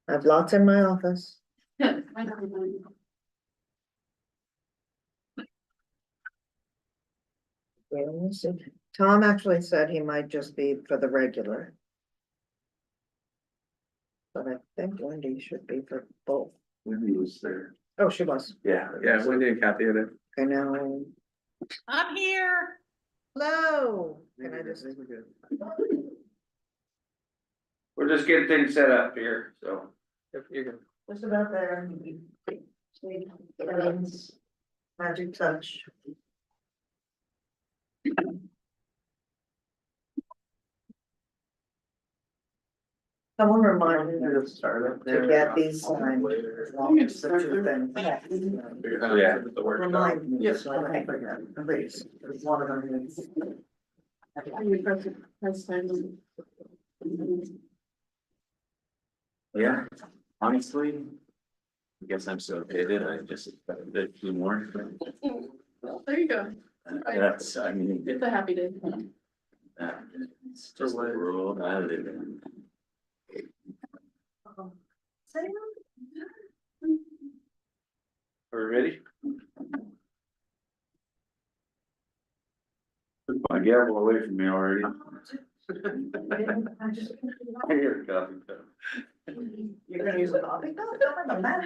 I have lots in my office. Yeah, I know. Wait, let me see. Tom actually said he might just be for the regular. But I think Wendy should be for both. Wendy was there. Oh, she was. Yeah. Yeah, Wendy and Kathy had it. Okay, now, I'm here. hello. Can I just? We're just getting things set up here, so. Yep, you're good. Just about there. Magic touch. Someone remind me to get these signed as long as the two things. Oh, yeah, the workshop. Remind me, so I don't forget, please, because one of them is. Yeah, honestly, I guess I'm so jaded, I just expected a few more. Well, there you go. That's, I mean, It's a happy day. it's just the world I live in. Are we ready? Took my gavel away from me already. Here, coffee cup. You're gonna use a coffee cup? Don't have a mess.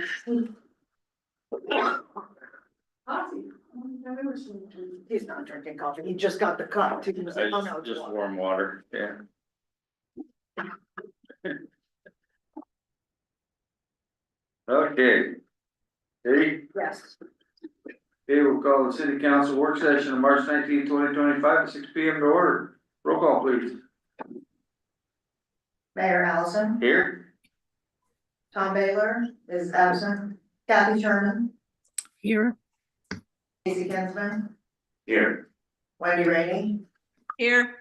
He's not drinking coffee, he just got the cup. He was like, oh no, it's Just water. warm water, yeah. Okay. Ready? Yes. Okay, we'll call the city council work session on March 19, 2025 at 6 p.m. to order. Roll call, please. Mayor Allison, Here? Tom Baylor is absent, Kathy Sherman, Here. Casey Kinsman, Here. Wendy Rainey, Here.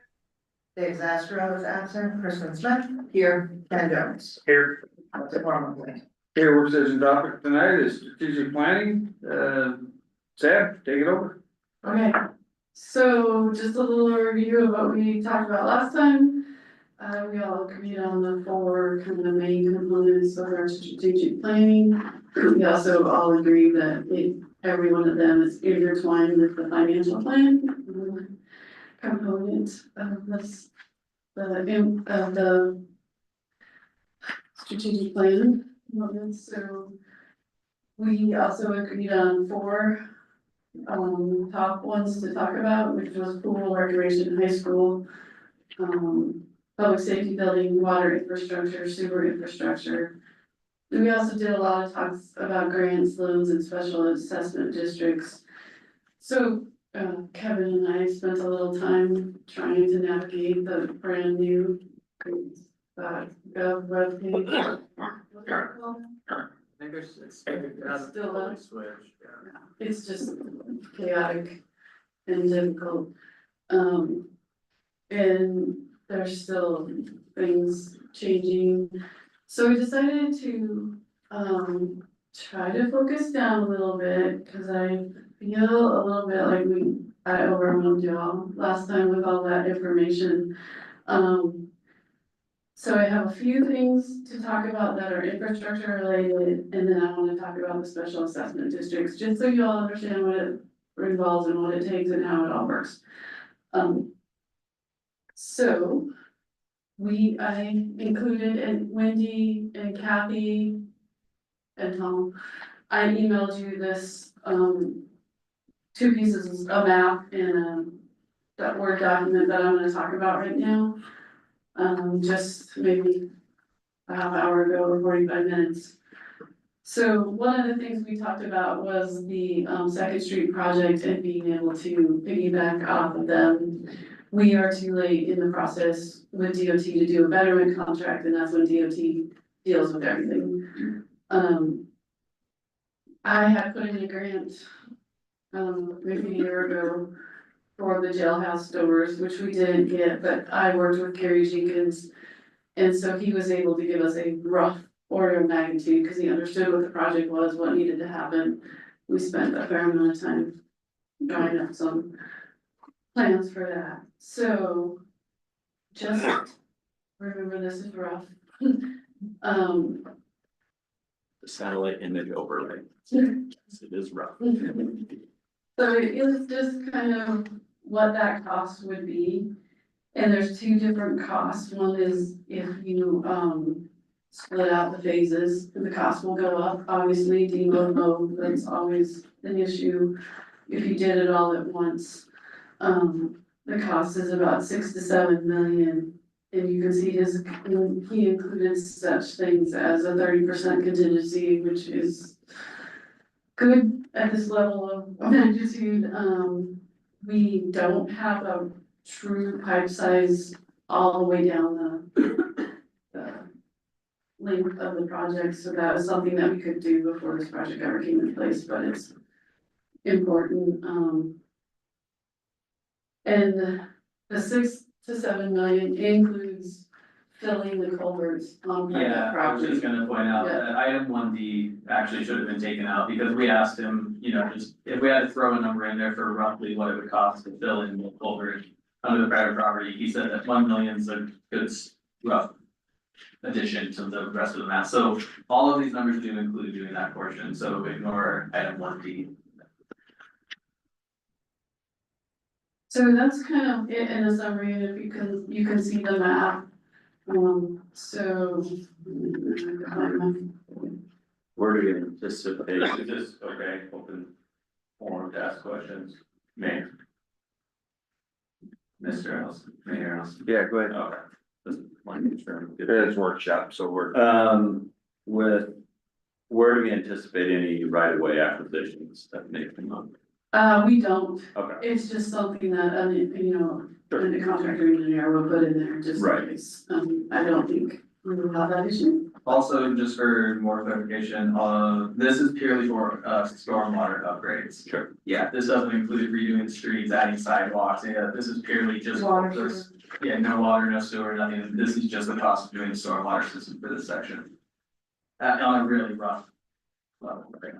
Dave Zastro is absent, Kristen Smith, here, Ken Jones. Here. That's it, one more thing. Okay, work session topic tonight is strategic planning. Sam, take it over. Okay, so just a little review of what we talked about last time. We all agreed on the four kind of main components of our strategic planning. We also all agreed that every one of them is intertwined with the financial plan. Component of this, the strategic plan. So we also agreed on four top ones to talk about, which was pool, recreation, high school, public safety building, water infrastructure, sewer infrastructure. We also did a lot of talks about grants, loans, and special assessment districts. So Kevin and I spent a little time trying to navigate the brand new gov webpage. What's it called? I think it's Still up. switch, yeah. It's just chaotic and difficult. And there's still things changing. So we decided to, try to focus down a little bit, cause I feel a little bit like I overwhelmed y'all last time with all that information. So I have a few things to talk about that are infrastructure related, and then I wanna talk about the special assessment districts, just so you all understand what it involves and what it takes and how it all works. So I included and Wendy and Kathy and Tom, I emailed you this, two pieces of map and that Word document that I'm gonna talk about right now. Just maybe a half hour ago or 45 minutes. So one of the things we talked about was the Second Street project and being able to piggyback off of them. We are too late in the process with DOT to do a betterment contract, and that's when DOT deals with everything. I had put in a grant maybe a year ago for the jailhouse doors, which we didn't get, but I worked with Gary Jenkins. And so he was able to give us a rough order of magnitude, because he understood what the project was, what needed to happen. We spent a fair amount of time drawing up some plans for that. So just remember, this is rough. Um, The satellite image overlay. It is rough. so it was just kind of what that cost would be. And there's two different costs. One is if you, split out the phases, the cost will go up. Obviously, deload, that's always an issue. If you did it all at once, the cost is about 6 to 7 million. And you can see he included such things as a 30% contingency, which is good at this level of magnitude. We don't have a true pipe size all the way down the length of the project, so that was something that we could do before this project ever came in place, but it's important, and the 6 to 7 million includes filling the culverts on private Yeah, I was property. just gonna point out Yeah. that item 1D actually should have been taken out, because we asked him, you know, just if we had to throw a number in there for roughly what it would cost to fill in the culvert under the private property, he said that 1 million's a good rough addition to the rest of the math, so all of these numbers do include doing that portion, so ignore item 1D. So that's kind of it in a summary, and if you can see the map, so. Where do we anticipate? Is this, okay, open forum to ask questions? Mayor. Mr. Ellison, Mayor Ellison. Yeah, go ahead. Okay. It's workshop, so we're. With, where do we anticipate any right of way acquisitions that may come up? We don't, Okay, it's just something that, you know, the contractor engineer will put in there just in Right. case. I don't think we will have that issue. Also, just for more clarification, this is purely for, stormwater upgrades. sure. Yeah, this doesn't include redoing the streets, adding sidewalks, yeah, this is purely just. Water, this- Yeah, no water, no sewer, nothing, this is just the cost of doing the stormwater system for this section. On a really rough level, right?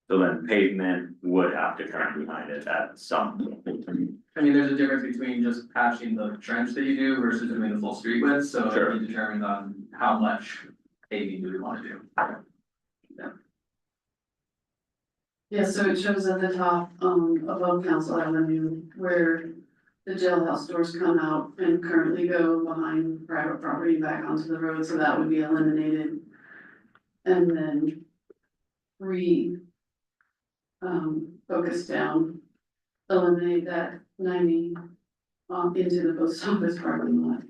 So then pavement would have to come behind it at some point. I mean, there's a difference between just patching the trench that you do versus doing the full street width, so Sure. it'll be determined on how much paving do we wanna do. Yeah, so it shows at the top, above Council Avenue, where the jailhouse doors come out and currently go behind private property back onto the road, so that would be eliminated. And then focus down, eliminate that 90 into the post office parking lot.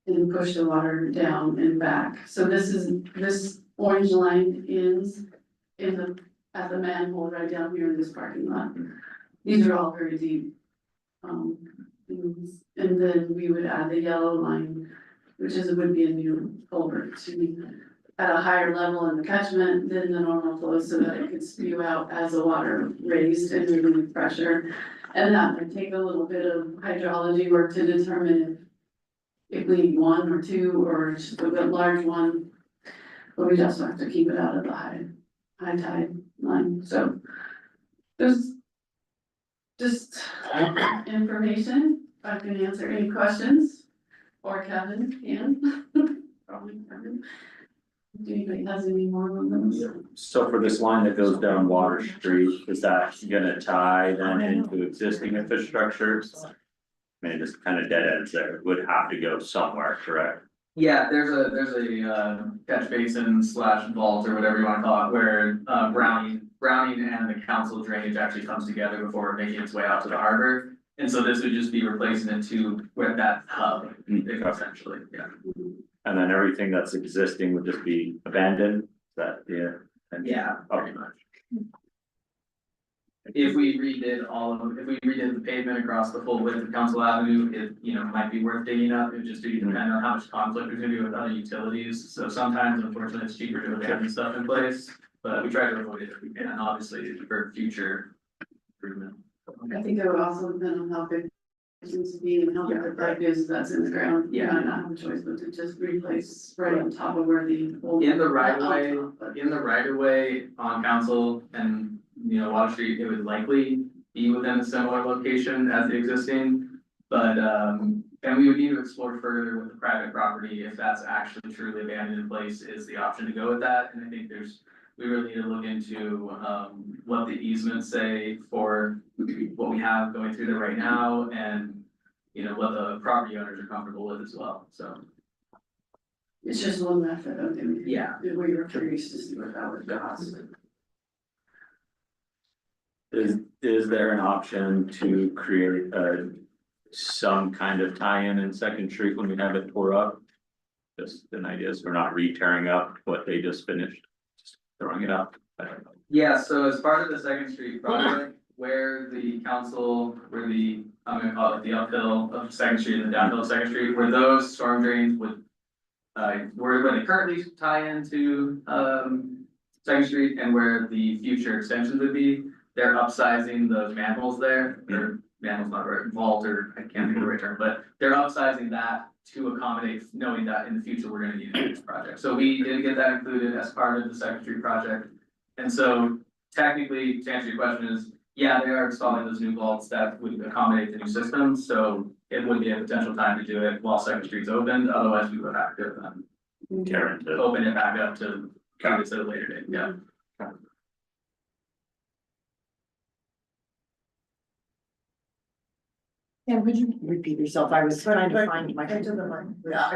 And push the water down and back. So this orange line ends at the manhole right down here in this parking lot. These are all very deep. And then we would add the yellow line, which would be a new culvert to be at a higher level in the catchment than the normal flow, so that it could spew out as the water raised and relieve pressure. And that would take a little bit of hydrology work to determine if we need one or two or just a bit large one. But we just have to keep it out of the high tide line, so. There's just information, if I can answer any questions, or Kevin can. Probably Kevin. Do anybody has any more on those? So for this line that goes down Water Street, is that gonna tie then into existing infrastructure? I mean, it just kind of dead ends there, it would have to go somewhere, correct? Yeah, there's a catch basin / vault or whatever you wanna call it, where Browning and the council drainage actually comes together before making its way out to the harbor. And so this would just be replacing it to where that hub, essentially, yeah. And then everything that's existing would just be abandoned, is that, yeah? Yeah, pretty much. If we redid the pavement across the full width of Council Avenue, it, you know, might be worth digging up, it would just depend on how much conflict there's gonna be with other utilities. So sometimes, unfortunately, it's cheaper to abandon stuff in place, but we try to avoid it if we can, obviously, for future improvement. I think it would also depend on how big it needs to be and how big the pipe is that's in the ground. You might not have a choice but to just replace right on top of where the. old- In the right of way, on top, but- in the right of way on Council and, you know, Water Street, it would likely be within a similar location as the existing. But And we would need to explore further with the private property, if that's actually truly abandoned in place, is the option to go with that, and I think we really need to look into, what the easements say for what we have going through there right now, and, you know, what the property owners are comfortable with as well, so. It's just one method of doing it. Yeah. We were curious to see what that would cost. Is there an option to create some kind of tie-in in Second Street when we have it tore up? Just an idea, so we're not re-tearing up what they just finished, just throwing it out. I don't know. Yeah, so as part of the Second Street project, where the council, I'm gonna call it the uphill of Second Street and the downhill of Second Street, where those storm drains would. Where they currently tie into, Second Street and where the future extensions would be, they're upsizing those manholes there, or manholes not right, vault, or I can't think of the right term, but they're upsizing that to accommodate, knowing that in the future, we're gonna need to do this project. So we did get that included as part of the Second Street project. And so technically, to answer your question is, yeah, they are installing those new vaults that would accommodate the new system, so it would be a potential time to do it while Second Street's opened, otherwise we would have to Tear into. open it back up to do this at a later date, yeah. And would you repeat yourself? I was trying to find my. I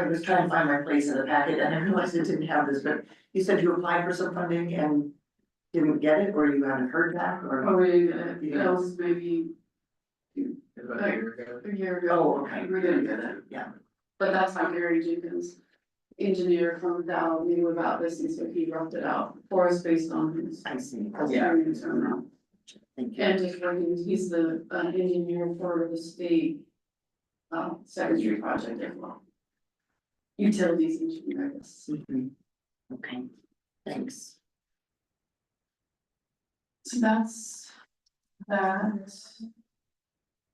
was trying to find my place in the packet and I realized it didn't have this, but you said you applied for some funding and didn't get it, or you haven't heard back, or? Oh, that was maybe About a year ago. a year ago. Oh, okay. We didn't get it. Yeah. But that's how Gary Jenkins, engineer from Dow, knew about this, and so he roughed it out for us based on his. I see. Yeah. experience on that. Thank you. And just working, he's the engineer for the state Second Street project as well. Utilities engineer, I guess. Mhm. Okay, thanks. So that's that.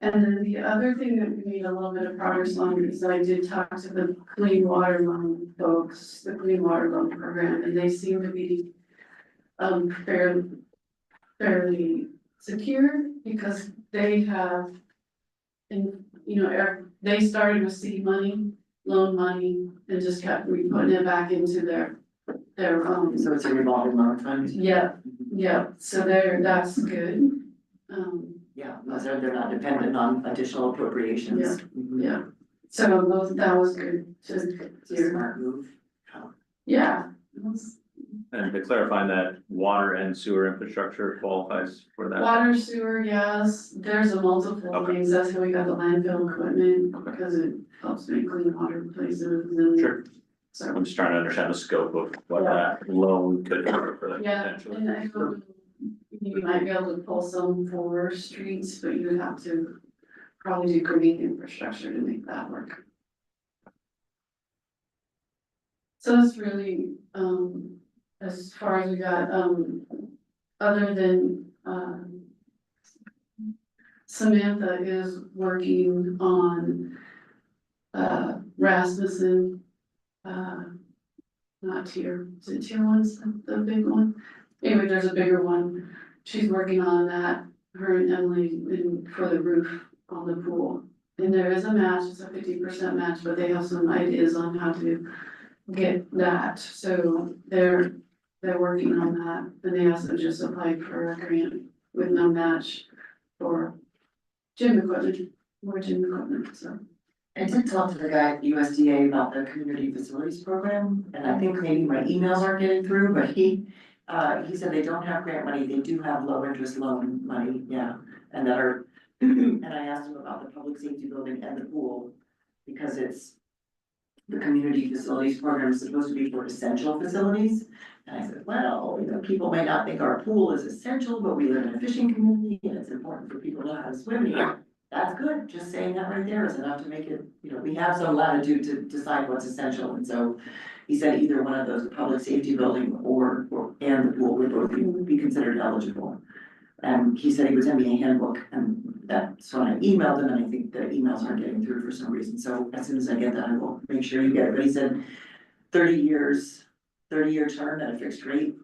And then the other thing that we made a little bit of progress on is I did talk to the clean water loan folks, the clean water loan program, and they seem to be fairly secure because they have, and they started with seed money, loan money, and just kept putting it back into their So it's a revolving loan fund? yeah, so that's good. Yeah, they're not dependent on additional appropriations. Yeah. Mhm. Yeah, so that was good to It's a hear. smart move. Yeah. It was- And to clarify that water and sewer infrastructure qualifies for that. Water, sewer, yes, there's a multiple Okay. things, that's how we got the landfill equipment, Okay. because it helps make clean water places and. Sure. So, I'm just trying to understand the scope of what Yeah. that loan could cover for that yeah, potentially. and I hope you might be able to pull some for streets, but you would have to probably do green infrastructure to make that work. So it's really, as far as we got, other than, Samantha is working on, Rasmussen, not tier, is it tier one's the big one? Anyway, there's a bigger one, she's working on that, her and Emily, for the roof on the pool. And there is a match, it's a 50% match, but they have some ideas on how to get that, so they're working on that. And they also just applied for a grant with no match for gym equipment, more gym equipment, so. I did talk to the guy at USDA about the community facilities program, and I think maybe my emails aren't getting through, but he said they don't have grant money, they do have low interest loan money, yeah, and that are, and I asked him about the public safety building and the pool, because the community facilities program is supposed to be for essential facilities. And I said, well, people may not think our pool is essential, but we live in a fishing community and it's important for people to know how to swim here. That's good, just saying that right there is enough to make it, we have some latitude to decide what's essential, and so. He said either one of those, public safety building and the pool would both be considered eligible. And he said he would send me a handbook, and that's when I emailed him, and I think the emails aren't getting through for some reason, so as soon as I get that, I will make sure you get it, but he said 30-year term at a fixed rate.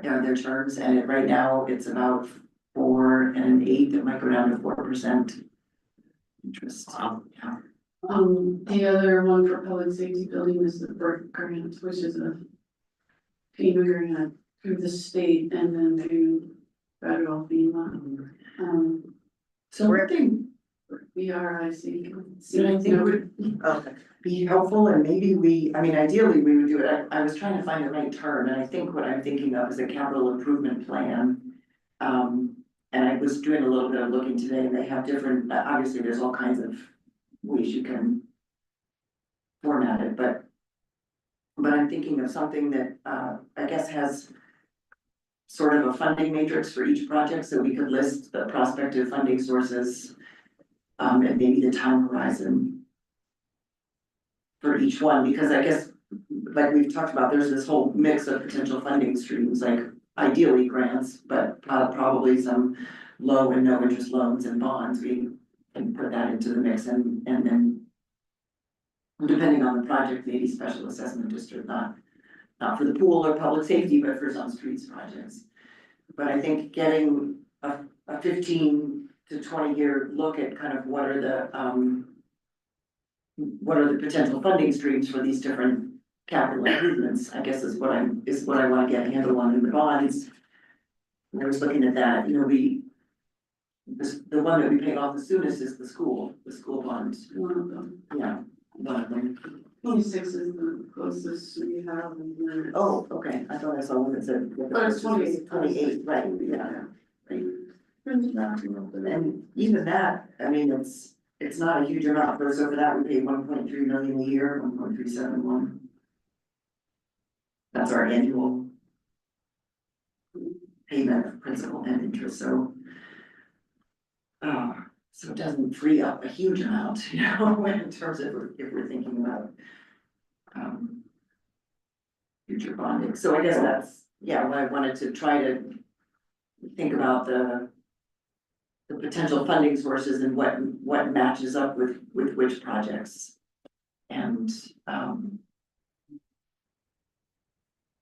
Their terms, and right now, it's about 4 and 8, it might go down to 4%. interest. Wow. Yeah. The other one for public safety building is the BRIC grant, which is a FEMA grant through the state and then through federal FEMA. So one thing BRIC. that I think would be helpful, and maybe we, I mean, ideally, we would do it, I was trying to find the right term, and I think what I'm thinking of is a capital improvement plan. And I was doing a little bit of looking today, and they have different, obviously, there's all kinds of ways you can format it, but I'm thinking of something that, I guess has sort of a funding matrix for each project, so we could list the prospective funding sources, and maybe the time horizon for each one, because I guess, like we've talked about, there's this whole mix of potential funding streams, like ideally grants, but probably some low and no interest loans and bonds. We can put that into the mix, and then depending on the project, maybe special assessment district, not for the pool or public safety, but for some streets projects. But I think getting a 15 to 20 year look at kind of what are the potential funding streams for these different capital improvements, I guess is what I wanna get a handle on in the bonds. And I was looking at that, you know, the one that we pay off the soonest is the school bonds, One of them. yeah, one of them. 26 is the closest we have. And then it's- Oh, okay, I thought I saw one that said. Oh, it's 28. 28, right, yeah, right. Print it out a little bit. And even that, I mean, it's not a huge amount, but so for that, we pay 1.3 million a year, 1.371. That's our annual payment of principal and interest, so. So it doesn't free up a huge amount, you know, in terms of if we're thinking about. Future bonding, so I guess that's, yeah, what I wanted to try to think about the potential funding sources and what matches up with which projects. And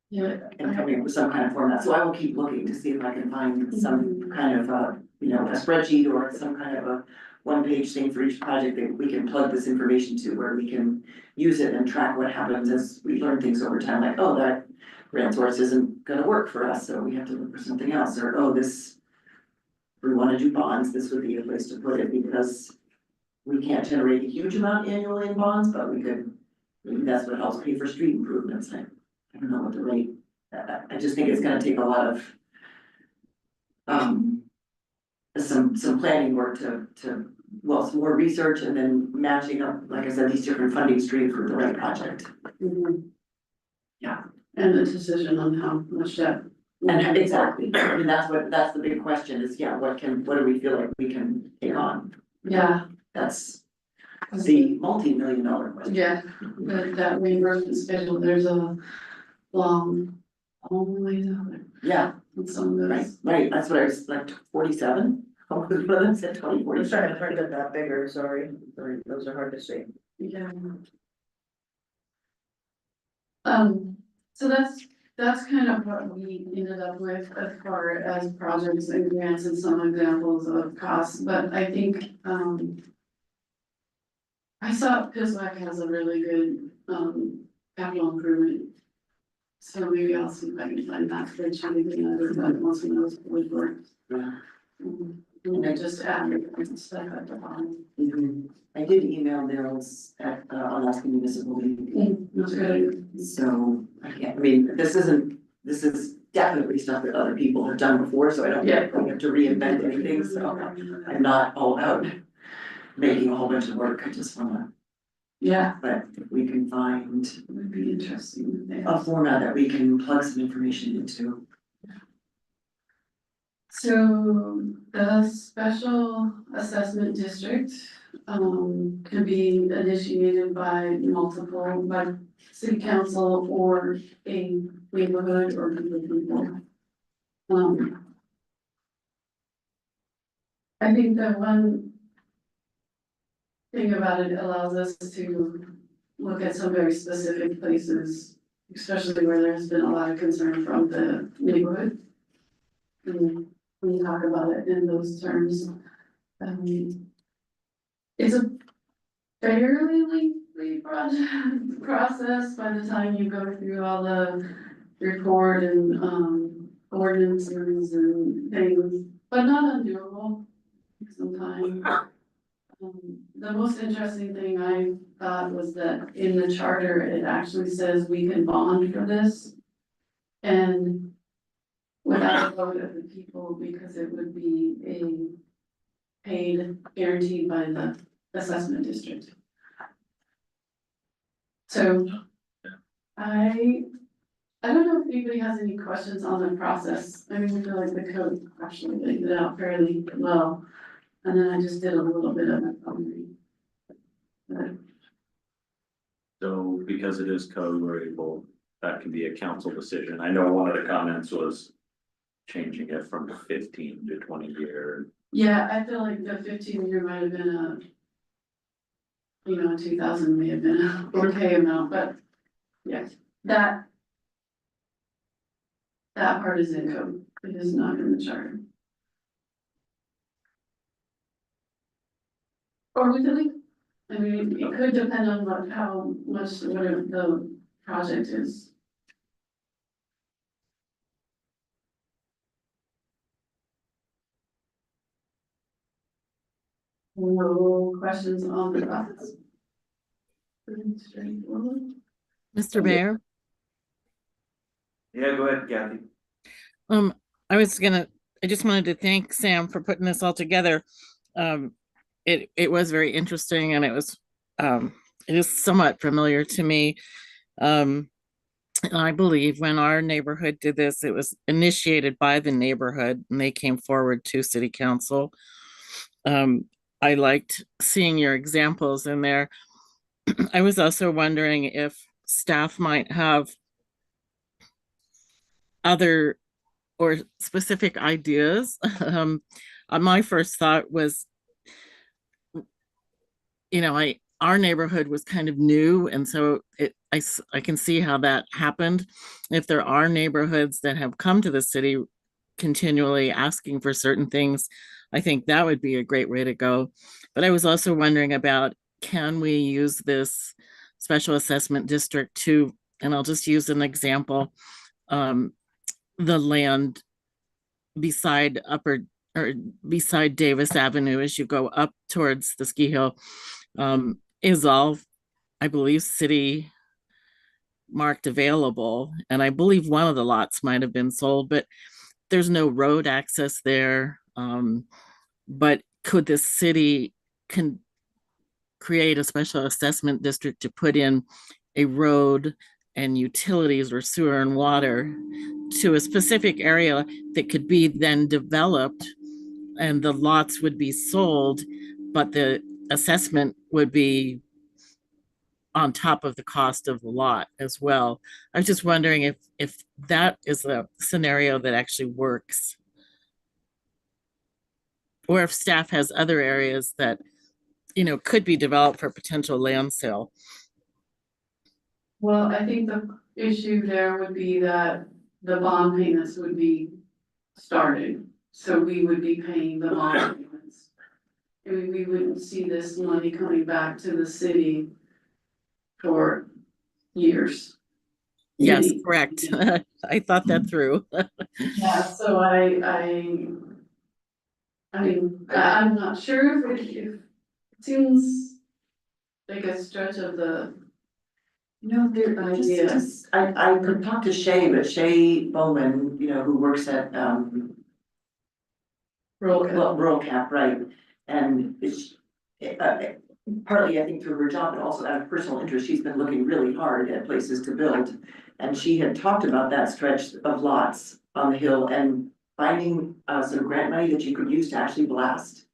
Yeah. and coming up with some kind of format, so I will keep looking to see if I can find some kind of you know, a spreadsheet or some kind of a one-page thing for each project that we can plug this information to, where we can use it and track what happens as we learn things over time, like, oh, that grant source isn't gonna work for us, so we have to look for something else, or, oh, this, if we wanna do bonds, this would be a place to put it, because we can't generate a huge amount annually in bonds, but we could, maybe that's what helps pay for street improvements. I don't know what the rate, I just think it's gonna take a lot of some planning work to, well, some more research and then matching up, like I said, these different funding streams with the right project. Mhm. Yeah. And the decision on how much that. And exactly, I mean, that's the big question is, yeah, what do we feel like we can take on? Yeah. That's the multi-million-dollar question. Yeah, that reimbursement schedule, there's a long ways out there. Yeah, And some of right, those. right, that's what I was, like 47, one of them said 20, 47. trying to that bigger, sorry, those are hard to see. Yeah. So that's kind of what we ended up with as far as projects and grants and some examples of costs, but I think, I saw Piswak has a really good, capital improvement. So maybe I'll see if I can find that spreadsheet again, but once we know which works. Yeah. And I just added stuff at the bottom. Mhm. I did email Mills at Alaska Municipal League, That's good. so I mean, this is definitely stuff that other people have done before, so I don't Yeah. have to reinvent anything, so I'm not all about making a whole bunch of work, I just wanna, Yeah, but if we can find it would be interesting. a format that we can plug some information into. So the special assessment district, can be initiated by city council or a neighborhood or group of people. I think that one thing about it allows us to look at some very specific places, especially where there's been a lot of concern from the neighborhood. And we talk about it in those terms. It's a fairly lengthy process by the time you go through all the report and, ordinances and things, but not undoable sometimes. The most interesting thing I thought was that in the charter, it actually says we can bond for this. And without a vote of the people, because it would be a paid, guaranteed by the assessment district. So I don't know if anybody has any questions on the process. I mean, I feel like the code actually laid it out fairly well. And then I just did a little bit of it. So because it is code, we're able, that can be a council decision. I know one of the comments was changing it from 15 to 20 year. Yeah, I feel like the 15-year might have been a 2,000 may have been an okay amount, but yes, that part is in code. It is not in the charter. Or we could leave. I mean, it could depend on how much, whatever the project is. No questions on the process? Pretty straightforward. Mr. Mayor, Yeah, go ahead, Kathy. I just wanted to thank Sam for putting this all together. It was very interesting and it is somewhat familiar to me. And I believe when our neighborhood did this, it was initiated by the neighborhood and they came forward to city council. I liked seeing your examples in there. I was also wondering if staff might have other or specific ideas. My first thought was, our neighborhood was kind of new, and so I can see how that happened. If there are neighborhoods that have come to the city continually asking for certain things, I think that would be a great way to go. But I was also wondering about, can we use this special assessment district to, and I'll just use an example, the land beside beside Davis Avenue as you go up towards the ski hill, is all, I believe, city marked available. And I believe one of the lots might have been sold, but there's no road access there. But could the city create a special assessment district to put in a road and utilities or sewer and water to a specific area that could be then developed, and the lots would be sold, but the assessment would be on top of the cost of the lot as well. I was just wondering if that is a scenario that actually works, or if staff has other areas that could be developed for potential land sale. Well, I think the issue there would be that the bond payments would be started, so we would be paying the bond payments. I mean, we wouldn't see this money coming back to the city for years. Yes, Maybe. correct. I thought that through. Yeah, so I mean, I'm not sure if it seems like a stretch of the idea. I could talk to Shay, but Shay Bowman, who works at, Rural Cap, right? And it's, partly, I think, through her job, but also out of personal interest, she's been looking really hard at places to build. And she had talked about that stretch of lots on the hill and finding some grant money that you could use to actually blast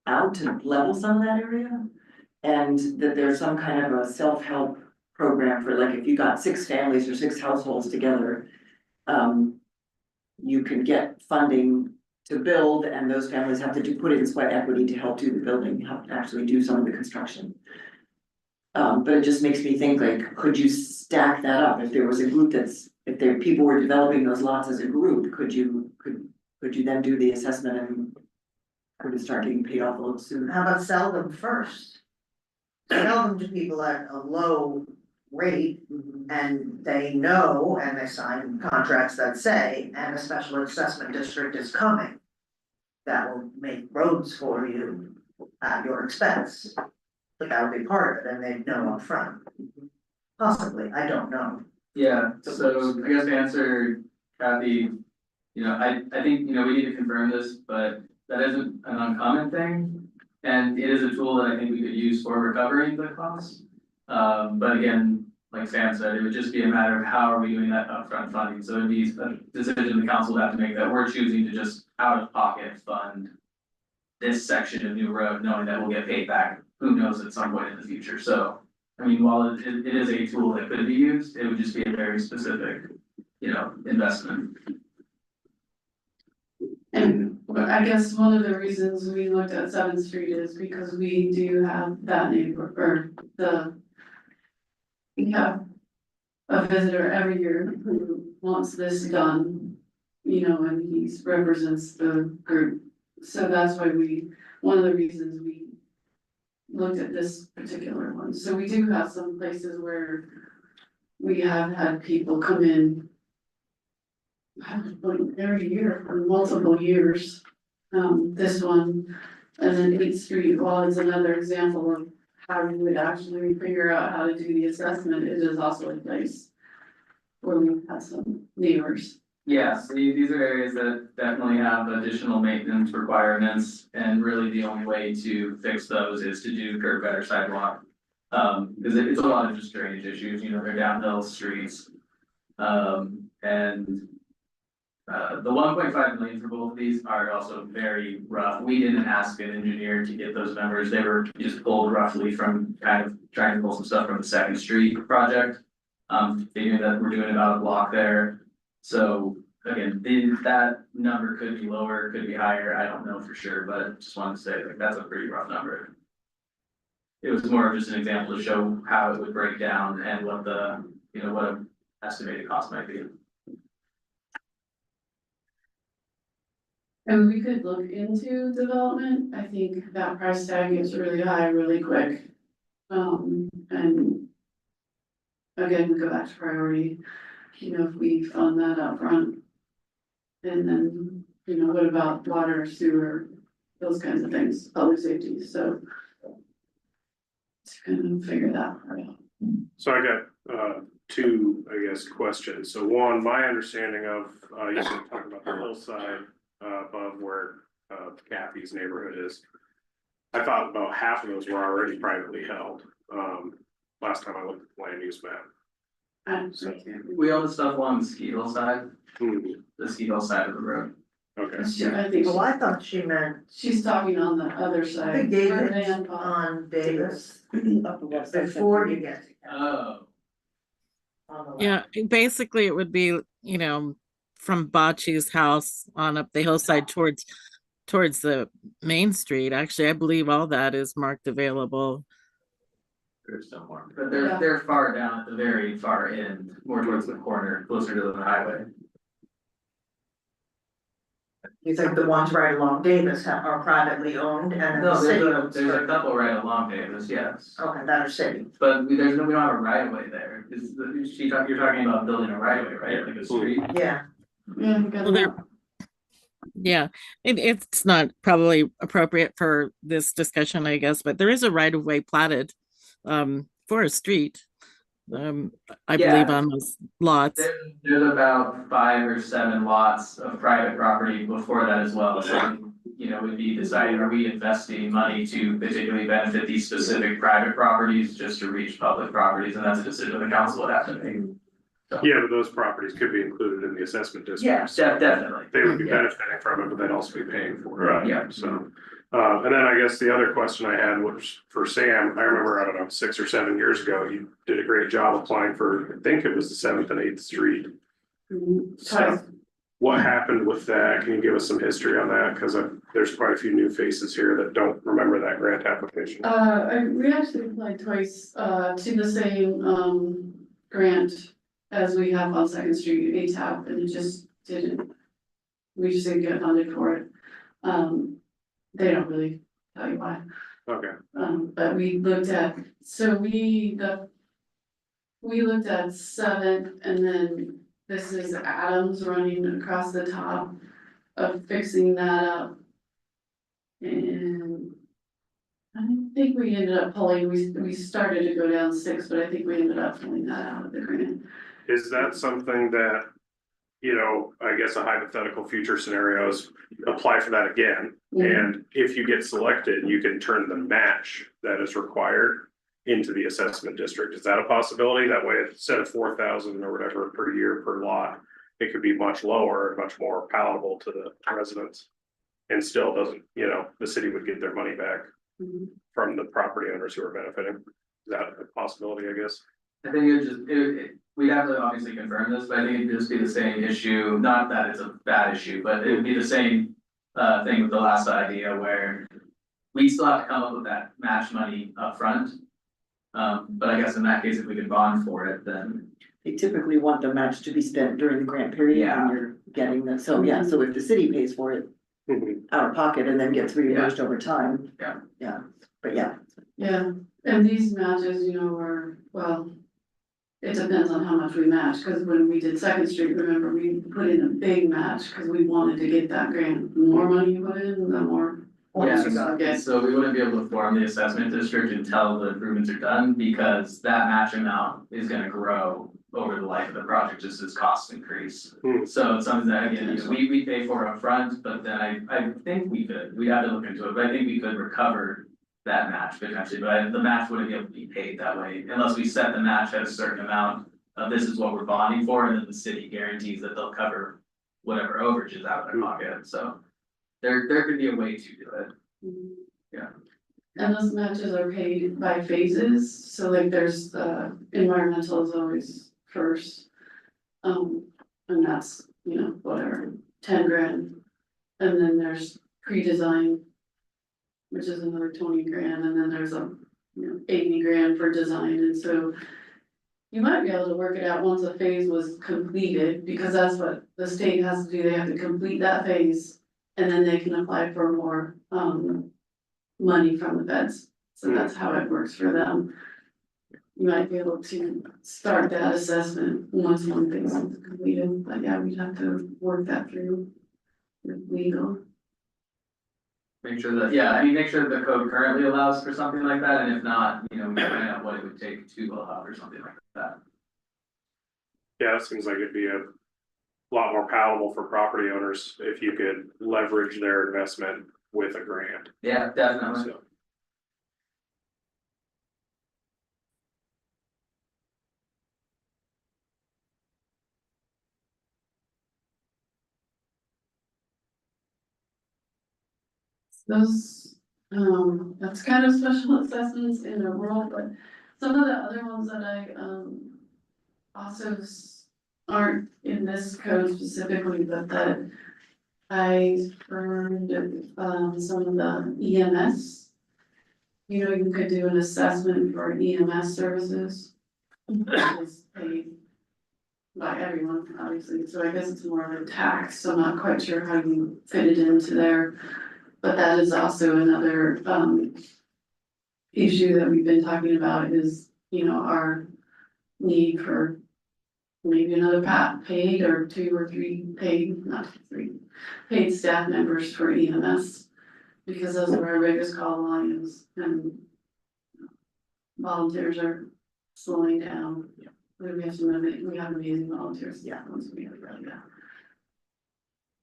out to level some of that area. And that there's some kind of a self-help program for, like, if you got 6 families or 6 households together, you could get funding to build, and those families have to put in sweat equity to help do the building, help actually do some of the construction. But it just makes me think, like, could you stack that up? If there was a group if people were developing those lots as a group, could you then do the assessment and going to start getting paid off a little sooner. How about sell them first? Sell them to people at a low rate and they know, and they sign contracts that say, and a special assessment district is coming. That will make roads for you at your expense. But that would be part of it, and they'd know upfront. Possibly, I don't know. Yeah, so I guess to answer Kathy, I think, we need to confirm this, but that isn't an uncommon thing. And it is a tool that I think we could use for recovering the costs. But again, like Sam said, it would just be a matter of how are we doing that upfront funding? So it'd be a decision the council would have to make that we're choosing to just out of pocket fund this section of new road, knowing that we'll get paid back, who knows, at some point in the future. So, I mean, while it is a tool that could be used, it would just be a very specific, investment. And I guess one of the reasons we looked at 7th Street is because we do have that neighbor, we have a visitor every year who wants this done, and he represents the group. So that's why one of the reasons we looked at this particular one. So we do have some places where we have had people come in every year for multiple years. This one, and then 8th Street, while it's another example of how we would actually figure out how to do the assessment, it is also a place where we've had some neighbors. Yeah, so these are areas that definitely have additional maintenance requirements, and really the only way to fix those is to do curb gutter sidewalk. Because it's a lot of just drainage issues, they're downhill streets. And the 1.5 million for both of these are also very rough. We didn't ask an engineer to get those numbers. They were just pulled roughly from kind of trying to pull some stuff from the 2nd Street project. Figuring that we're doing about a block there. So again, that number could be lower, could be higher. I don't know for sure, but just wanted to say that's a pretty rough number. It was more of just an example to show how it would break down and what what an estimated cost might be. And we could look into development. I think that price tag is really high, really quick. And again, we go back to priority, if we fund that up front. And then, what about water, sewer, those kinds of things, public safety, so. To kind of figure that part out. So I got two, I guess, questions. So one, my understanding of, you were talking about the hillside above where Kathy's neighborhood is. I thought about half of those were already privately held, last time I looked at the land use map. We own the stuff along the Ski Hill side, Hmm, the Ski Hill side of the road. okay, I think Well, I thought she meant she's talking on the other the side. Davis on Davis before you get to. Oh. On the left. Yeah, basically it would be, from Bocce's house on up the hillside towards the main street. Actually, I believe all that is marked available. There's still more. But Yeah. they're far down at the very far end, more towards the corner, closer to the highway. You think the ones right along Davis are privately owned and then the No, city there's owns a them? couple right along Davis, yes. Okay, that are city. But we don't have a right of way there. You're talking about building a right of way, right? Like a street? Yeah, Yeah, we got Well, there- Yeah, it's not probably appropriate for this discussion, I guess, but there is a right of way platted for a street. I believe Yeah. on those lots. There's about 5 or 7 lots of private property before that as well, so, we'd be deciding, are we investing money to particularly benefit these specific private properties just to reach public properties, and that's a decision the council would have to make. yeah, but those properties could be included in the assessment district. Yeah, definitely. They would be Yeah. benefiting from it, but they'd also be paying for it. Right. Yeah. So, and then I guess the other question I had was for Sam. I remember, I don't know, 6 or 7 years ago, you did a great job applying for, I think it was the 7th and 8th Street. So what happened with that? Can you give us some history on that? Because there's quite a few new faces here that don't remember that grant application. we actually applied twice, to the same, grant as we have on 2nd Street, ATAP, and it just didn't. We just didn't get funded for it. they don't really tell you why. Okay, But we looked at, so we looked at 7th, and then this is Adams running across the top of fixing that up. And I think we ended up pulling, we started to go down 6, but I think we ended up pulling that out of the grant. is that something that, you know, I guess a hypothetical future scenario is apply for that again? And if you get selected, you can turn the match that is required into the assessment district. Is that a possibility? That way, instead of 4,000 or whatever per year per lot, it could be much lower, much more palatable to the residents. And still doesn't, you know, the city would get their money back Mhm. from the property owners who are benefiting. Is that a possibility, I guess? I think we'd have to obviously confirm this, but I think it'd just be the same issue, not that it's a bad issue, but it would be the same. Thing with the last idea where we still have to come up with that match money upfront. But I guess in that case, if we could bond for it, then They typically want the match to be spent during the grant period and you're getting that, so yeah, so if the city pays for it out of pocket and then gets reimbursed over time. Yeah. Yeah, but yeah, Yeah, and these matches, you know, are, well, it depends on how much we match, cause when we did Second Street, remember, we put in a big match, cause we wanted to get that grant. The more money you put in, the more. yeah, you gotta get. so we wouldn't be able to form the assessment district until the improvements are done, because that match amount is gonna grow over the life of the project, just as costs increase. So it's something that, again, you know, we pay for upfront, but then I think we have to look into it, but I think we could recover that match potentially, but the match wouldn't be able to be paid that way unless we set the match at a certain amount. This is what we're bonding for, and then the city guarantees that they'll cover whatever overages out of their pocket, so. There could be a way to do it. Yeah. And those matches are paid by phases, so like there's environmental is always first. And that's, you know, whatever, 10 grand. And then there's pre-design, which is another 20 grand, and then there's 80 grand for design, and so. You might be able to work it out once a phase was completed, because that's what the state has to do, they have to complete that phase. And then they can apply for more money from the feds, so that's how it works for them. You might be able to start that assessment once one phase is completed, but yeah, we'd have to work that through with legal. Make sure that, yeah, I mean, make sure the code currently allows for something like that, and if not, you know, we find out what it would take to allow for something like that. Yeah, it seems like it'd be a lot more palatable for property owners if you could leverage their investment with a grant. Yeah, definitely. So, Those, that's kind of special assessments in the world, but some of the other ones that I, also aren't in this code specifically, but that I heard, some of the EMS. You know, you could do an assessment for EMS services. Which is paid by everyone, obviously, so I guess it's more of a tax, so I'm not quite sure how you fit it into there. But that is also another issue that we've been talking about is, you know, our need for maybe another paid or 2 or 3 paid, not 3, paid staff members for EMS. Because those are our biggest call volumes, and volunteers are slowing down. We have amazing volunteers, yeah, once we have really good.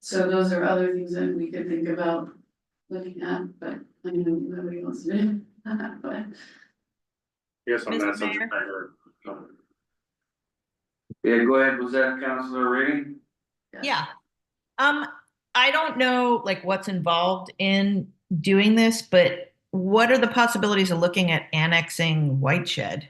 So those are other things that we could think about looking at, but I know nobody wants to do that, but. I guess on Mr. that subject Mayor? matter. Yeah, go ahead, was that Councilor Rainey? Yeah. I don't know like what's involved in doing this, but what are the possibilities of looking at annexing White Shed?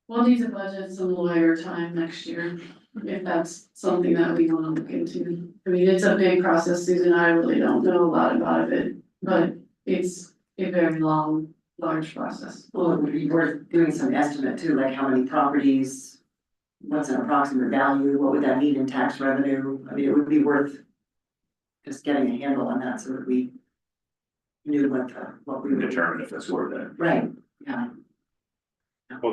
We'll need to budget some lawyer time next year, if that's something that we wanna look into. I mean, it's a big process, Susan, I really don't know a lot about it, but it's a very long, large process. well, it would be worth doing some estimate too, like how many properties. What's an approximate value, what would that mean in tax revenue, I mean, it would be worth. just getting a handle on that so that we knew what we were. Determine if it's worth it. Right, yeah. Well,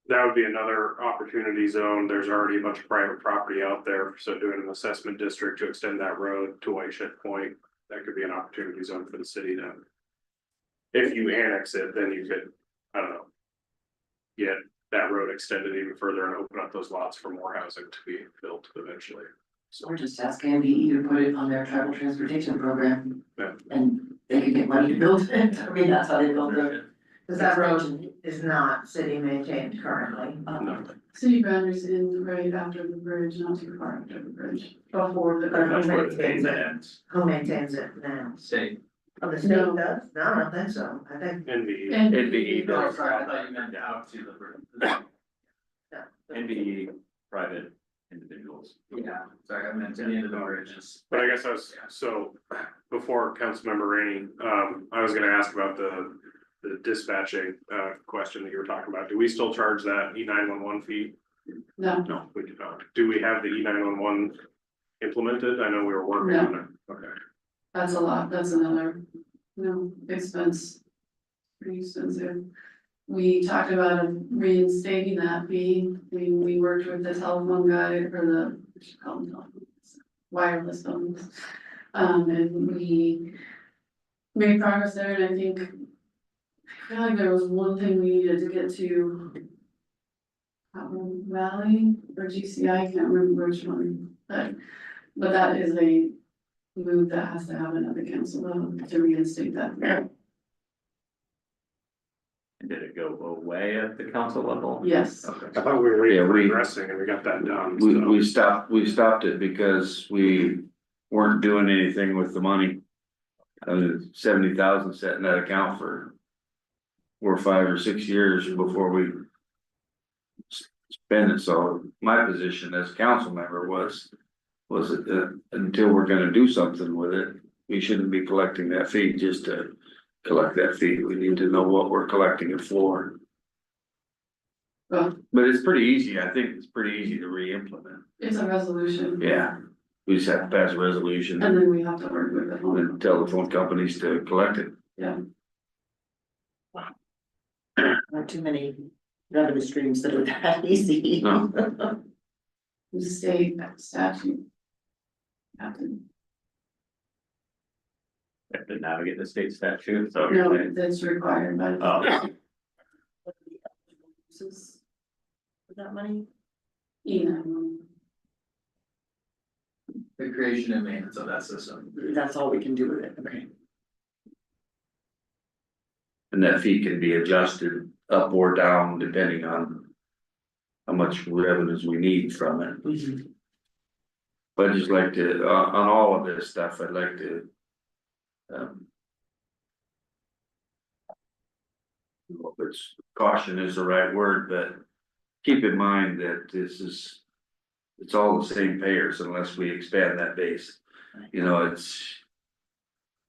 that would be another opportunity zone. There's already a bunch of private property out there, so doing an assessment district to extend that road to White Ship Point, that could be an opportunity zone for the city to. If you annex it, then you could, I don't know. Get that road extended even further and open up those lots for more housing to be built eventually. So, Or just ask MDE to put it on their tribal transportation program. Yeah. And they could get money to build it, I mean, that's how they build it. Cause that road is not city maintained currently. no, City boundaries in right after the bridge, not too far after the bridge, before the. That's where the maintains thing it? ends. Who maintains it now? State. Oh, the state No. does? No, I don't think so. I think, NVE. NVE No, does. sorry, I thought you meant out to the bridge. NVE, private individuals. Yeah, sorry, I meant to the end of the bridges. But I guess so, before Councilmember Rainey, I was gonna ask about the dispatching, question that you were talking about. Do we still charge that E911 fee? No, No, we do not. Do we have the E911 implemented? I know we were working on it. Okay. that's a lot, that's another, expense. Pretty expensive. We talked about reinstating that fee, we worked with the telephone guy or the, what you call them, telephones, wireless phones. And we made progress there, and I think, I feel like there was one thing we needed to get to. Valley or GCI, I can't remember which one, but that is a move that has to happen at the council level to reinstate that. And did it go away at the council level? Yes, Okay. I thought we were Yeah, we- regressing and we got that done. We so. we stopped it because we weren't doing anything with the money. 70,000 set in that account for 4, 5, or 6 years before we spend it, so my position as council member was that until we're gonna do something with it, we shouldn't be collecting that fee just to collect that fee, we need to know what we're collecting it for. well, But it's pretty easy, I think it's pretty easy to re-implement, it's a resolution. yeah, we just have to pass a resolution And then we have to work with the home. and tell the phone companies to collect it. Not too many revenue streams that are that easy. No. The state statute. Have to, Have to navigate the state statute, so you're no, saying, that's required by. oh, Uses for that money? E911. The creation and maintenance of that system. That's all we can do with it, okay. And that fee can be adjusted up or down depending on how much revenues we need from it. But I'd just like to, on all of this stuff, I'd like to. It's caution is the right word, but keep in mind that it's all the same payers unless we expand that base. You know, it's.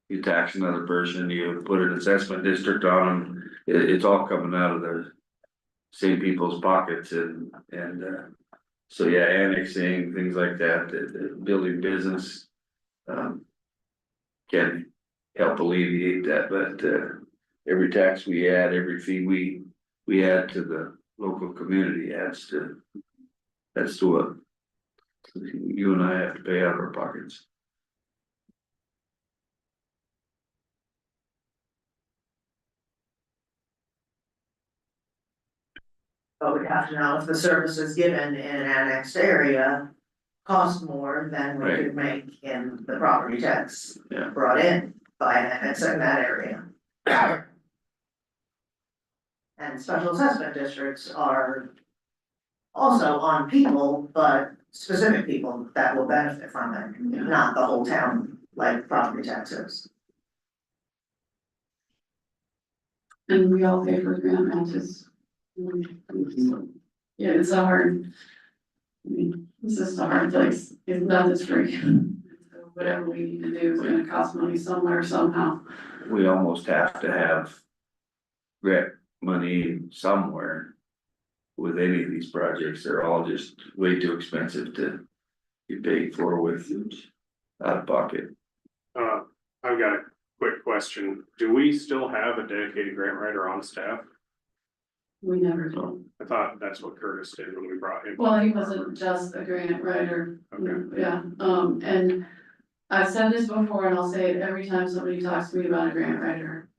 You tax another person, you put an assessment district on them, it's all coming out of the same people's pockets and. So yeah, annexing, things like that, the building business. Can help alleviate that, but every tax we add, every fee we add to the local community adds to. That's to what. You and I have to pay out of our pockets. but we have to know if the services given in an annexed area cost more than we could make in the property tax Yeah. brought in by annexing that area. And special assessment districts are also on people, but specific people that will benefit from it, not the whole town, like property taxes. And we all pay for grant matches. Yeah, it's a hard. I mean, it's just a hard place, it's nothing's free. So whatever we need to do is gonna cost money somewhere, somehow. We almost have to have. Grant money somewhere. With any of these projects, they're all just way too expensive to be paid for with out of pocket. I've got a quick question. Do we still have a dedicated grant writer on staff? We never do. I thought that's what Curtis did when we brought him. Well, he wasn't just a grant writer. Okay. Yeah, and I've said this before and I'll say it every time somebody talks to me about a grant writer.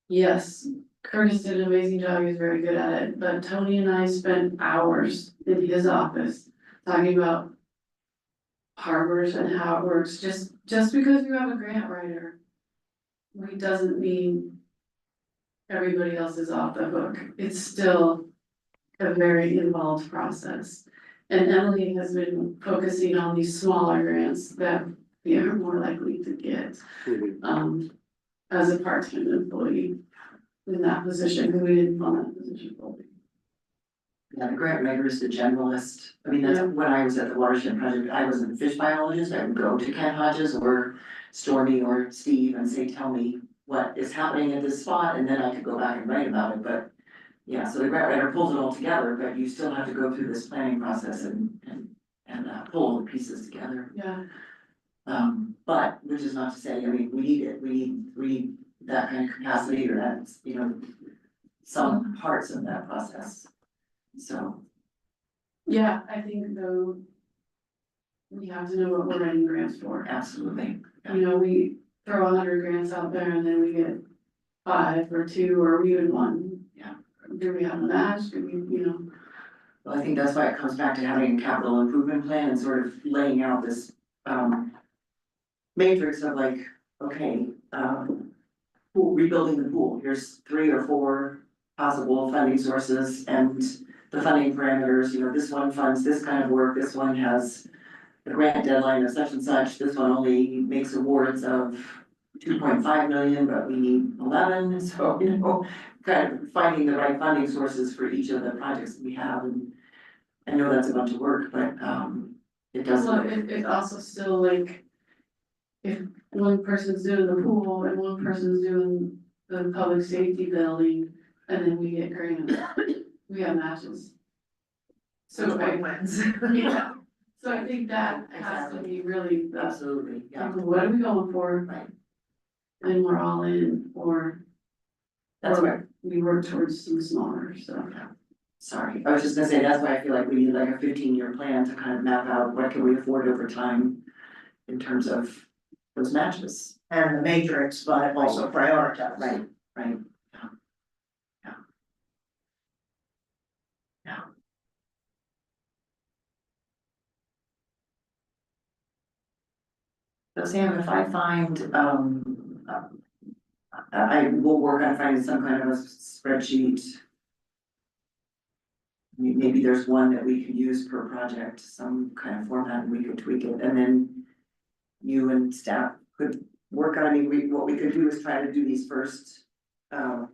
Yes, Curtis did an amazing job, he was very good at it, but Tony and I spent hours in his office talking about harbors and how it works, just because you have a grant writer. We doesn't mean everybody else is off the hook, it's still a very involved process. And Emily has been focusing on these smaller grants that we are more likely to get, as a part-time employee in that position, because we didn't fund that position fully. Yeah, the grant writer is the generalist. I mean, that's Yeah. when I was at the watershed project, I was a fish biologist, I would go to Ken Hodges or Stormy or Steve and say, tell me what is happening at this spot, and then I could go back and write about it, but. Yeah, so the grant writer pulls it all together, but you still have to go through this planning process and pull all the pieces together. Yeah, But, which is not to say, I mean, we need it, we need that kind of capacity or that, you know, some parts of that process. So, yeah, I think though. We have to know what we're writing grants for. absolutely. You know, we throw 100 grants out there and then we get 5 or 2 or even 1. Yeah. Do we have a match? Do we, you know? Well, I think that's why it comes back to having a capital improvement plan and sort of laying out this, matrix of like, okay, rebuilding the pool, here's 3 or 4 possible funding sources and the funding parameters, you know, this one funds this kind of work, this one has a grant deadline of such and such, this one only makes awards of 2.5 million, but we need 11, so, you know, kind of finding the right funding sources for each of the projects that we have, and I know that's a bunch of work, but, it Well, doesn't. it's also still like. If one person's doing the pool and one person's doing the public safety building, and then we get grants, we have matches. So Nobody I, wins. yeah, so I think that has to be really the, Absolutely, yeah, what are we going for? right, And we're all in, or that's right. we work towards some smaller stuff. Sorry, I was just gonna say, that's why I feel like we need like a 15-year plan to kind of map out what can we afford over time in terms of those matches. And the matrix, but also prioritize. Right, right, yeah. Yeah. Yeah. So Sam, if I find, I will work on finding some kind of a spreadsheet. Maybe there's one that we could use per project, some kind of format, and we could tweak it, and then you and staff could work on, I mean, what we could do is try to do these first 4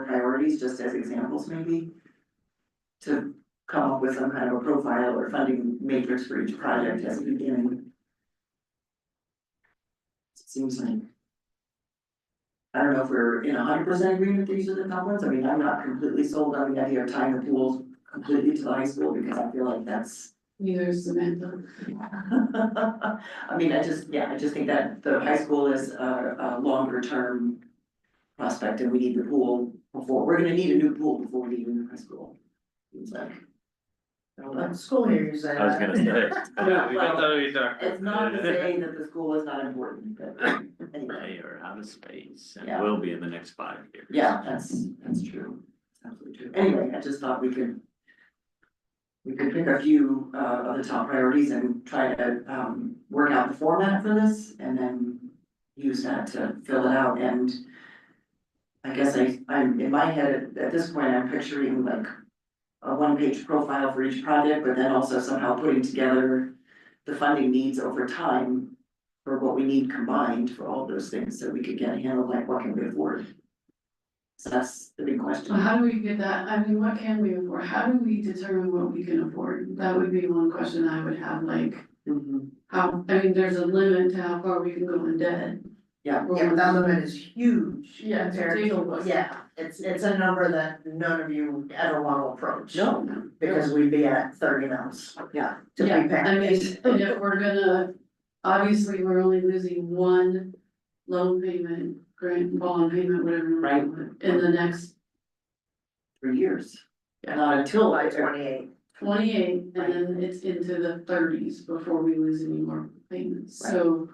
priorities, just as examples maybe, to come up with some kind of a profile or funding matrix for each project as a beginning. Seems like, I don't know if we're in 100% agreement these are the top ones, I mean, I'm not completely sold on the idea of tying the pools completely to the high school, because I feel like that's. Neither is Samantha. I mean, I just think that the high school is a longer term prospect, and we need the pool before, we're gonna need a new pool before we need a new high school. Seems like. I don't know. School year, you say I was that. gonna say. Yeah, we don't know who you're talking. It's not to say that the school is not important, but anyway, They are out of space and Yeah. will be in the next 5 years. yeah, that's true, that's absolutely true. Anyway, I just thought we could pick a few of the top priorities and try to work out the format for this, and then use that to fill it out, and I guess I'm in my head, at this point, I'm picturing like a 1-page profile for each project, but then also somehow putting together the funding needs over time for what we need combined for all those things, so we could get a handle like what can we afford. So that's the big question. So how do we get that, I mean, what can we afford, how do we determine what we can afford? That would be one question I would have, like, how, I mean, there's a limit to how far we can go in debt. Yeah, Yeah, but that limit is huge. Yeah, it's compared to- ridiculous. Yeah, it's a number that none of you ever want to approach. no, Because we'd be at 30 mils yeah, to Yeah, be paying. I mean, and if we're gonna obviously, we're only losing one loan payment, grant bond payment, whatever. you wanna call it, in the next 3 years. Yeah. Not until By like 28. 28, and then it's into the 30s before we lose any more payments. So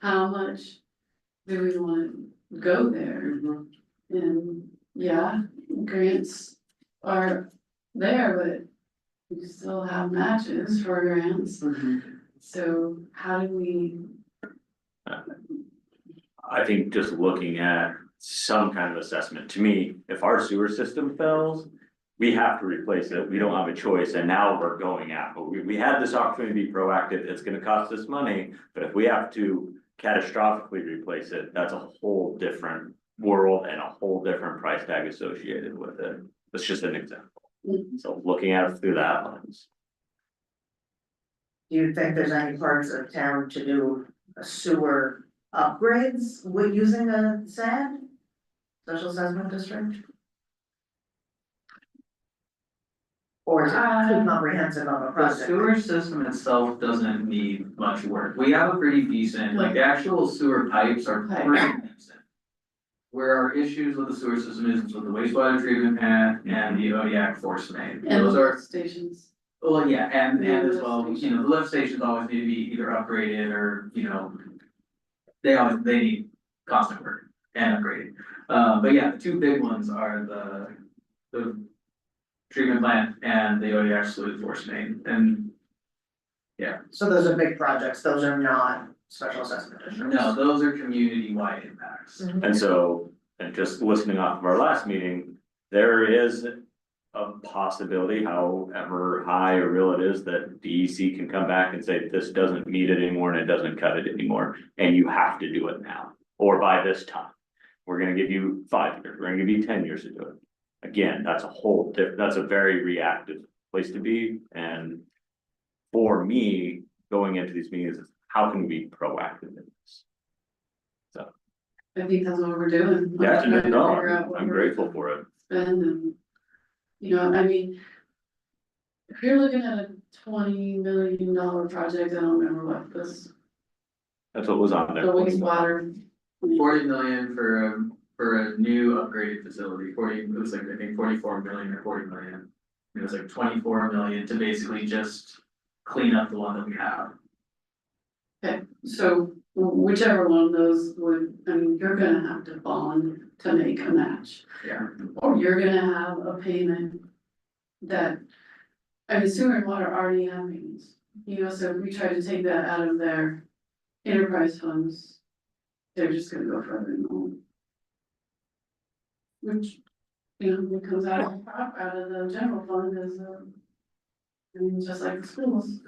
how much do we wanna go there? And yeah, grants are there, but we still have matches for grants. So how do we, I think just looking at some kind of assessment, to me, if our sewer system fails, we have to replace it, we don't have a choice, and now we're going after, we had this opportunity to be proactive, it's gonna cost us money, but if we have to catastrophically replace it, that's a whole different world and a whole different price tag associated with it. That's just an example. So looking at it through that lens. Do you think there's any parts of town to do a sewer upgrades with using a SAD? Special assessment district? Or is it too comprehensive of a The project? sewer system itself doesn't need much work. We have a pretty decent, like the actual sewer pipes are pretty decent. Where our issues with the sewer system is with the wastewater treatment plant and the Odiac force main. and Those are, stations? well, yeah, and as lift well, stations. you know, the lift stations always need to be either upgraded or, you know. They need constant work and upgrading. But yeah, the two big ones are the treatment plant and the Odiac fluid force main, and So those are big projects, those are not special assessment districts. no, those are community-wide impacts. And so, and just listening off of our last meeting, there is a possibility, however high or real it is, that DEC can come back and say, this doesn't meet it anymore and it doesn't cut it anymore, and you have to do it now, or by this time. We're gonna give you 5 years, we're gonna give you 10 years to do it. Again, that's a whole different, that's a very reactive place to be, and for me, going into these meetings, is how can we be proactive in this? So, I think that's what we're doing. yeah, Trying to figure no, out what I'm we're grateful for it. Spend and, you know, I mean. If you're looking at a $20 million project, I don't remember what this, That's what was on the there. wastewater. 40 million for a new upgraded facility, it was like, I think 44 million or 40 million. It was like 24 million to basically just clean up the one that we have. Okay, so whichever one of those would, I mean, you're gonna have to bond to make a match. Yeah. Or you're gonna have a payment that, I mean, sewer and water already have payments. You know, so if we try to take that out of their enterprise funds, they're just gonna go further and more. Which, you know, what comes out of the general fund is, I mean, just like the schools.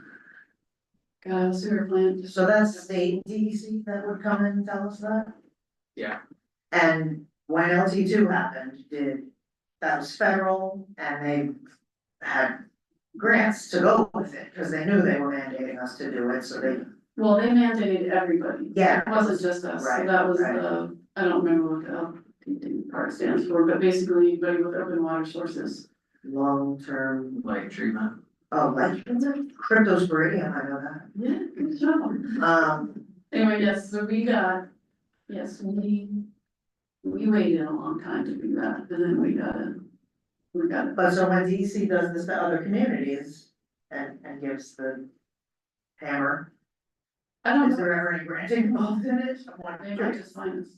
Got a sewer plant. So that's state DEC that would come and tell us that? Yeah. And when LT2 happened, that was federal and they had grants to go with it, because they knew they were mandating us to do it, so they. Well, they mandated everybody. Yeah. It wasn't just us, so Right, that was right. the, I don't remember what the LPT part stands for, but basically anybody with open water sources. Long-term, Like treatment. oh, like cryptosporidium, I know that. Yeah, good job. Anyway, yes, so we got, yes, we waited a long time to do that, and then we got it. But so when DEC does this to other communities and gives the hammer, I don't is know, there ever any granting involved in it? I'm they wondering. might just find us.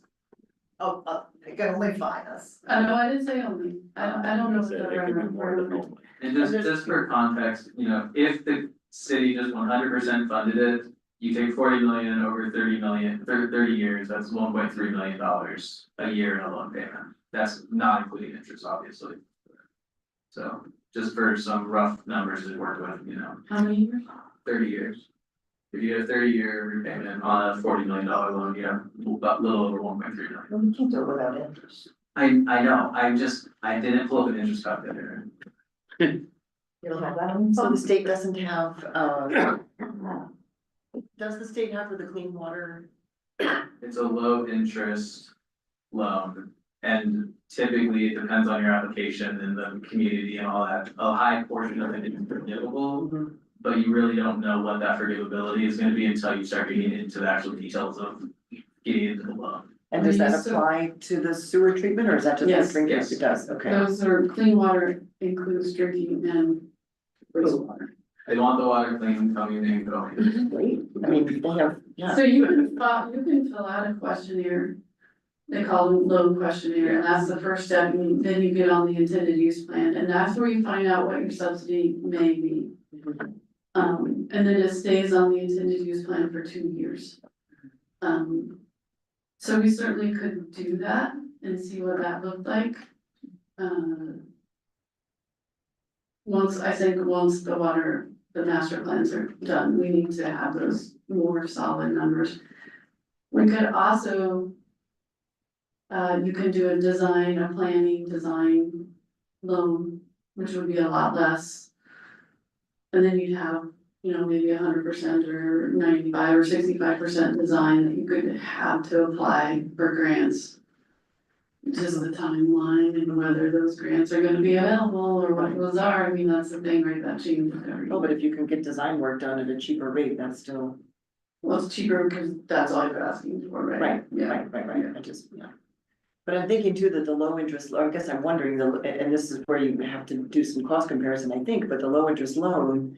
Oh, they can only find us. I know, I didn't say only, I don't know what Say the they could be more than referendum. only. And just for context, you know, if the city just 100% funded it, you take 40 million over 30 years, that's $1.3 million a year in a loan payment. That's not including interest, obviously. So just for some rough numbers to work with, you know, How many years? 30 years. If you get a 30-year repayment on a $40 million loan, you have a little over 1.3 million. Well, you can't do it without interest. I know, I didn't pull up an interest calculator. You don't have that on So phone? the state doesn't have, does the state have for the clean water? It's a low interest loan, and typically it depends on your application and the community and all that. A high portion of it is forgivable, but you really don't know what that forgivability is gonna be until you start getting into the actual details of getting into the loan. And does that We used to- apply to the sewer treatment or is that just Yes, for drinking? yes. It does, okay. Those are clean water includes drinking and wastewater. They want the water clean, coming and going. Great, I mean, they have, yeah, So you can fill out a questionnaire. They call them loan questionnaire, and that's the first step, and then you get on the intended use plan, and that's where you find out what your subsidy may be. And then it stays on the intended use plan for 2 years. So we certainly could do that and see what that looked like. Once the master plans are done, we need to have those more solid numbers. We could also, you can do a planning design loan, which would be a lot less. And then you'd have, maybe 100% or 95 or 65% design that you could have to apply for grants. Just the timeline and whether those grants are gonna be available or what those are, I mean, that's the thing, right, that changes every. oh, but if you can get design work done at a cheaper rate, that's still, Well, it's cheaper because that's all you're asking for, right? right, Yeah. right, I just, yeah. But I'm thinking too that the low interest, I guess I'm wondering, and this is where you have to do some cost comparison, I think, but the low interest loan.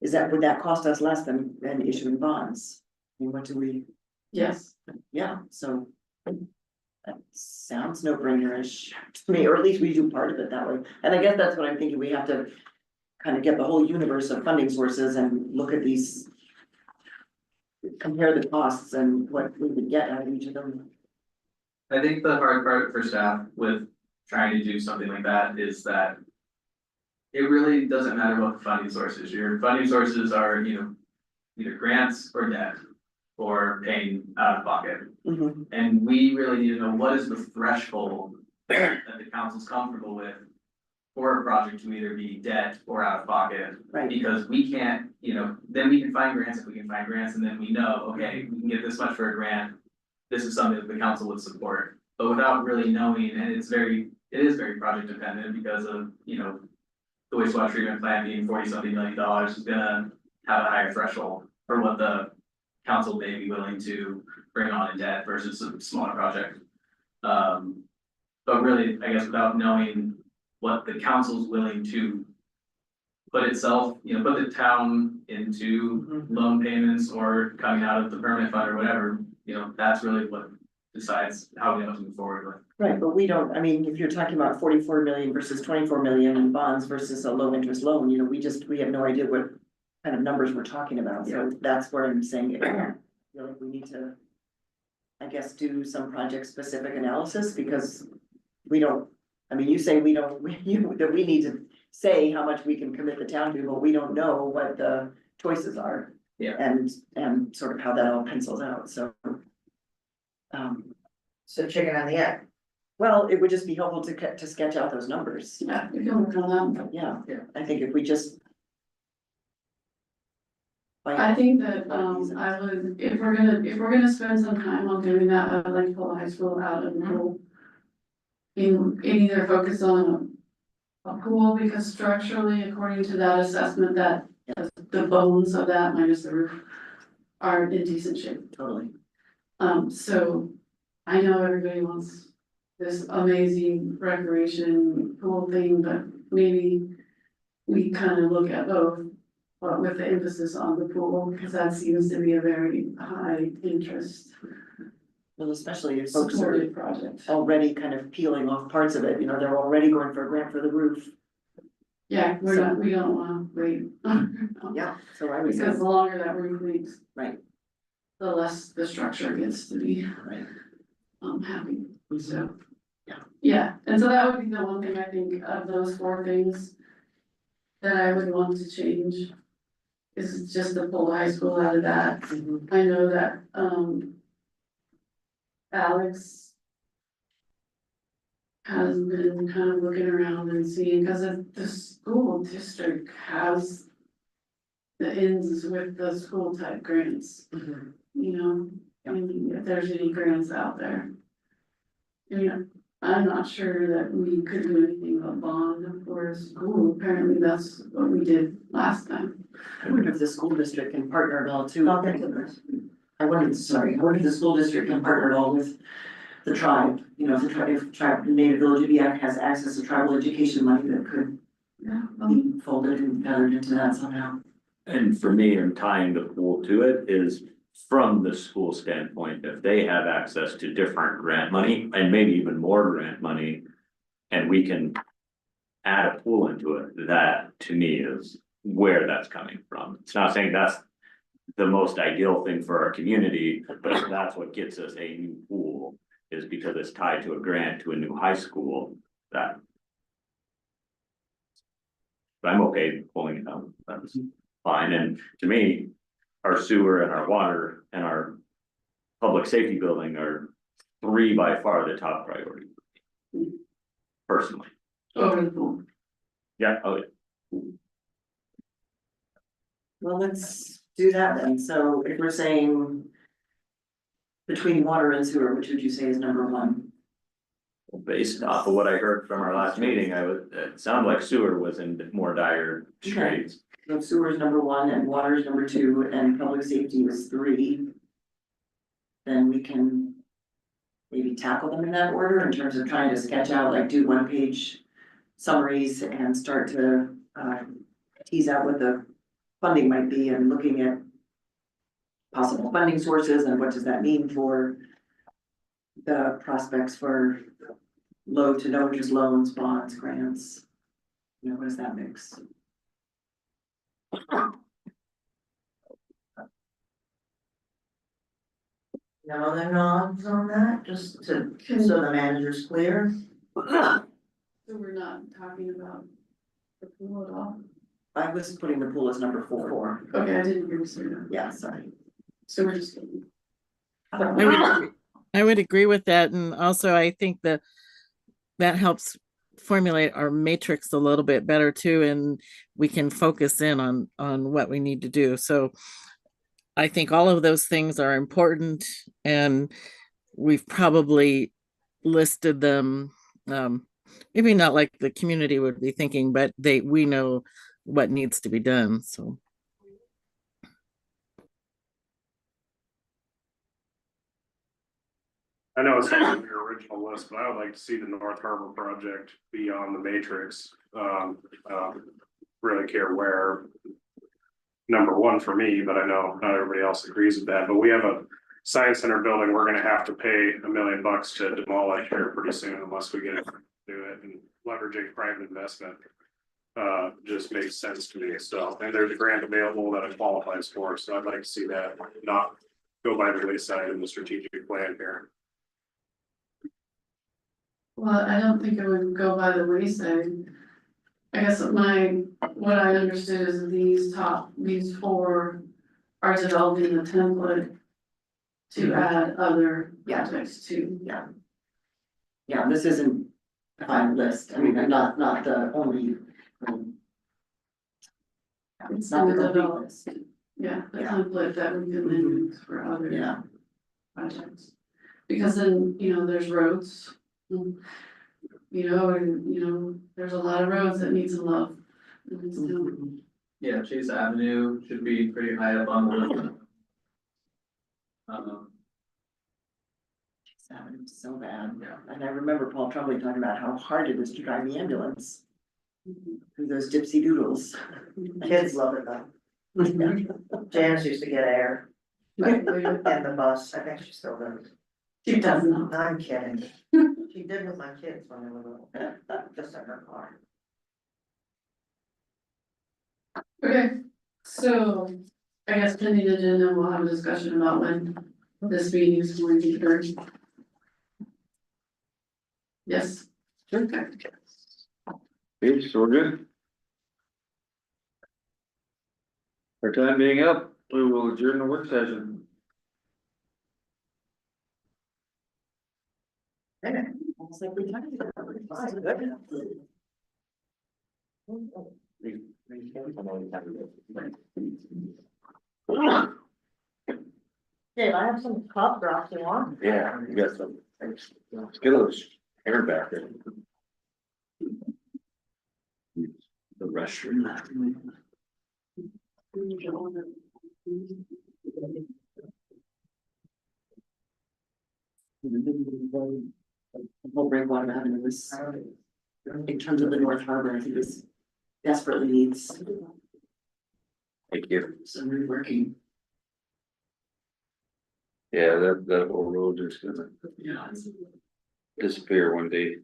Would that cost us less than issuing bonds? I mean, what do we, Yes, yeah, so. That sounds no brainer-ish to me, or at least we do part of it that way, and I guess that's what I'm thinking, we have to. Kind of get the whole universe of funding sources and look at these. Compare the costs and what we would get out of each of them. I think the hard part for staff with trying to do something like that is that it really doesn't matter what the funding source is. Your funding sources are, either grants or debt or paying out of pocket. Mhm. And we really need to know what is the threshold that the council's comfortable with for a project to either be debt or out of pocket. Right, Because we can't, then we can find grants if we can find grants, and then we know, okay, we can get this much for a grant. This is something that the council would support, but without really knowing, and it is very project dependent because of, the wastewater treatment plant being $40-something million is gonna have a higher threshold for what the council may be willing to bring on in debt versus a smaller project. But really, I guess without knowing what the council's willing to put itself, put the town into loan payments or coming out of the permanent fund or whatever, that's really what decides how we have to move forward with. right, but we don't, I mean, if you're talking about 44 million versus 24 million in bonds versus a low interest loan, we have no idea what. Kind of numbers we're talking about, so that's where I'm saying, I feel like we need to. I guess do some project specific analysis, because we don't, I mean, you say we don't, that we need to say how much we can commit the town to, but we don't know what the choices are. Yeah. And sort of how that all pencils out, so. So chicken and the egg. Well, it would just be helpful to sketch out those numbers, yeah, we can work on that. yeah, Yeah. I think if we just. I think that, I would, if we're gonna spend some time on doing that, I'd like to pull the high school out of the pool. In either focus on a pool, because structurally, according to that assessment, that the bones of that minus the roof are in decent shape. Totally. So I know everybody wants this amazing recreation pool thing, but maybe we kind of look at both. But with the emphasis on the pool, because that seems to be a very high interest Well, especially if folks are supported project. already kind of peeling off parts of it, they're already going for a grant for the roof. Yeah, we don't wanna wait. Yeah, so I would say, Because the longer that roof leaks, right, the less the structure gets to be right. happy, so. Yeah. Yeah, and so that would be the one thing I think of those 4 things that I would want to change. Is just to pull high school out of that. Mhm. I know that, Alex has been kind of looking around and seeing, because the school district has the ends with the school type grants, Mhm. I mean, if there's any grants out there. I'm not sure that we could do anything about bond for school, apparently that's what we did last time. I wonder if the school district can partner at all too. I wonder if the school district can partner at all with the tribe, you know, if tribe, Native Village of has access to tribal education money that could Yeah. be folded and gathered into that somehow. And for me, and tying the pool to it is from the school standpoint, if they have access to different grant money and maybe even more grant money. And we can add a pool into it, that to me is where that's coming from. It's not saying that's the most ideal thing for our community, but if that's what gets us a new pool. Is because it's tied to a grant to a new high school that. But I'm okay pulling it out, that's fine, and to me, our sewer and our water and our. Public safety building are 3 by far the top priority. Personally, Over the pool. yeah, oh yeah. Well, let's do that then. So if we're saying between water and sewer, which would you say is number one? Based off of what I heard from our last meeting, it sounded like sewer was in more dire straits. So sewer is number one and water is number two and public safety is three. Then we can maybe tackle them in that order in terms of trying to sketch out, like do 1-page summaries and start to tease out what the funding might be and looking at possible funding sources and what does that mean for the prospects for low to no interest loans, bonds, grants. You know, what does that mix? No other nods on that, just to, so the manager's clear? So we're not talking about the pool at all? I was putting the pool as number four. Okay, I didn't hear you say that. Yeah, sorry. So we're just kidding. I would agree with that, and also I think that helps formulate our matrix a little bit better too, and we can focus in on what we need to do. So I think all of those things are important, and we've probably listed them, maybe not like the community would be thinking, but we know what needs to be done, so. I know it's not on your original list, but I would like to see the North Harbor project be on the matrix. Really care where. Number one for me, but I know not everybody else agrees with that, but we have a science center building, we're gonna have to pay $1 million to demolish here pretty soon unless we get it to do it, and leveraging private investment. Just makes sense to me, so, and there's a grant available that it qualifies for, so I'd like to see that not go by the wayside in the strategic plan here. Well, I don't think it would go by the wayside. I guess what I understood is these four are developing a template to add other projects to. Yeah, this isn't a final list. I mean, not the only. It's Not the in the complete develop- list. Yeah, the Yeah. template that we can then use for other Yeah, projects. Because then, there's roads. There's a lot of roads that need some love. in this town. Yeah, Chase Avenue should be pretty high up on the list. that was so bad. Yeah. And I remember Paul Trumbull talking about how hard it is to drive the ambulance through those gypsy doodles. Kids love it though. Janice used to get air in the bus, I think she still does. She does not. I'm kidding. She did with my kids when they were little, just in her car. Okay, so I guess pending agenda, we'll have a discussion about when this meeting is going to occur. Yes. Okay. Okay, so we're good. Our time being up, we will adjourn the work session. Almost like we talked about it. Dave, I have some cough drops you want? Yeah, you got some Skittles. Air back there. The restroom. Whole Breakwater Avenue was, in terms of the North Harbor, I think this desperately needs Thank you. some reworking. Yeah, that whole road is gonna Yeah. disappear one day.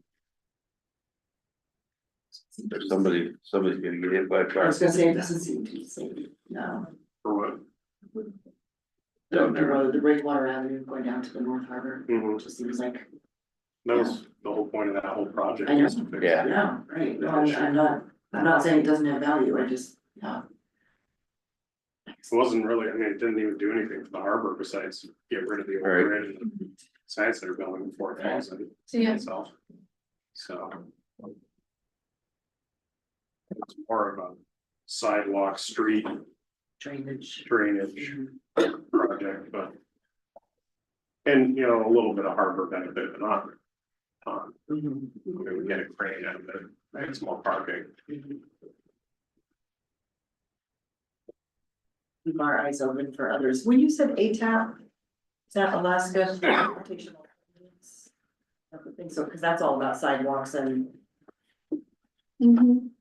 Or somebody's gonna get hit by a I car. was gonna say, it doesn't seem too safe, no. For what? Down The there. road, the Breakwater Avenue going down to the North Harbor, Mhm. just seems like, That was the whole point of that whole project. I know. was to fix Yeah. yeah, right, no, I'm not saying it doesn't have value, I just, yeah. It wasn't really, I mean, it didn't even do anything for the harbor besides get rid of the Right. overhead and science center building before it falls in Yeah. itself. So. It's more of a sidewalk, street Drainage. drainage project, but. And, you know, a little bit of harbor benefit, but not. Mhm. We would get a crane out of it, right, small parking. Keep our eyes open for others. When you said ATAP, is that Alaska Transportation? I would think so, because that's all about sidewalks and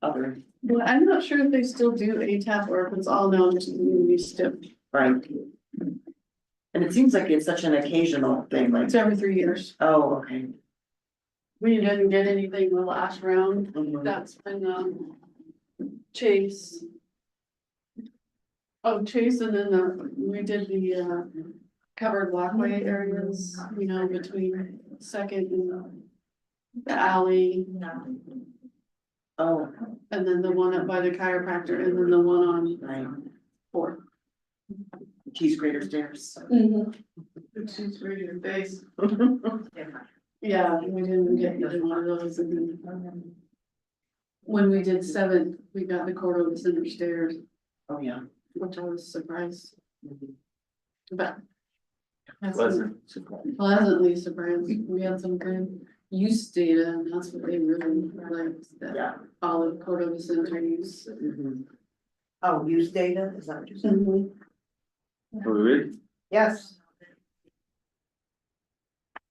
other, Well, I'm not sure if they still do ATAP or if it's all known to community STIP. right? And it seems like it's such an occasional thing, like, It's every 3 years. oh, okay. We didn't get anything the last round. Mhm. That's when, Chase. Oh, Chase and then we did the, covered walkway areas, you know, between Second and the alley. Oh, And then the one up by the chiropractor and then the one on right, Fourth. Keys Greater Stairs. Which is really your face. Yeah, we didn't get either one of those and then. When we did Seventh, we got the Cordova Center stairs, Oh, yeah. which I was surprised. But. Pleasantly surprised. We had some good use data and that's what they really liked, that Yeah. all of Cordova Center use. Mhm. Oh, use data, is that what you said? Are we ready? Yes.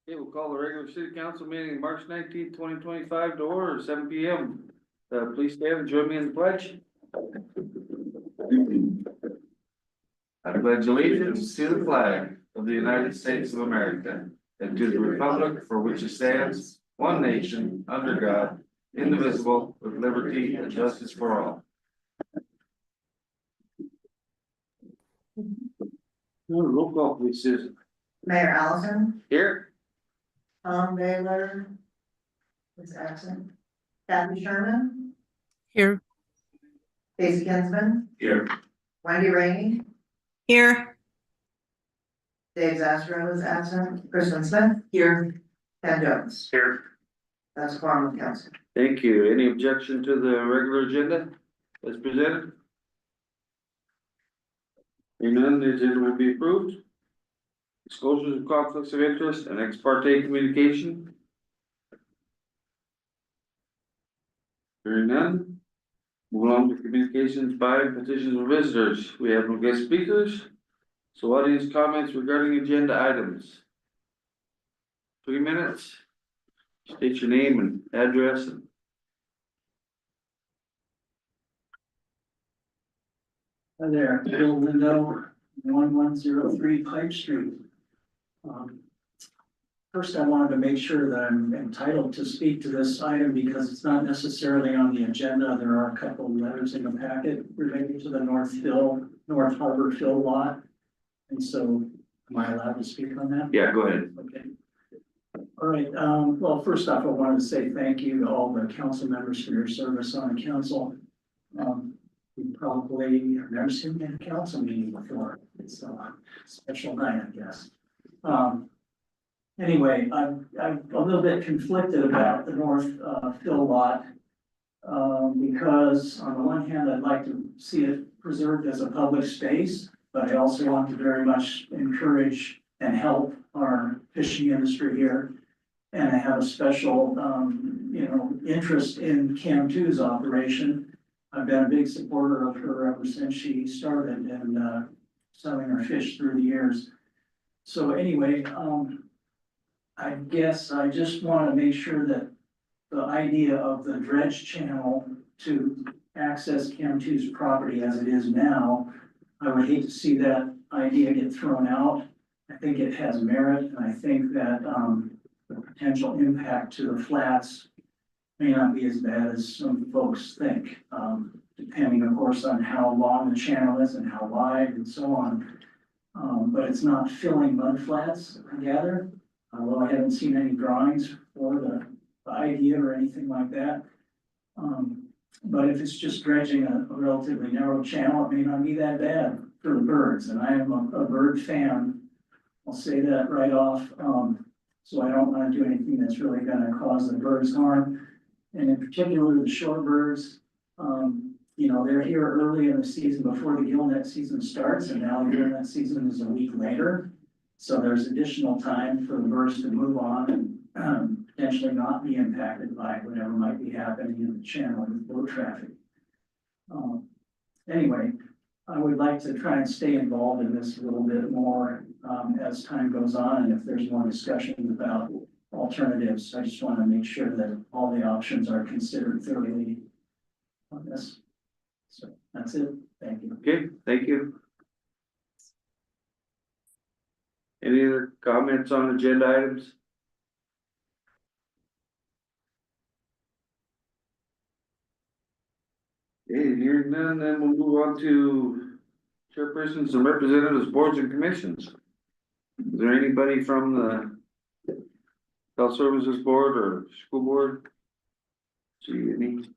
Okay, we'll call the regular city council meeting, March 19th, 2025 to order, 7 P.M. Please stand and join me in the pledge. I pledge allegiance to the flag of the United States of America and to the republic for which it stands, one nation, under God, indivisible, with liberty and justice for all. Roll call, please, Susan. Mayor Allison, Here. Tom Baylor. Is absent. Kathy Sherman, Here, Casey Kinsman, Here. Wendy Rainey, Here, Dave Zastro is absent, Kristen Smith, Here, Ken Jones. Here, That's a quorum of council. Thank you. Any objection to the regular agenda as presented? Hearing none, the agenda will be approved. Disclosures of conflicts of interest and ex parte communication. Hearing none. Move on to communications by petitions of visitors. We have no guest speakers. So audience comments regarding agenda items. 3 minutes. State your name and address and. Hi there, Bill Lindo, 1103 Pipe Street. First, I wanted to make sure that I'm entitled to speak to this item because it's not necessarily on the agenda. There are a couple of letters in the packet related to the North Harbor fill lot. And so, am I allowed to speak on that? Yeah, go ahead. Okay. All right, well, first off, I wanted to say thank you to all the council members for your service on the council. You probably have never seen me in a council meeting before. It's a special night, I guess. Anyway, I'm a little bit conflicted about the North fill lot. Because on the one hand, I'd like to see it preserved as a public space, but I also want to very much encourage and help our fishing industry here. And I have a special, interest in Cam 2's operation. I've been a big supporter of her ever since she started and, selling her fish through the years. So anyway, I guess I just wanna make sure that the idea of the dredge channel to access Cam 2's property as it is now, I would hate to see that idea get thrown out. I think it has merit, and I think that, the potential impact to the flats may not be as bad as some folks think, depending, of course, on how long the channel is and how wide and so on. But it's not filling mud flats, I gather, although I haven't seen any drawings for the idea or anything like that. But if it's just dredging a relatively narrow channel, it may not be that bad for the birds, and I am a bird fan. I'll say that right off, so I don't wanna do anything that's really gonna cause the birds harm. And in particular, the shorebirds, they're here early in the season before the gillnet season starts, and now the gillnet season is a week later. So there's additional time for the birds to move on and, potentially not be impacted by whatever might be happening in the channel with boat traffic. Anyway, I would like to try and stay involved in this a little bit more, as time goes on, and if there's more discussion about alternatives, I just want to make sure that all the options are considered thoroughly on this. So that's it, thank you. Okay, thank you. Any other comments on agenda items? Okay, hearing none, then we'll move on to chairpersons and representatives, boards and commissions. Is there anybody from the health services board or school board? See any?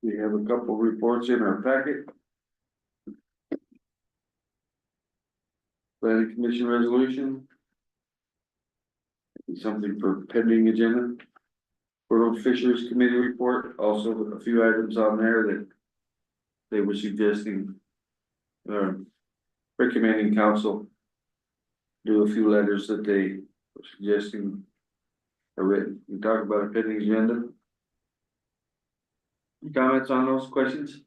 We have a couple reports in our packet. Planning commission resolution. Something for pending agenda. Cordova Fisheries Committee report, also with a few items on there that they were suggesting, recommending council do a few letters that they were suggesting are written. We talk about a pending agenda. Comments on those questions?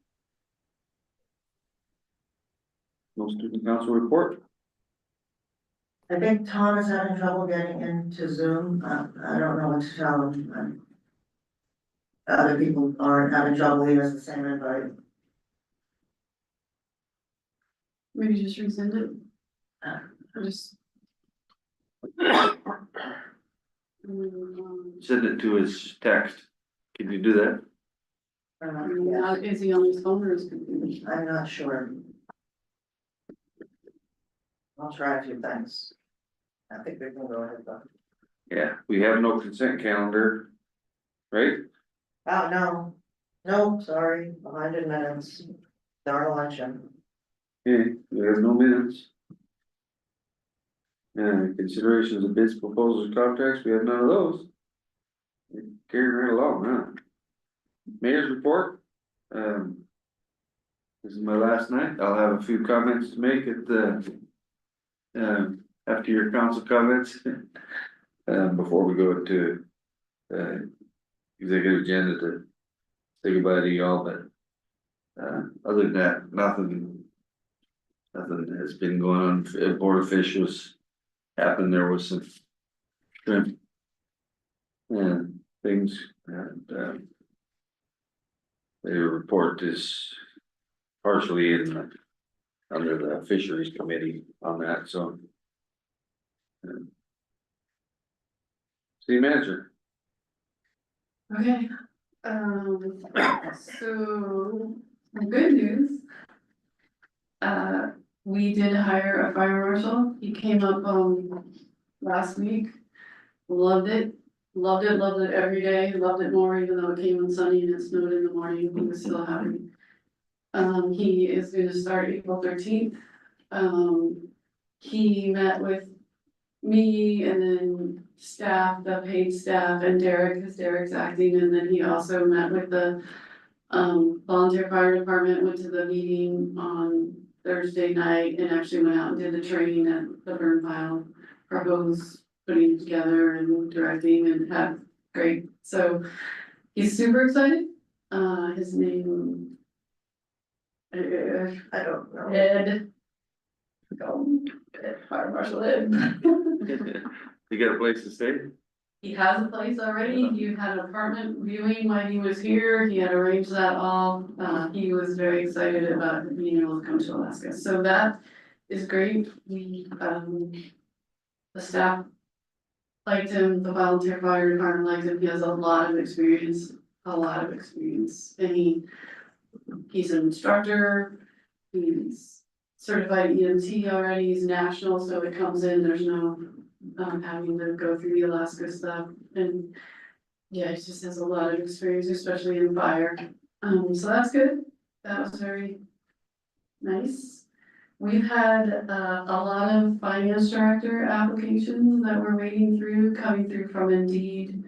No student council report? I think Tom is having trouble getting into Zoom. I don't know what to tell him. Other people aren't having trouble, he has the same invite. Maybe just resend it. Or just. Send it to his text. Can you do that? Is he on his phone or his computer? I'm not sure. I'll try a few things. I think we can go ahead though. Yeah, we have no consent calendar, right? Oh, no, sorry, behind in minutes, our election. Okay, we have no minutes. Considerations of bids, proposals, contracts, we have none of those. Carrying right along, huh? Mayor's report. This is my last night. I'll have a few comments to make at the, after your council comments. Before we go into, executive agenda to say goodbye to y'all, but, other than that, nothing has been going on. Board of Fish was happened, there was some shrimp and things, and, the report is partially in the, under the fisheries committee on that, so. City manager. Okay, so, good news. We did hire a fire marshal, he came up, last week. Loved it every day, loved it more, even though it came on sunny and it snowed in the morning, he was still happy. He is gonna start April 13th. He met with me and then staff, the paid staff, and Derek, because Derek's acting, and then he also met with the volunteer fire department, went to the meeting on Thursday night and actually went out and did the training at the burn pile for hose putting it together and directing and had great, so he's super excited. His name. I don't know. Ed. Fire Marshal Ed. You got a place to stay? He has a place already, he had an apartment viewing while he was here, he had arranged that all, he was very excited about being able to come to Alaska, so that is great, the staff liked him, the volunteer fire department liked him, he has a lot of experience, and he's an instructor, he's certified EMT already, he's national, so it comes in, there's no having to go through the Alaska stuff, and yeah, he just has a lot of experience, especially in fire. So that's good, that was very nice. We've had a lot of finance director applications that we're waiting through, coming through from Indeed,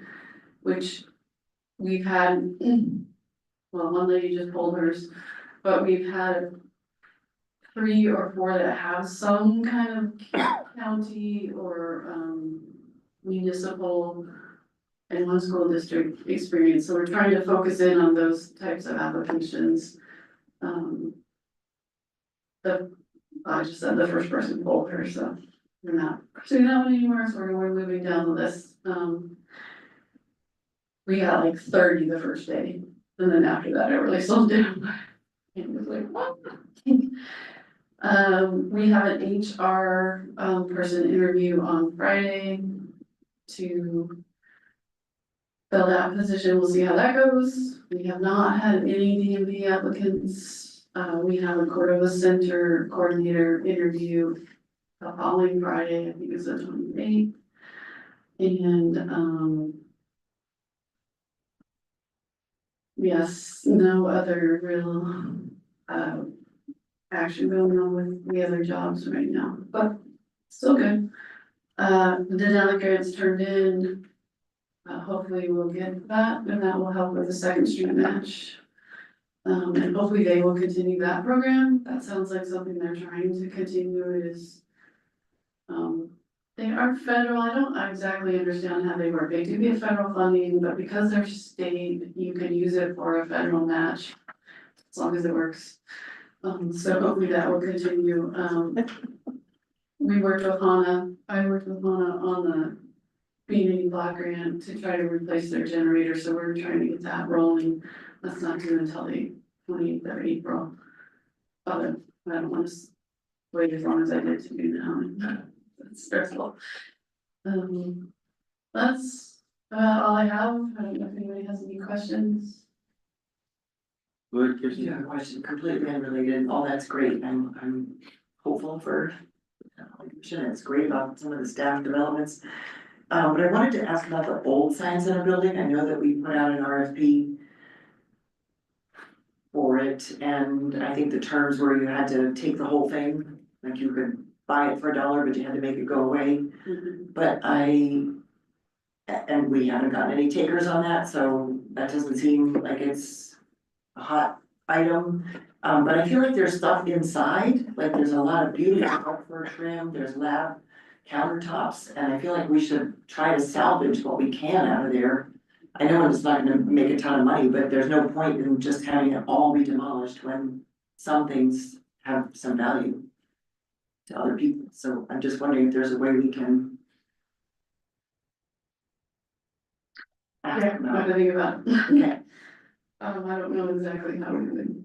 which we've had, well, one lady just pulled hers, but we've had 3 or 4 that have some kind of county or municipal and 1 school district experience, so we're trying to focus in on those types of applications. I just said the first person pulled her, so we're not pursuing that one anymore, so we're moving down the list. We got like 30 the first day, and then after that, it really slowed down. It was like, what? We have an HR person interview on Friday to fill that position. We'll see how that goes. We have not had any DMV applicants. We have a Cordova Center coordinator interview the following Friday, I think it's the 28th. And yes, no other real action going on with the other jobs right now, but still good. The delegates turned in, hopefully we'll get that, and that will help with the Second Street match. And hopefully they will continue that program, that sounds like something they're trying to continue is. They are federal, I don't exactly understand how they work, they do get federal funding, but because they're state, you can use it for a federal match. As long as it works. So hopefully that will continue. We worked with Hana, I worked with Hana on the community block grant to try to replace their generator, so we're trying to get that rolling. That's not due until the 28th of April. But I don't want to wait as long as I did to do now. That's stressful. That's about all I have. I don't know if anybody has any questions. Go ahead, I Kirsten. do have a question, completely unrelated, all that's great, I'm hopeful for. It's great about some of the staff developments. But I wanted to ask about the old science center building, I know that we put out an RFP. For it, and I think the terms were you had to take the whole thing, like you could buy it for $1, but you had to make it go away. But and we haven't gotten any takers on that, so that doesn't seem like it's a hot item. But I feel like there's stuff inside, like there's a lot of beautiful hardwood trim, there's lab countertops, and I feel like we should try to salvage what we can out of there. I know it's not gonna make a ton of money, but there's no point in just having it all be demolished when some things have some value to other people, so I'm just wondering if there's a way we can. Ask Yeah, about I'm it. thinking about it. Okay, I don't know exactly how we would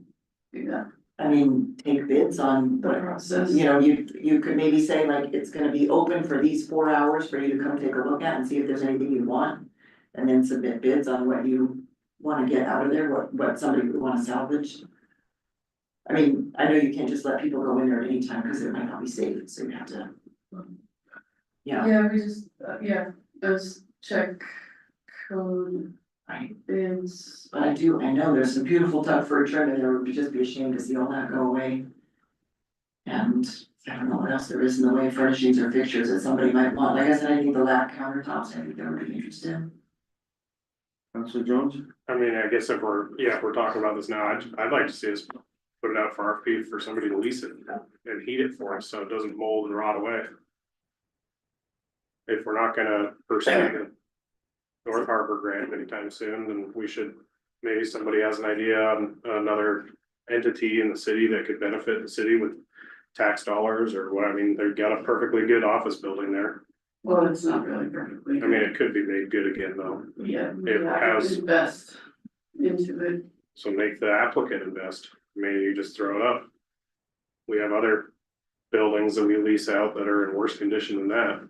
do that, I mean, take bids on the what, process. you know, you could maybe say like, it's gonna be open for these 4 hours for you to come take a look at and see if there's anything you want. And then submit bids on what you wanna get out of there, what somebody would wanna salvage. I mean, I know you can't just let people go in there at any time, cause it might not be safe, so you have to. Yeah, Yeah, we just, those check code right, bids. but I know there's some beautiful tuck fir trim and there would just be a shame to see all that go away. And I don't know what else there is in the way of furnishings or fixtures that somebody might want, like I said, I think the lab countertops, I think they would be interested. Counselor Jones? I mean, I guess if we're talking about this now, I'd like to see us put it out for RFP for somebody to lease it and heat it for us, so it doesn't mold and rot away. if we're not gonna pursue the North Harbor grant anytime soon, then we should, maybe somebody has an idea on another entity in the city that could benefit the city with tax dollars or what, I mean, they've got a perfectly good office building there. Well, it's not really perfectly. I mean, it could be made good again though, Yeah, we it have has- to invest into it. so make the applicant invest, maybe you just throw it up. We have other buildings that we lease out that are in worse condition than that.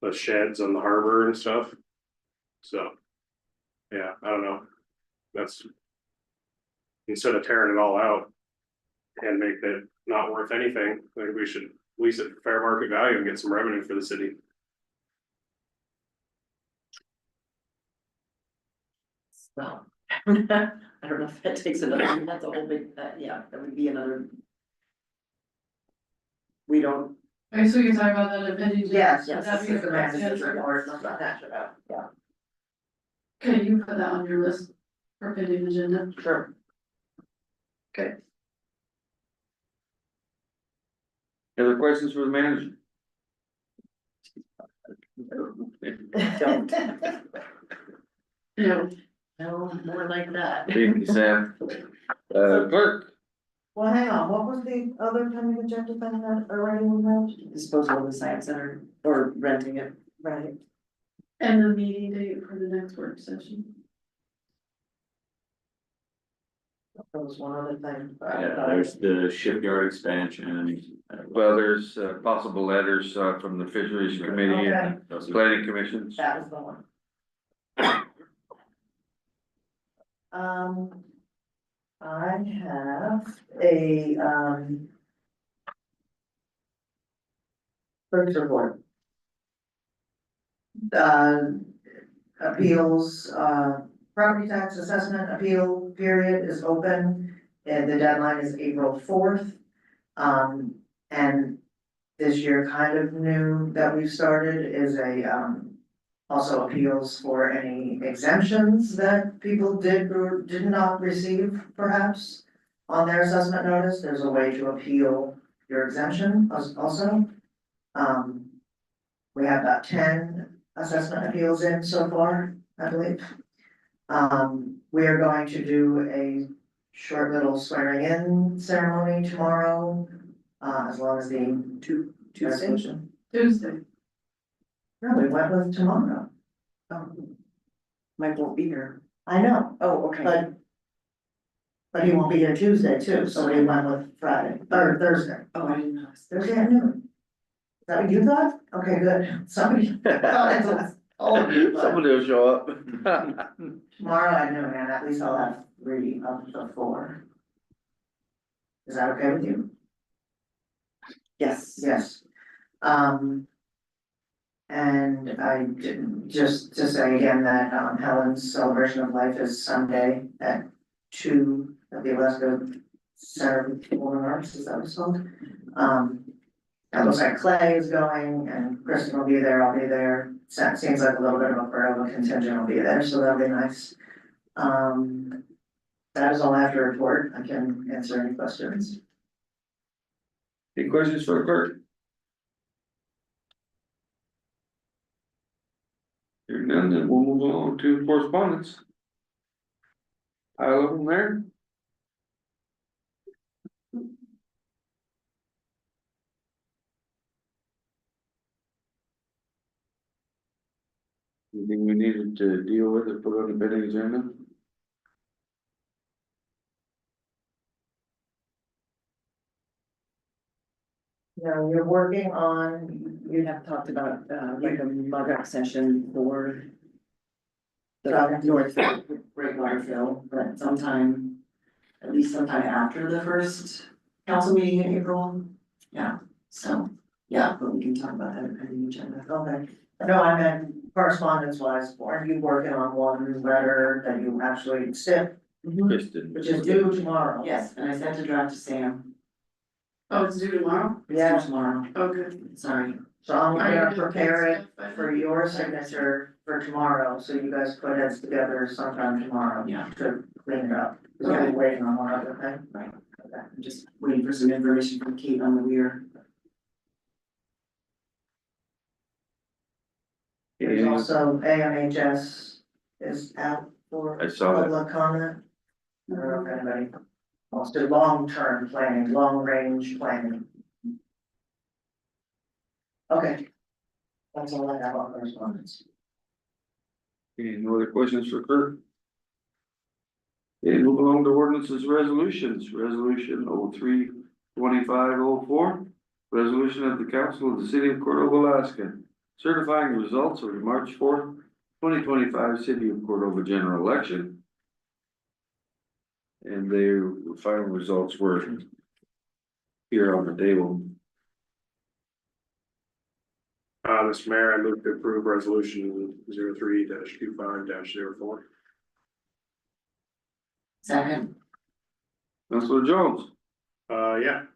The sheds on the harbor and stuff. So. Yeah, I don't know. That's. Instead of tearing it all out. And make it not worth anything, I think we should lease it for fair market value and get some revenue for the city. So. I don't know if that takes another, that's a whole big, yeah, that would be another. We don't, Okay, so you're talking about that impending. Yes, Would yes, that this be is the a manager's question? report, let's not hash it out, yeah. Can you put that on your list for pending agenda? Sure. Other questions for the manager? don't, No. no, more like that. Thank you, Sam. Clerk, Well, hang on, what was the other pending agenda thing that already we had? Disposal of the science center or renting it. Right. And the meeting date for the next work session. There was one other thing. Yeah, there's the shipyard expansion. well, there's possible letters from the fisheries committee and planning commissions. That was the one. I have a, clerk's report. Appeals, property tax assessment appeal period is open, and the deadline is April 4th. And this year kind of new that we've started is also appeals for any exemptions that people did or did not receive perhaps on their assessment notice. There's a way to appeal your exemption also. We have about 10 assessment appeals in so far, I believe. We are going to do a short little swearing in ceremony tomorrow, as long as the Tuesday. Tuesday. No, we went with tomorrow. Oh. Mike won't be here. I know, Oh, okay. but he won't be here Tuesday too, so we went with Friday, or Thursday. Oh, I didn't know. Thursday at noon. Is that what you thought? Okay, good. Somebody thought it was all of you, but Somebody will show up. tomorrow at noon, and at least I'll have 3 of the 4. Is that okay with you? Yes. Yes. And I did, just to say again that Helen's celebration of life is Sunday at 2 at the Alaska Center for Women Arts, is that what it's called? It looks like Clay is going and Kristen will be there, I'll be there. Seems like a little bit of a crowd, a contingent will be there, so that'll be nice. That is all I have to report. I can answer any questions. Any questions for the clerk? Hearing none, then we'll move on to correspondence. Pile of them there. Anything we needed to deal with or put on the bidding agenda? No, you're working on, You have talked about, like a mug up session for the North Great Waterfill, but sometime, at least sometime after the first council meeting in April. Yeah, so, yeah, but we can talk about that in the agenda. okay. No, I meant correspondence wise, are you working on one letter that you actually sent, Kristen. which is due tomorrow? Yes, and I sent a draft to Sam. Oh, it's due tomorrow? It's Yeah. due tomorrow, Okay. sorry. So I'm Are you gonna gonna prepare it fix that by for then? your signature for tomorrow, so you guys put heads together sometime tomorrow. Yeah. To clean it up, because I'm waiting on one other thing. Right. I'm just waiting for some information from Kate on the weir. There's Yeah. also AMHS is out for I saw that. public comment. I don't know if anybody wants to do long-term planning, long-range planning. Okay. That's all I have on correspondence. Okay, no other questions for Kurt? Okay, move along to ordinances, resolutions, resolution 03-2504. Resolution of the council of the city of Cordova, Alaska, certifying results of the March 4th, 2025 city of Cordova general election. And the final results were here on the table. Mr. Mayor, I move to approve resolution 03-25-04. Second, Councilor Jones, Yeah.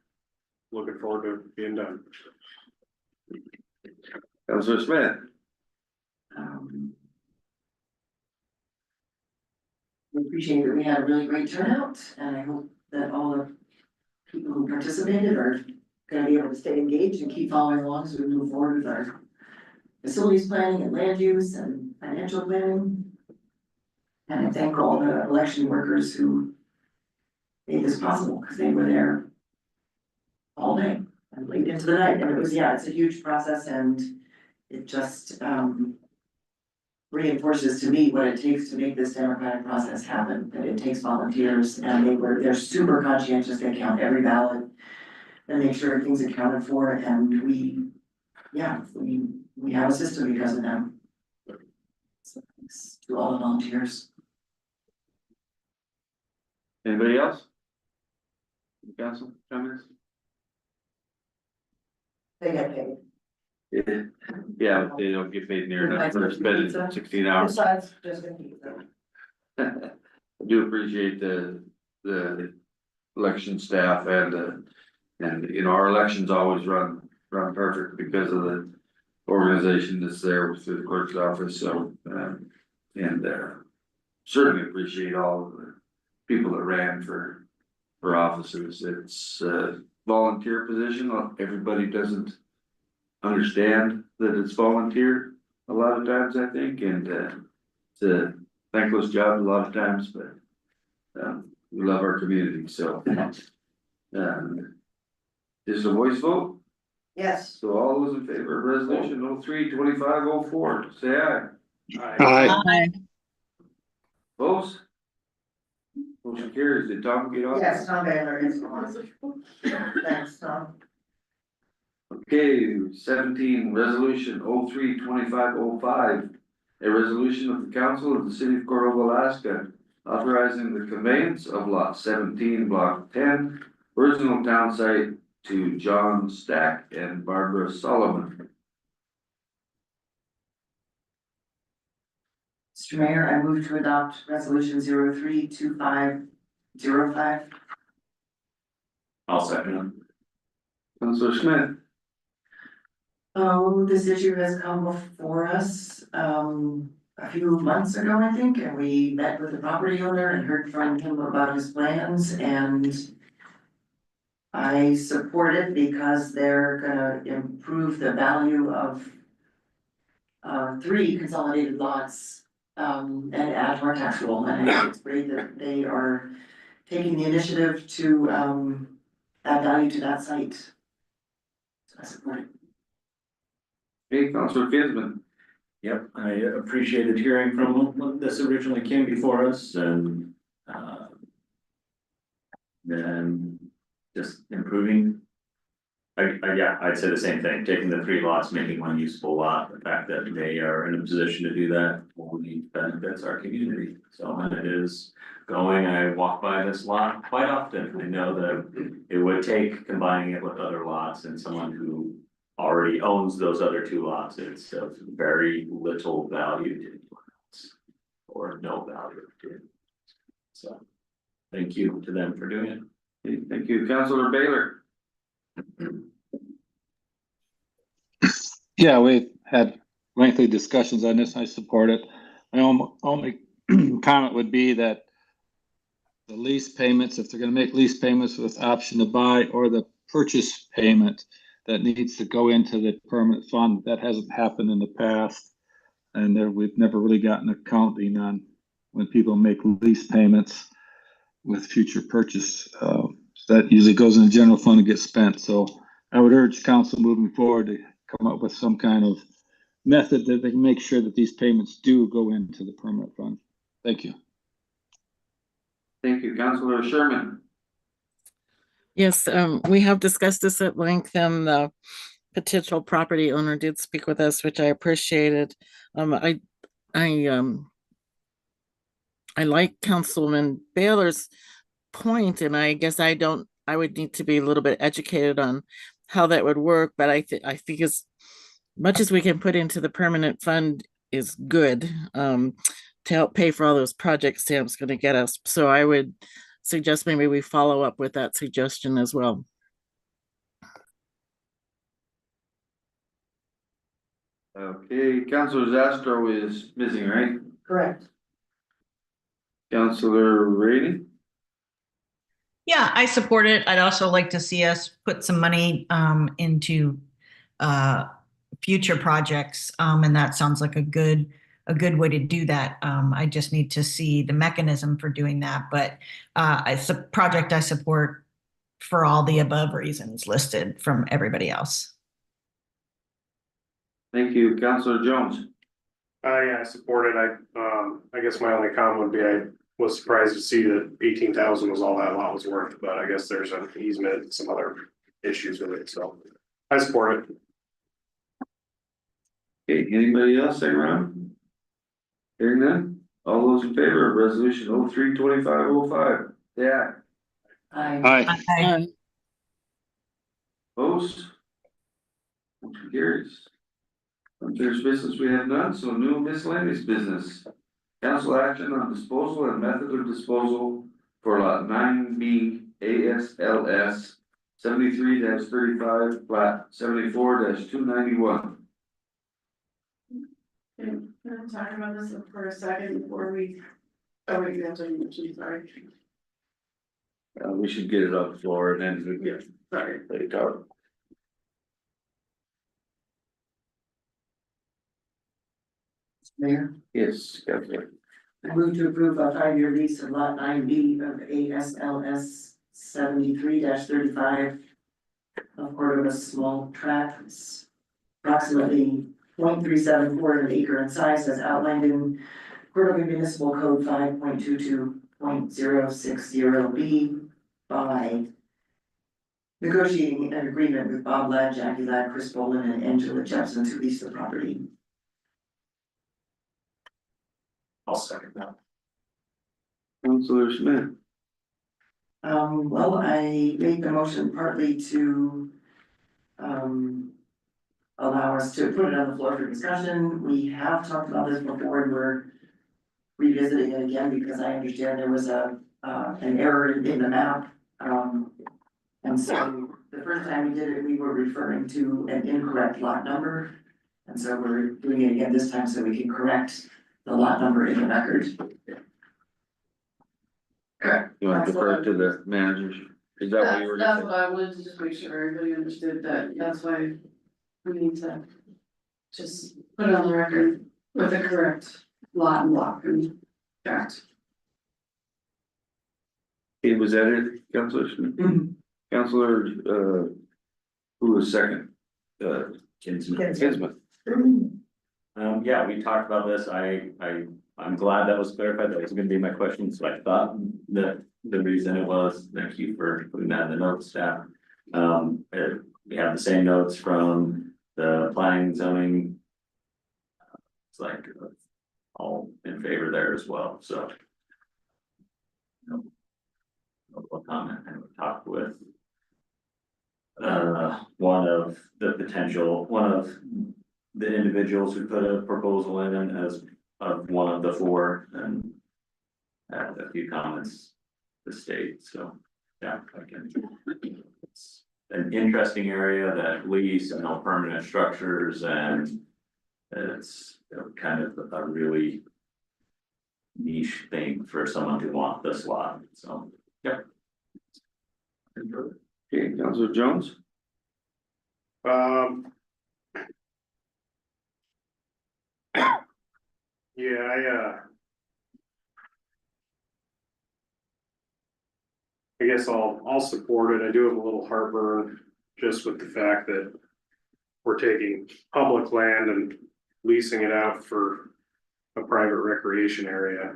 Looking forward to being done. Councilor Smith, we appreciate that we had a really great turnout, and I hope that all the people who participated are gonna be able to stay engaged and keep following along as we move forward with our facilities planning and land use and financial planning. And I thank all the election workers who made this possible, because they were there all day and late into the night, and it was, yeah, it's a huge process, and it just, reinforces to me what it takes to make this democratic process happen, that it takes volunteers, and they're super conscientious, they count every ballot and make sure everything's accounted for, and we have a system because of them. So thanks to all the volunteers. anybody else? Council comments? They get paid. Yeah, but they don't get paid near enough for spending 16 hours. Besides, just gonna keep them. I do appreciate the election staff and you know, our elections always run perfect because of the organization that's there through the clerk's office, so, certainly appreciate all of the people that ran for offices. It's a volunteer position, everybody doesn't understand that it's volunteer a lot of times, I think, and it's a thankless job a lot of times, but we love our community, so just a voice vote. Yes. So all those in favor of resolution 03-2504, say aye. Aye. Opposed? Motion carries. Did Tom get off? Yes, Tom Baylor is on. Thanks, Tom. Okay, 17, resolution 03-2505. A resolution of the council of the city of Cordova, Alaska, authorizing the conveyance of lot 17, block 10, original town site to John Stack and Barbara Solomon. Mr. Mayor, I move to adopt resolution 03-2505. I'll second it. Councilor Smith, Oh, this issue has come before us, a few months ago, I think, and we met with the property owner and heard from him about his plans, and I support it because they're gonna improve the value of 3 consolidated lots, and add to our tax roll, and I think it's great that they are taking the initiative to, add value to that site. So I support it. hey, Councilor Kinsman. Yep, I appreciated hearing from them when this originally came before us and, then just improving. Yeah, I'd say the same thing, taking the 3 lots, making one useful lot, the fact that they are in a position to do that only benefits our community. So it is going, I walk by this lot quite often, I know that it would take combining it with other lots and someone who already owns those other 2 lots, it's of very little value to anyone else. Or no value to it. So, thank you to them for doing it. Okay, thank you, Councilor Baylor. Yeah, we've had lengthy discussions on this. I support it. My only comment would be that the lease payments, if they're gonna make lease payments with option to buy, or the purchase payment that needs to go into the permanent fund, that hasn't happened in the past. And there, we've never really gotten accounting on when people make lease payments with future purchase. That usually goes in the general fund and gets spent. So I would urge council moving forward to come up with some kind of method that they can make sure that these payments do go into the permanent fund. Thank you. Thank you, Councilor Sherman. Yes, we have discussed this at length, and the potential property owner did speak with us, which I appreciated. I like Councilman Baylor's point, and I guess I would need to be a little bit educated on how that would work, but I think as much as we can put into the permanent fund is good, to help pay for all those projects Sam's gonna get us. So I would suggest maybe we follow up with that suggestion as well. Okay, Councilor Zastro is missing, right? Correct. Councilor Rainey? Yeah, I support it. I'd also like to see us put some money into future projects. And that sounds like a good way to do that. I just need to see the mechanism for doing that. But it's a project I support for all the above reasons listed from everybody else. Thank you, Councilor Jones. Yeah, I support it. I guess my only comment would be I was surprised to see that 18,000 was all that lot was worth, but I guess there's an easement and some other issues with it, so I support it. Okay, anybody else say around? Hearing none, all those in favor of resolution 03-2505, yeah, Hi. opposed? Motion carries. Unfinished business, we have none, so new miscellaneous business. Council action on disposal and method of disposal for lot 9B ASLS 73-35, plat 74-291. Can I talk about this for a second before we, oh wait, you have to mention, sorry. We should get it off the floor and then we get Sorry. it out. Mayor, Yes, Councilor. I move to approve a 5-year lease of lot 9B of ASLS 73-35 of Cordova small tracts, approximately 0.374 of an acre in size as outlined in Cordova Municipal Code 5.22.060B by negotiating an agreement with Bob Ladd, Jackie Ladd, Chris Bolin, and Angela Jepson to lease the property. I'll second that. Councilor Smith. Well, I made the motion partly to allow us to put it on the floor for discussion. We have talked about this before and we're revisiting it again because I understand there was an error in the map. And so the first time we did it, we were referring to an incorrect lot number. And so we're doing it again this time so we can correct the lot number in the record. You want to defer to the managers? Is that what you were That's gonna what I wanted to just make sure everybody understood that, that's why we need to just put it on the record with the correct lot and block and fact. say? It was edited, Councilor Smith? Councilor, who was second? Kinsman. Yeah, we talked about this. I'm glad that was clarified. That was gonna be my question, so I thought that the reason it was, thank you for putting that in the notes, staff. We have the same notes from the planning zoning. It's like all in favor there as well, so. No comment, and we talked with one of the individuals who put a proposal in and as of one of the four and had a few comments to state, so, yeah, again. It's an interesting area that lease and no permanent structures and it's kind of a really niche thing for someone to want this lot, so, yeah. Okay, Councilor Jones? Yeah, I guess I'll support it. I do have a little heartburn just with the fact that we're taking public land and leasing it out for a private recreation area,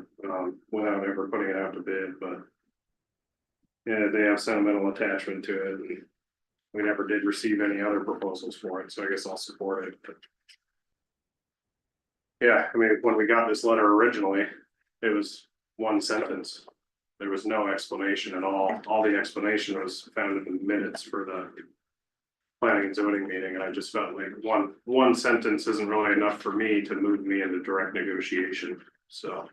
without ever putting it out to bid, but yeah, they have sentimental attachment to it, and we never did receive any other proposals for it, so I guess I'll support it. But yeah, I mean, when we got this letter originally, it was one sentence. There was no explanation at all. All the explanation was found in the minutes for the planning and zoning meeting, and I just felt like one sentence isn't really enough for me to move me into direct negotiation, so.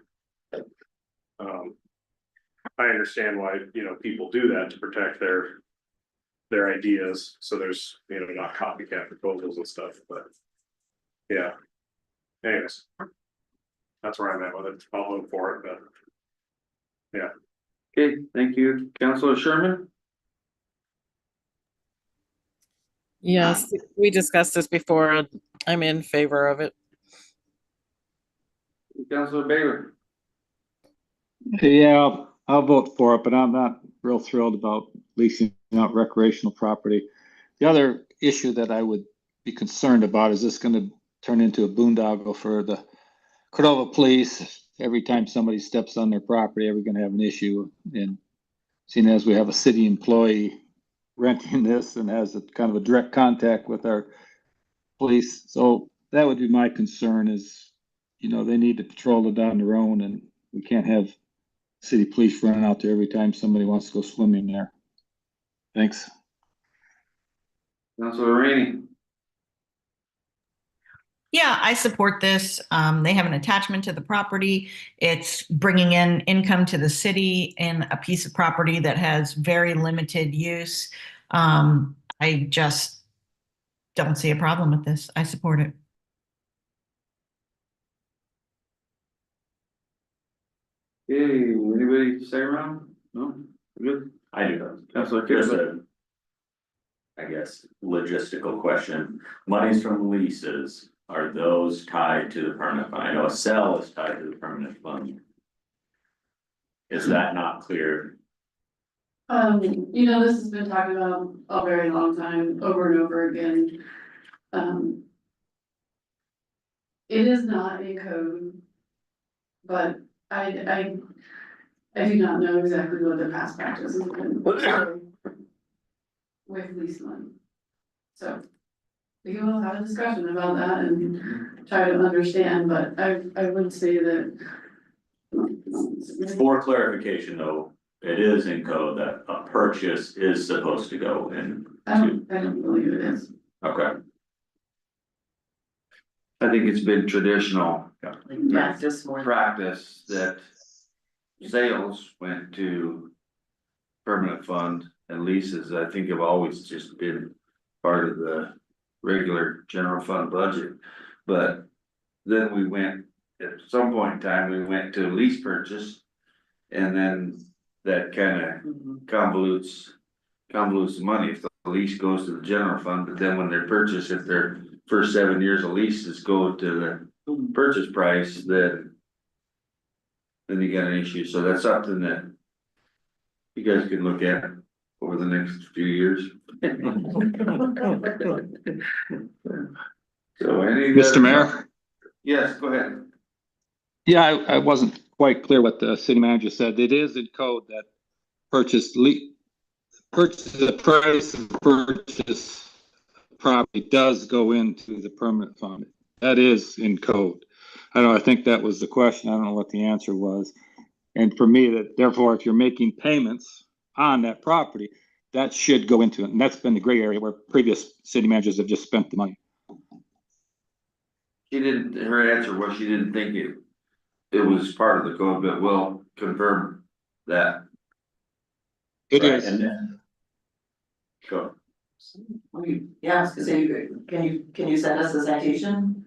I understand why, people do that to protect their ideas, so there's, not copycat proposals and stuff, but. Yeah. Anyways. That's where I'm at with it. I'll vote for it, but. Yeah. Okay, thank you. Councilor Sherman? Yes, we discussed this before. I'm in favor of it. Councilor Baylor? Yeah, I'll vote for it, but I'm not real thrilled about leasing out recreational property. The other issue that I would be concerned about is this gonna turn into a boondoggle for the Cordova police? Every time somebody steps on their property, we're gonna have an issue. And seeing as we have a city employee renting this and has a kind of a direct contact with our police, so that would be my concern is, they need to patrol it on their own, and we can't have city police running out there every time somebody wants to go swimming there. Thanks. Councilor Rainey? Yeah, I support this. They have an attachment to the property. It's bringing in income to the city in a piece of property that has very limited use. I just don't see a problem with this. I support it. Okay, anybody stay around? No? Good? I do know. Councilor Just Kimball? I guess, logistical question. Monies from leases, are those tied to the permanent fund? I know a sale is tied to the permanent fund. Is that not clear? This has been talked about a very long time, over and over again. It is not in code, but I do not know exactly what the past practice has been with lease money. So we will have a discussion about that and try to understand, but I would say that. For clarification though, it is in code that a purchase is supposed to go in. I don't believe it is. Okay. I think it's been traditional Practice more. practice that sales went to permanent fund and leases, I think have always just been part of the regular general fund budget. But then we went, at some point in time, we went to lease purchase. And then that kind of convolutes the money. If the lease goes to the general fund, but then when they're purchased, if their first 7 years of leases go to the purchase price, then you got an issue. So that's something that you guys can look at over the next few years. So any. Mr. Mayor? Yes, go ahead. Yeah, I wasn't quite clear what the city manager said. It is in code that the price of purchase property does go into the permanent fund. That is in code. I think that was the question. I don't know what the answer was. And for me, that therefore, if you're making payments on that property, that should go into it. And that's been the gray area where previous city managers have just spent the money. Her answer was she didn't think it was part of the code, but we'll confirm that. It Right, is. and then. Go. Yeah, I was gonna say, can you send us a citation?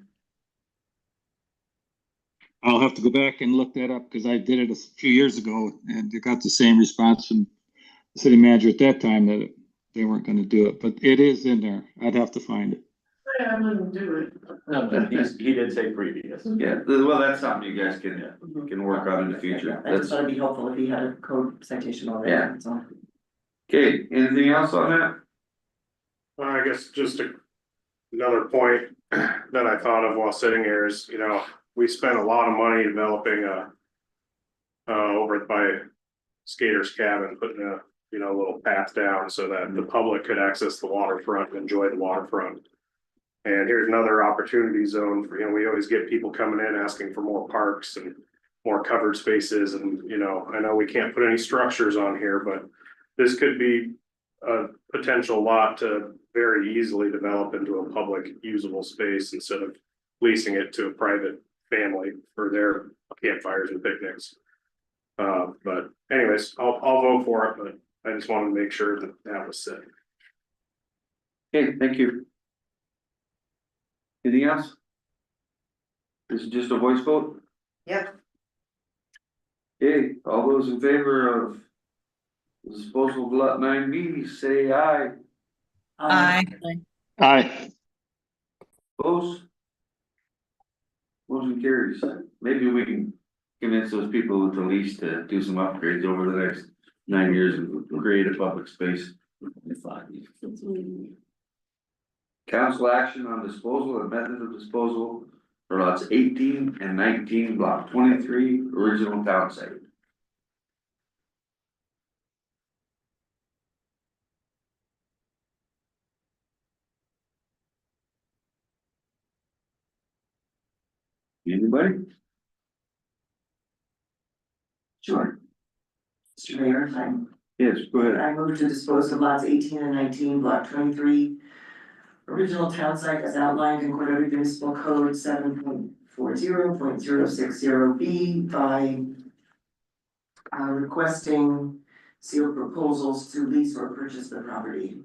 I'll have to go back and look that up because I did it a few years ago and it got the same response from the city manager at that time that they weren't going to do it, but it is in there. I'd have to find it. I'm gonna do it. No, but he did say previous. Yeah, well, that's something you guys can work on in the future. I just That's, thought it'd be helpful if he had a code citation already, Yeah. so. okay, anything else on that? I guess just another point that I thought of while sitting here is, we spent a lot of money developing over by Skater's Cabin, putting a, little path down so that the public could access the waterfront and enjoy the waterfront. And here's another opportunity zone for, we always get people coming in asking for more parks and more covered spaces and, I know we can't put any structures on here, but this could be a potential lot to very easily develop into a public usable space instead of leasing it to a private family for their campfires and picnics. But anyways, I'll vote for it, but I just wanted to make sure that that was said. Okay, thank you. Anything else? This is just a voice vote? Yep. Okay, all those in favor of disposal of lot 9B, say aye. Aye. Aye. Opposed? Motion carries. Maybe we can convince those people with the lease to do some upgrades over the next 9 years and create a public space. Council action on disposal and method of disposal for lots 18 and 19, block 23, original town site. Anybody? Sure. Mr. Mayor, Yes, go ahead. I move to dispose of lots 18 and 19, block 23. Original town site as outlined in Cordova Municipal Code 7.40.060B by requesting sealed proposals to lease or purchase the property.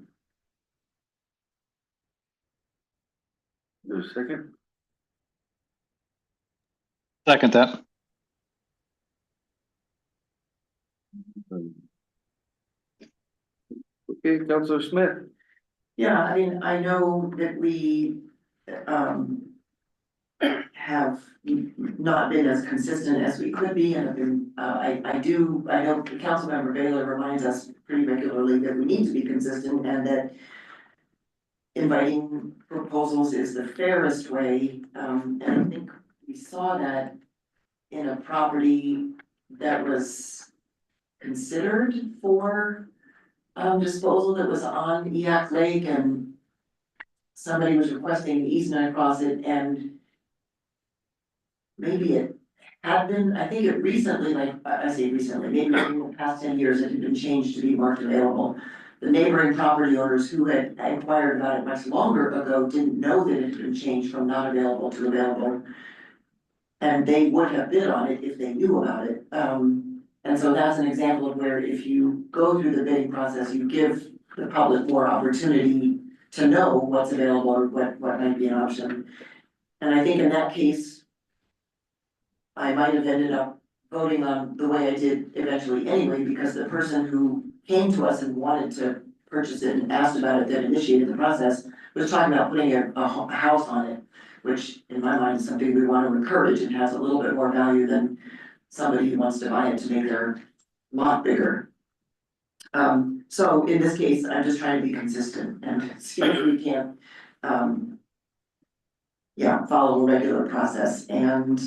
There's a second. Second that. Okay, Councilor Smith. Yeah, I mean, I know that we have not been as consistent as we could be and have been, I know Councilmember Baylor reminds us pretty regularly that we need to be consistent and that inviting proposals is the fairest way, and I think we saw that in a property that was considered for disposal that was on Eac Lake and somebody was requesting an easement across it and maybe it had been, I think it recently, like I say recently, maybe in the past 10 years, it had been changed to be marked available. The neighboring property owners who had inquired about it much longer ago didn't know that it had been changed from not available to available. And they would have bid on it if they knew about it. And so that's an example of where if you go through the bidding process, you give the public more opportunity to know what's available or what might be an option. And I think in that case, I might have ended up voting on the way I did eventually anyway, because the person who came to us and wanted to purchase it and asked about it, that initiated the process, was talking about putting a house on it, which in my mind is something we want to encourage and has a little bit more value than somebody who wants to buy it to make their lot bigger. So in this case, I'm just trying to be consistent and see if we can, follow a regular process. And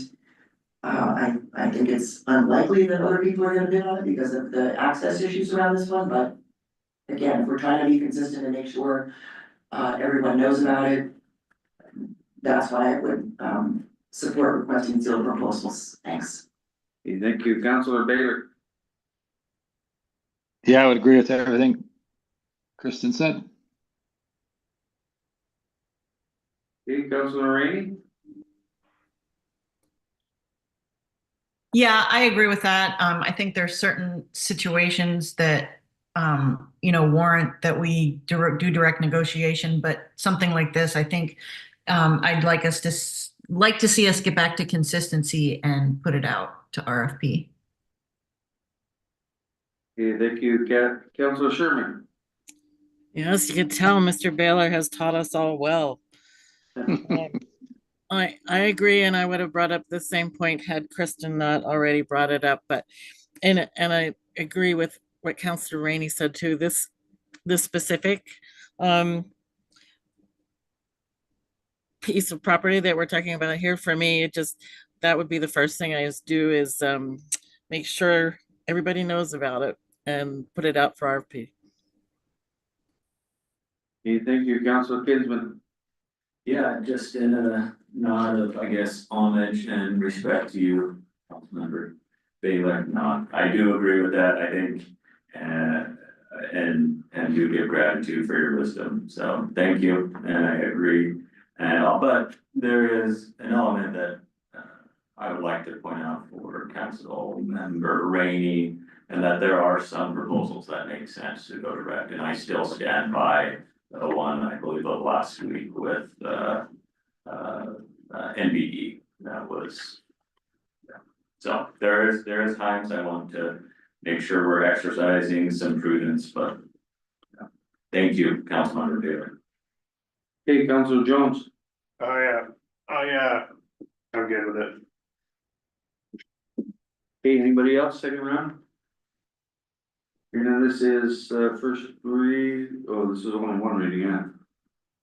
I think it's unlikely that other people are gonna bid on it because of the access issues around this one, but again, if we're trying to be consistent and make sure everyone knows about it, that's why I would support requesting sealed proposals. Thanks. Okay, thank you, Councilor Baylor. Yeah, I would agree with everything Kristen said. Okay, Councilor Rainey. Yeah, I agree with that. I think there's certain situations that, warrant that we do direct negotiation, but something like this, I think, I'd like to see us get back to consistency and put it out to RFP. Okay, thank you, Councilor Sherman. Yes, you can tell Mr. Baylor has taught us all well. I agree, and I would have brought up the same point had Kristen not already brought it up, but, and I agree with what Counselor Rainey said too, this specific, piece of property that we're talking about here, for me, it just, that would be the first thing I just do is, make sure everybody knows about it and put it out for RFP. Okay, thank you, Councilor Kinsman. Yeah, just in a nod of, I guess, homage and respect to you, Councilmember Baylor. No, I do agree with that, I think, and do give gratitude for your wisdom. So thank you, and I agree. And, but there is an element that I would like to point out for Councilmember Rainey, and that there are some proposals that make sense to go direct, and I still stand by the one, I believe, of last week with NBE. That was. Yeah. So there is times I want to make sure we're exercising some prudence, but. Yeah. Thank you, Councilmember Baylor. Okay, Councilor Jones. I'm good with it. Okay, anybody else, second round? You know, this is first three. Oh, this is only one reading, yeah.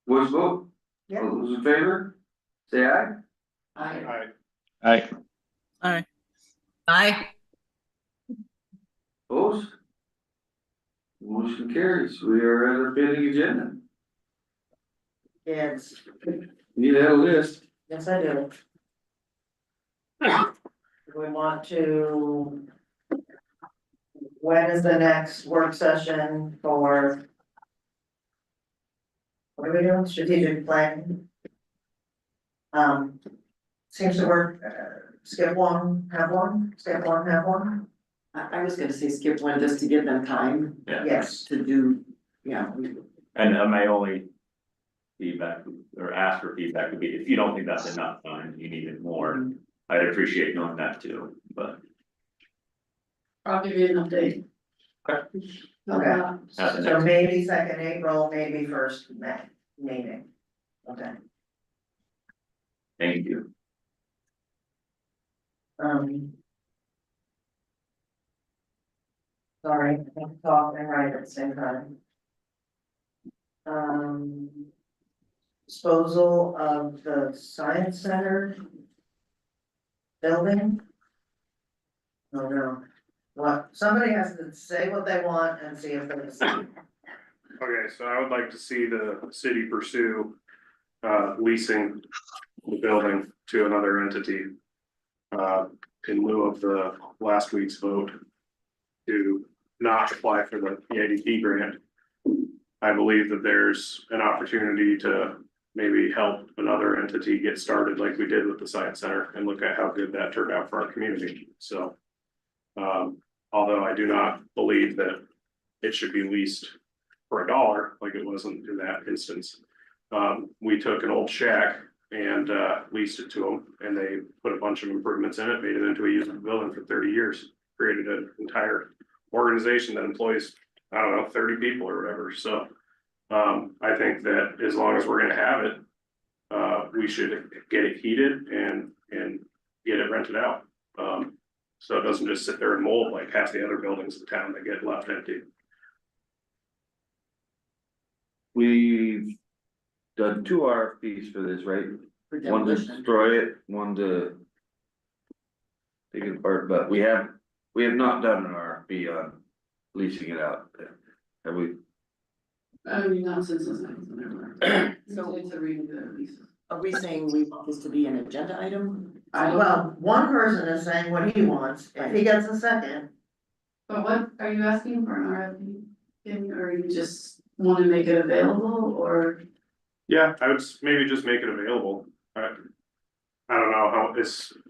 Voice vote? Yeah. All those in favor? Say aye. I, Aye. Aye. Aye. Opposed? Motion carries. We are at our pending agenda. Yes, Need to have a list. yes, I do. Do we want to? When is the next work session for? What are we doing, strategic plan? Seems to work, skip one, have one, skip one, have one, I was gonna say skip one just to give them time Yeah. yes. to do, yeah. And my only feedback or ask for feedback would be, if you don't think that's enough time, you needed more, I'd appreciate knowing that too, but. I'll give you an update. Okay. At the So next, maybe 2nd April, maybe 1st May, meeting, okay. thank you. Sorry, I can talk and write at the same time. Disposal of the science center. Building. Oh no, what, somebody has to say what they want and see if they're. Okay, so I would like to see the city pursue leasing the building to another entity. In lieu of the last week's vote to not apply for the EIDP grant. I believe that there's an opportunity to maybe help another entity get started like we did with the science center and look at how good that turned out for our community, so. Although I do not believe that it should be leased for $1, like it wasn't in that instance. We took an old shack and leased it to them, and they put a bunch of improvements in it, made it into a usable building for 30 years. Created an entire organization that employs, I don't know, 30 people or whatever, so. I think that as long as we're gonna have it, we should get it heated and get it rented out. So it doesn't just sit there and mold like half the other buildings in town that get left empty. We've done 2 RFPs for this, right? For One to demolition. destroy it, one to take it apart, but we have not done an RFP on leasing it out. Have we? Not since this happened. So- It's a reading the leases. Are we saying we want this to be an agenda item? I don't, Well, one person is saying what he wants, if he gets a second, but what, are you asking for an RFP? Or you just wanna make it available, or? Yeah, I would maybe just make it available. I don't know how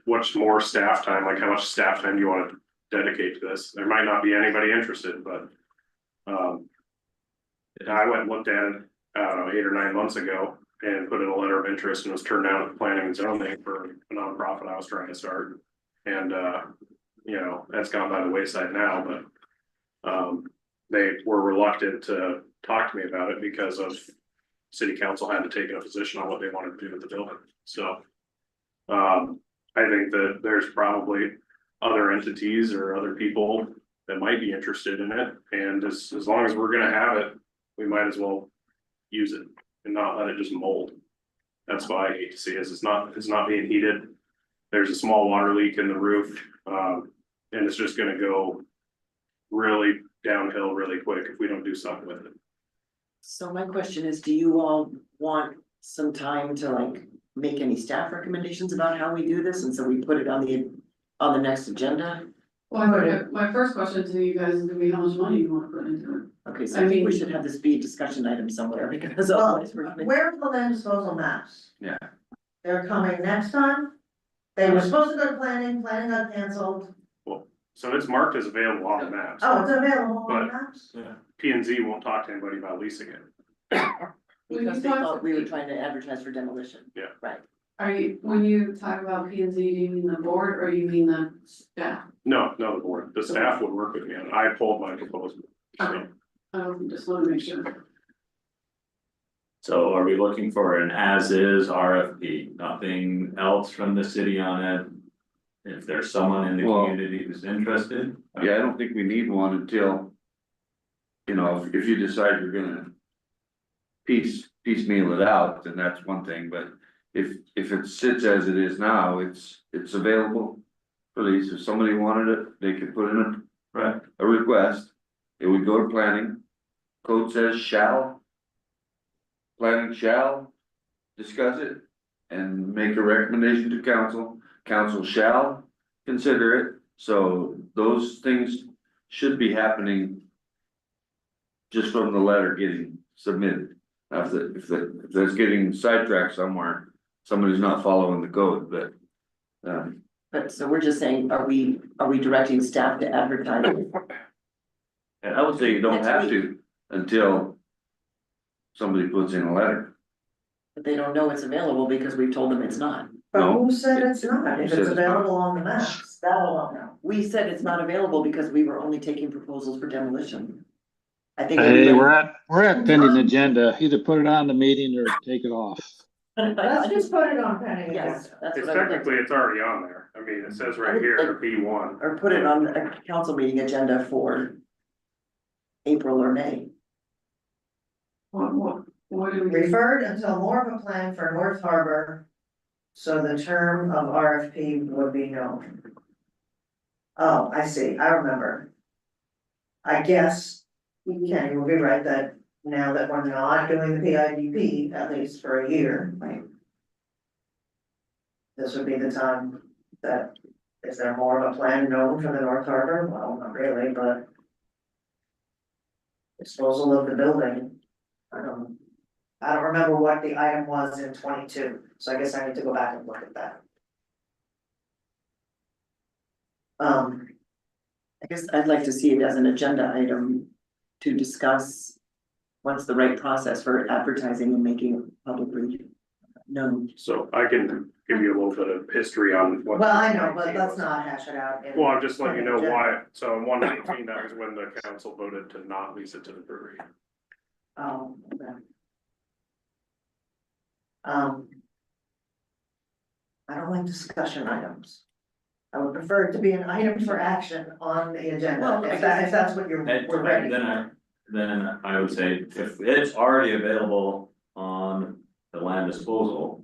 what's more staff time, like how much staff time do you want to dedicate to this? There might not be anybody interested, but. I went and looked at it, I don't know, 8 or 9 months ago and put in a letter of interest and was turned down at the planning and zoning for a nonprofit I was trying to start. And you know, that's gone by the wayside now, but they were reluctant to talk to me about it because of city council had to take a position on what they wanted to do with the building, so. I think that there's probably other entities or other people that might be interested in it, and as long as we're gonna have it, we might as well use it and not let it just mold. That's what I hate to see, is it's not being heated. There's a small water leak in the roof, and it's just gonna go really downhill really quick if we don't do something with it. So my question is, do you all want some time to like make any staff recommendations about how we do this, and so we put it on the next agenda? Well, my first question to you guys is gonna be how much money you wanna put into it. Okay, so I think we should have this be a discussion item somewhere, because Well, otherwise we're gonna. where are the land disposal maps? Yeah. They're coming next time? They were supposed to go to planning got canceled. So it's marked as available on the maps. Oh, it's available on the But- maps? P and Z won't talk to anybody about leasing it. Because they thought we were trying to advertise for demolition. Yeah. Right. Are you, when you talk about P and Z, do you mean the board or you mean the staff? No, the board, the staff would work with me, and I pulled my proposal. So, Just wanna make sure. So are we looking for an as-is RFP, nothing else from the city on it? If there's someone in the Well- community who's interested? Yeah, I don't think we need one until. You know, if you decide you're gonna. Piecemeal it out, then that's one thing, but if it sits as it is now, it's available. For these, if somebody wanted it, they could put in a request, it would go to planning. Code says shall. Planning shall discuss it and make a recommendation to council, council shall consider it, so those things should be happening. Just from the letter getting submitted, if that's getting sidetracked somewhere, somebody's not following the code, but. But so we're just saying, are we directing staff to advertise? And I would say you don't have to until. Somebody puts in a letter. But they don't know it's available because we've told them it's not. But No. who said it's not? Who If said it's it's not? available on the maps, that I don't know. We said it's not available because we were only taking proposals for demolition. I think. Hey, everybody- we're at pending agenda. Either put it on the meeting or take it off. Let's just put it on pending. Yes, that's it's what I would like technically, it's already on there, I mean, it says right here, B1. Or put it on a council meeting agenda for April or May. What do we? Referred until more of a plan for North Harbor, so the term of RFP would be known. Oh, I see, I remember. I guess Kenny will be right that now that we're not doing the PIDP, at least for a year, Right. this would be the time that, is there more of a plan known for the North Harbor? Well, not really, but disposal of the building, I don't remember what the item was in 22, so I guess I need to go back and look at that. I guess I'd like to see it as an agenda item to discuss what's the right process for advertising and making it publicly known. So I can give you a little bit of history on what. Well, I know, but let's not hash it out. Well, I'm just letting you know why, so in 119, that was when the council voted to not lease it to the brewery. Oh, okay. I don't like discussion items. I would prefer it to be an item for action on the agenda, Well, if that's what you're, And we're ready then for. I would say, if it's already available on the land disposal.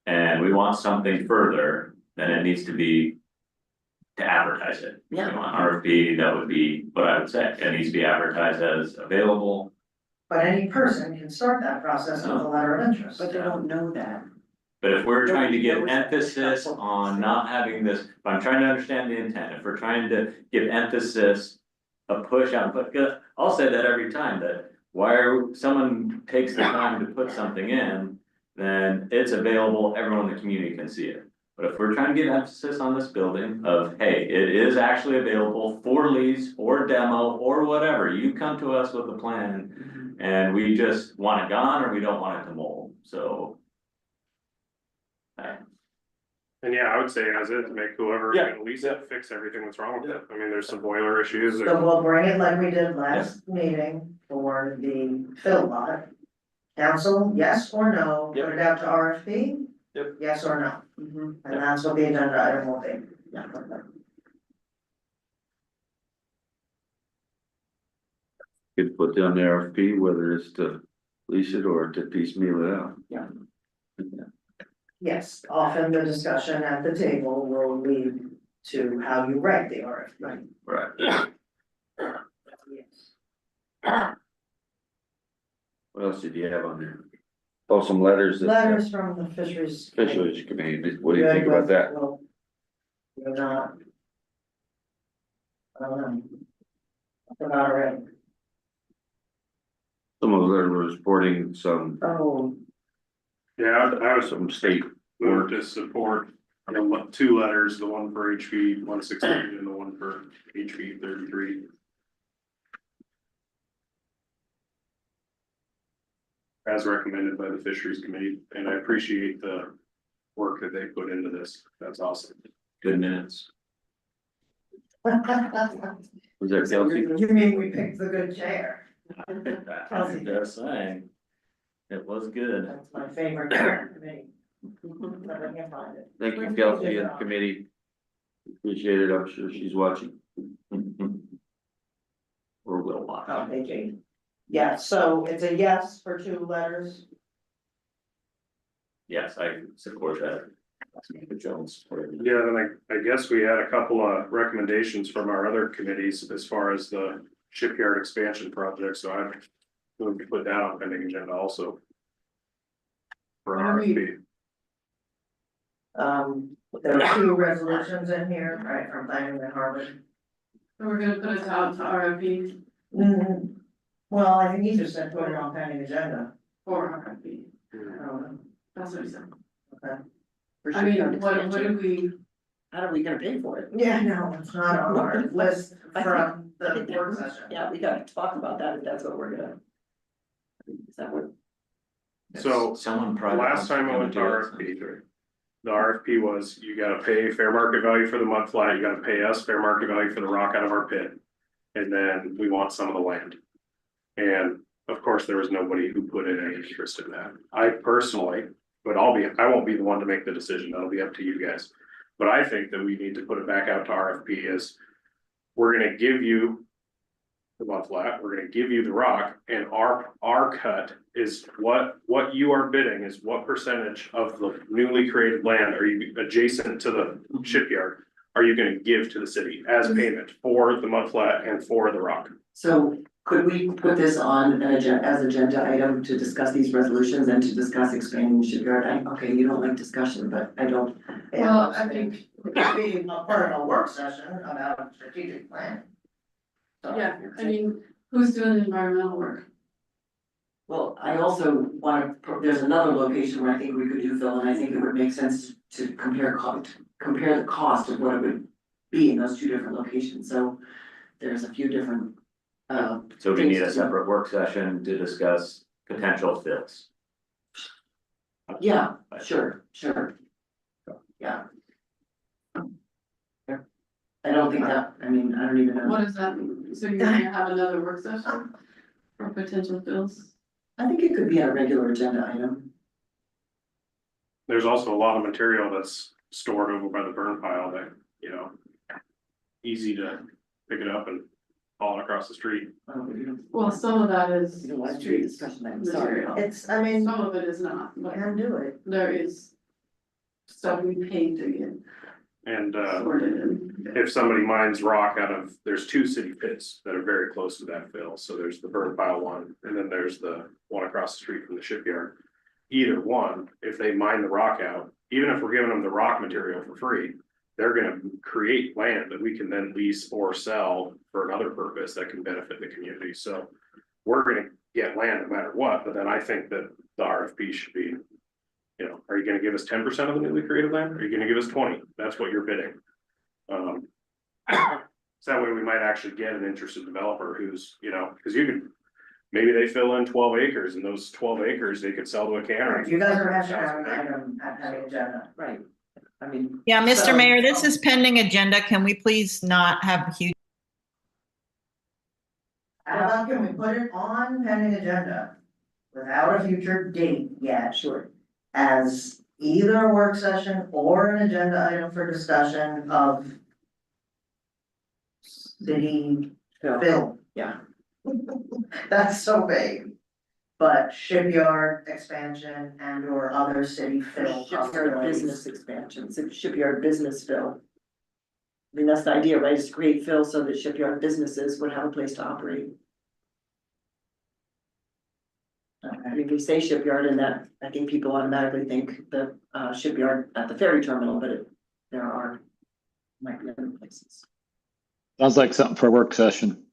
And we want something further, then it needs to be. To advertise it. If Yeah. we want RFP, that would be what I would say, it needs to be advertised as available. But any person can start that process with a letter of interest. But they don't know that. But if we're trying to give Nobody knows that. emphasis on not having this, if I'm trying to understand the intent, if we're trying to give emphasis. A push on, but I'll say that every time, that someone takes the time to put something in. Then it's available, everyone in the community can see it. But if we're trying to give emphasis on this building of, hey, it is actually available for lease or demo or whatever, you come to us with a plan. And we just want it gone or we don't want it to mold, so. And yeah, I would say as is, make whoever Yeah. can lease it, fix everything that's wrong with it, I mean, there's some boiler issues. So we'll bring it like we did last meeting for the fill lot. Council, yes or no, Yep. put it out to RFP? Yep. Yes or no, Mhm. and that's what the agenda item will be. Yeah. Could put down the RFP, whether it's to lease it or to piecemeal it out. Yes, often the discussion at the table will lead to how you write the RFP. Right. Yes. What else did you have on there? Oh, some letters that. Letters from the fisheries. Fisheries Committee, what do you think about that? Well, you're not. About already. Some of them were reporting some, Oh, Yeah, I was some state moved to support, two letters, the one for HB 116 and the one for HB 33. As recommended by the Fisheries Committee, and I appreciate the work that they put into this. That's awesome. Good minutes. was that Kelsey? you mean we picked the good chair? I'm just saying. It was good. That's my favorite committee. But I can't find it. Thank you, Kelsey and the committee. Appreciate it, I'm sure she's watching. Or will watch. Oh, hey, Jane. Yeah, so it's a yes for two letters. Yes, I support that. Mr. Jones supported it. Yeah, then I guess we had a couple of recommendations from our other committees as far as the shipyard expansion project, so I would put that on pending agenda also. For RFP. There are two resolutions in here, right, from planning and Harvard. So we're gonna put it out to RFP Well, I think he just said put it on pending agenda. for RFP. I don't know. That's what he said. For I mean, shipyard what expansion. do we, How are we gonna pay for it? Yeah, no, it's not on our list from the work session. Yeah, we gotta talk about that if that's what we're gonna. Is that what? So, Someone private. last time I went to RFP, the RFP was, you gotta pay fair market value for the mud flat, you gotta pay us fair market value for the rock out of our pit. And then we want some of the land. And of course, there was nobody who put in any interest in that. I personally, but I won't be the one to make the decision, that'll be up to you guys. But I think that we need to put it back out to RFP is, we're gonna give you the mud flat, we're gonna give you the rock, and our cut is what you are bidding is what percentage of the newly created land are you adjacent to the shipyard are you gonna give to the city as payment for the mud flat and for the rock? So could we put this on an agenda, as agenda item to discuss these resolutions and to discuss expanding the shipyard? Okay, you don't like discussion, but I don't. well, I think, Be a part of a work session about strategic planning. So, yeah, I mean, who's doing the environmental work? Well, I also wanna, there's another location where I think we could do, Phil, and I think it would make sense to compare the cost of what it would be in those two different locations, so there's a few different. So we need a separate work session to discuss potential fits. Yeah, sure. Yeah. I don't think that, I mean, I don't even know. What does that mean? So you're gonna have another work session for potential bills? I think it could be a regular agenda item. There's also a lot of material that's stored over by the burn pile that, easy to pick it up and haul it across the street. Well, some of that is You don't want to do a discussion, I'm sorry. material. It's, I mean, Some of it is not, you but can do it. there is stuff we paid to get And sorted in. if somebody mines rock out of, there's two city pits that are very close to that fill. So there's the burn pile one, and then there's the one across the street from the shipyard. Either one, if they mine the rock out, even if we're giving them the rock material for free, they're gonna create land that we can then lease or sell for another purpose that can benefit the community. So we're gonna get land no matter what, but then I think that the RFP should be, are you gonna give us 10% of the newly created land? Are you gonna give us 20? That's what you're bidding. So that way we might actually get an interested developer who's, cause you could, maybe they fill in 12 acres and those 12 acres they could sell to a cannery. You guys are having an item at the agenda. Right, I mean. Yeah, Mr. so- Mayor, this is pending agenda. Can we please not have a huge, How about can we put it on pending agenda? without a future date yet. Sure. As either a work session or an agenda item for discussion of city bill. Yeah. That's so vague. But shipyard expansion and or other city fill Shipyard possibilities. business expansion, so shipyard business fill. I mean, that's the idea, right, is to create fill so that shipyard businesses would have a place to operate. I mean, we say shipyard and that, I think people automatically think the shipyard at the ferry terminal, but might be other places. Sounds like something for a work session.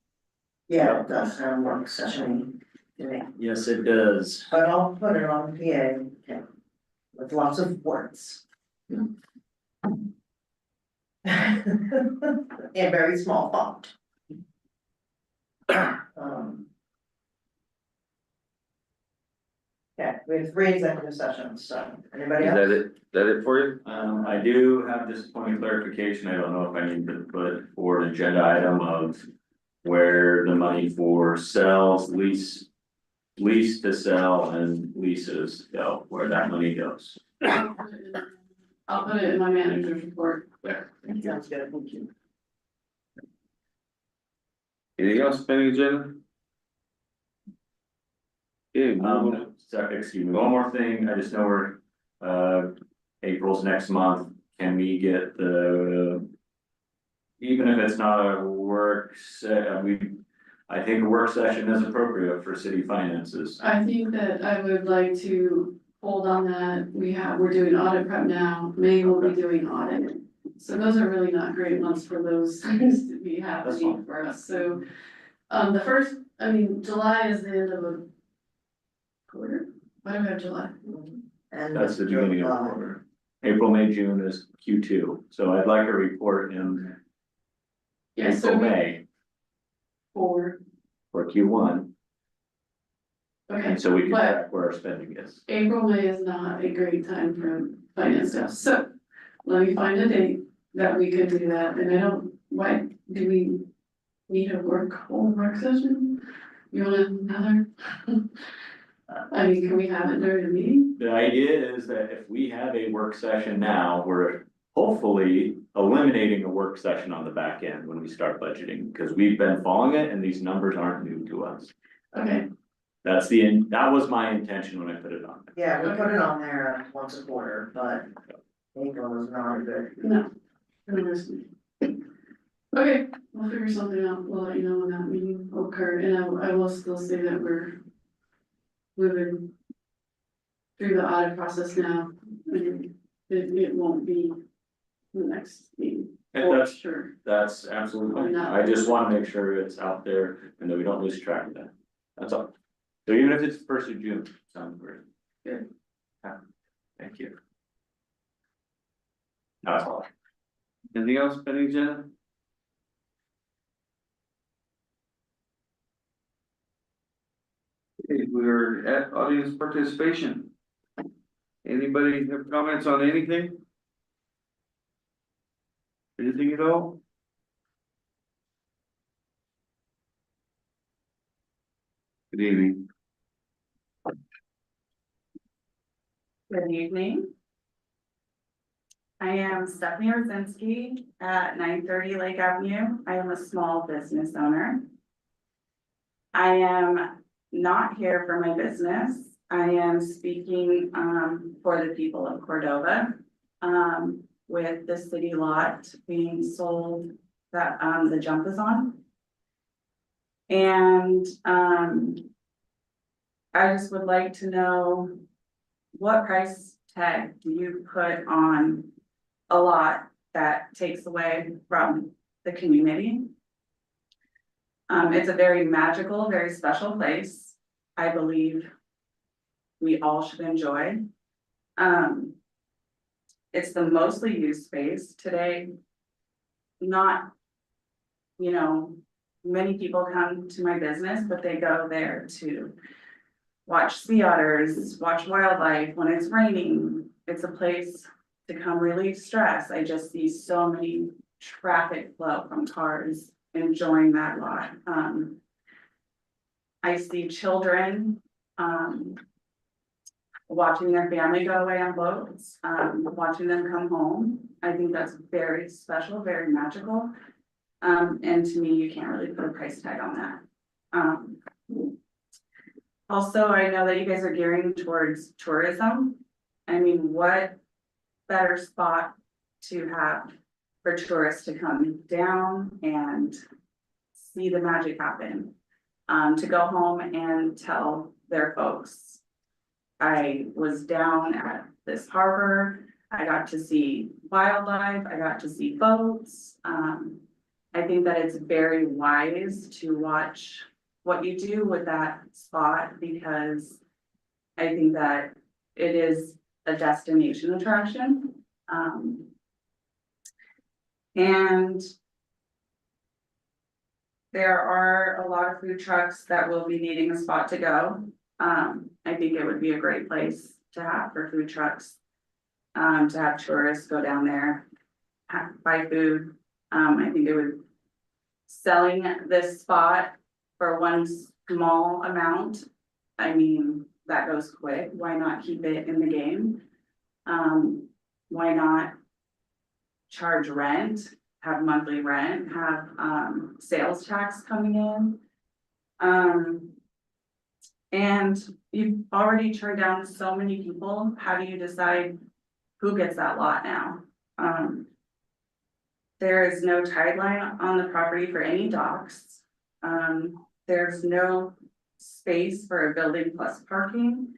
Yeah, it does sound work session to me, Yes, it does. but I'll put it on PA, with lots of words. In very small font. Yeah, we have 3 executive sessions, so anybody Is else? that it for you? I do have this point of clarification, I don't know if I need to put forward an agenda item of where the money for sales, lease to sell and leases go, where that money goes. I'll put it in my manager's report. Sounds good, thank you. Anything else pending agenda? Okay, moving on. Excuse me, one more thing, I just know we're, April's next month, can we get even if it's not a I think a work session is appropriate for city finances. I think that I would like to hold on that. We're doing audit prep now. May we'll be doing audit. So those are really not great months for those things to be happening for us. So, July is the end of a quarter. Why do we have July? And That's the beginning of the quarter. April, May, June is Q2, so I'd like a report in Yeah, so April, May for, Q1, okay, and so we can but track where our spending is. April, May is not a great time for finance stuff. So let me find a date that we could do that. And why do we need a whole work session? You want another? I mean, can we have it during the meeting? The idea is that if we have a work session now, we're hopefully eliminating a work session on the back end when we start budgeting, because we've been following it and these numbers aren't new to us. Okay, That was my intention when I put it on. Yeah, we put it on there once a quarter, but April is not a good. no. Okay, we'll figure something out. We'll let you know when that meeting will occur. And I will still say that we're moving through the audit process now. And it won't be the next meeting. And For that's- sure. That's absolutely fine. I just wanna make sure it's out there and that we don't lose track of that. That's all. So even if it's the 1st of June, sounds great. Good. Yeah. Thank you. That's all. Anything else pending agenda? Okay, we're at audience participation. Anybody have comments on anything? Anything at all? Good evening. Good evening. I am Stephanie Rosinski at 930 Lake Avenue. I am a small business owner. I am not here for my business. I am speaking for the people of Cordova with the city lot being sold that the jump is on. And I just would like to know, what price tag do you put on a lot that takes away from the community? It's a very magical, very special place. I believe we all should enjoy. It's the mostly used space today. Not, many people come to my business, but they go there to watch sea otters, watch wildlife. When it's raining, it's a place to come relieve stress. I just see so many traffic flow from cars enjoying that lot. I see children Watching their family go away on boats, watching them come home. I think that's very special, very magical. And to me, you can't really put a price tag on that. Also, I know that you guys are gearing towards tourism. I mean, what better spot to have for tourists to come down and see the magic happen? To go home and tell their folks, I was down at this harbor, I got to see wildlife, I got to see boats. I think that it's very wise to watch what you do with that spot, because I think that it is a destination attraction. And there are a lot of food trucks that will be needing a spot to go. I think it would be a great place to have for food trucks. To have tourists go down there, buy food. I think it would, selling this spot for one small amount, I mean, that goes quick. Why not keep it in the game? Why not charge rent, have monthly rent, have sales tax coming in? And you've already turned down so many people. How do you decide who gets that lot now? There is no tide line on the property for any docks. There's no space for a building plus parking.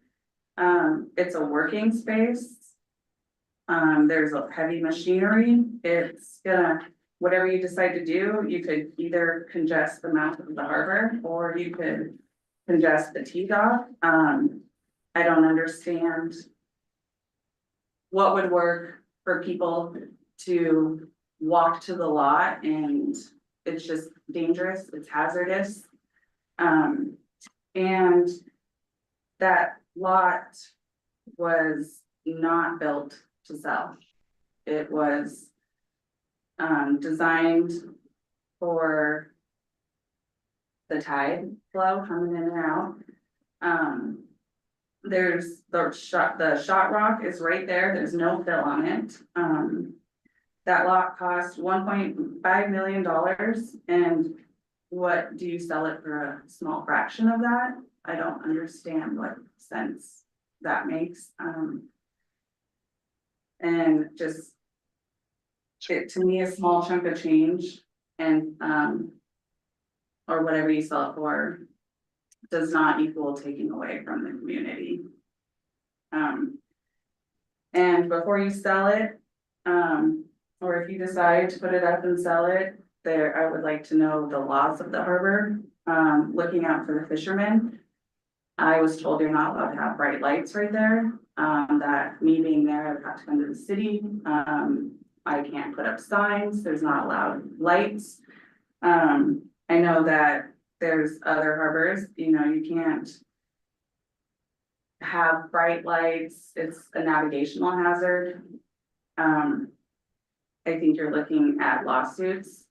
It's a working space. There's a heavy machinery. It's gonna, whatever you decide to do, you could either congest the mouth of the harbor or you could congest the T-dock. I don't understand what would work for people to walk to the lot, and it's just dangerous, it's hazardous. And that lot was not built to sell. It was designed for the tide flow coming in and out. There's the shot rock is right there, there's no fill on it. That lot cost $1.5 million, and what do you sell it for a small fraction of that? I don't understand what sense that makes. And just, it, to me, a small chunk of change and, or whatever you sell it for, does not equal taking away from the community. And before you sell it, or if you decide to put it up and sell it, there, I would like to know the laws of the harbor, looking out for the fishermen. I was told you're not allowed to have bright lights right there, that me being there, I would have to come to the city. I can't put up signs, there's not allowed lights. I know that there's other harbors, you know, you can't have bright lights, it's a navigational hazard. I think you're looking at lawsuits,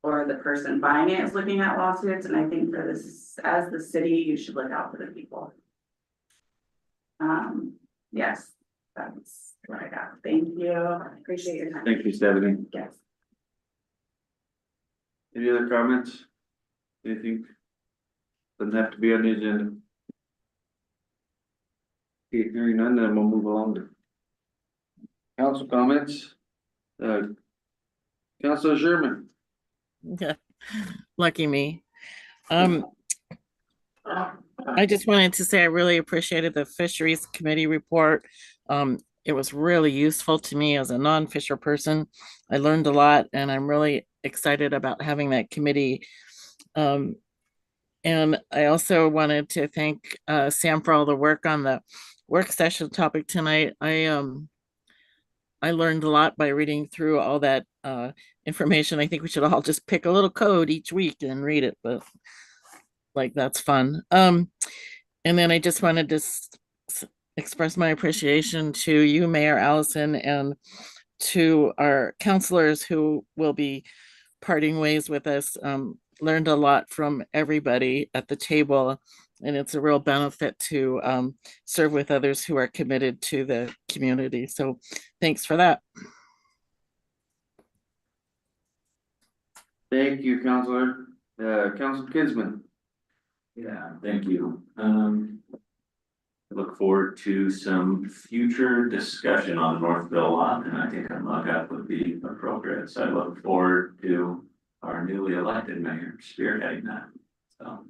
or the person buying it is looking at lawsuits, and I think for this, as the city, you should look out for the people. Yes, that's what I got. Thank you. Appreciate your time. Thank you, Stephanie. Yes. Any other comments? Anything? Doesn't have to be on the agenda. Okay, hearing none, then we'll move along to council comments. Councilor Sherman. Yeah, lucky me. I just wanted to say I really appreciated the fisheries committee report. It was really useful to me as a non-fisher person. I learned a lot, and I'm really excited about having that committee. And I also wanted to thank Sam for all the work on the work session topic tonight. I learned a lot by reading through all that information. I think we should all just pick a little code each week and read it, but like that's fun. And then I just wanted to express my appreciation to you, Mayor Allison, and to our counselors who will be parting ways with us. Learned a lot from everybody at the table, And it's a real benefit to serve with others who are committed to the community. So thanks for that. Thank you, Counselor. Counselor Kinsman. Yeah, thank you. I look forward to some future discussion on the Northville lot, and I think a mug up would be appropriate. So I look forward to our newly elected mayor spearheading that. So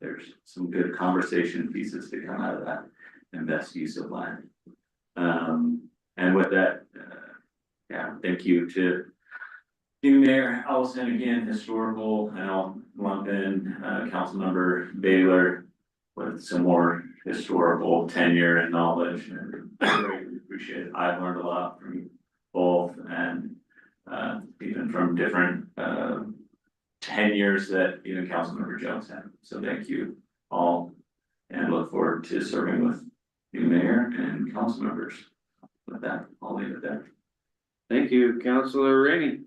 there's some good conversation pieces to come out of that and best use of land. And with that, yeah, thank you to Mayor Allison again, historical, and I'll lump in Councilmember Baylor with some more historical tenure and knowledge, and I really appreciate it. I've learned a lot from both, and even from different tenures that even Councilmember Jones had. So thank you all, and look forward to serving with you, Mayor, and council members. With that, I'll leave it there. Thank you, Counselor Rainey.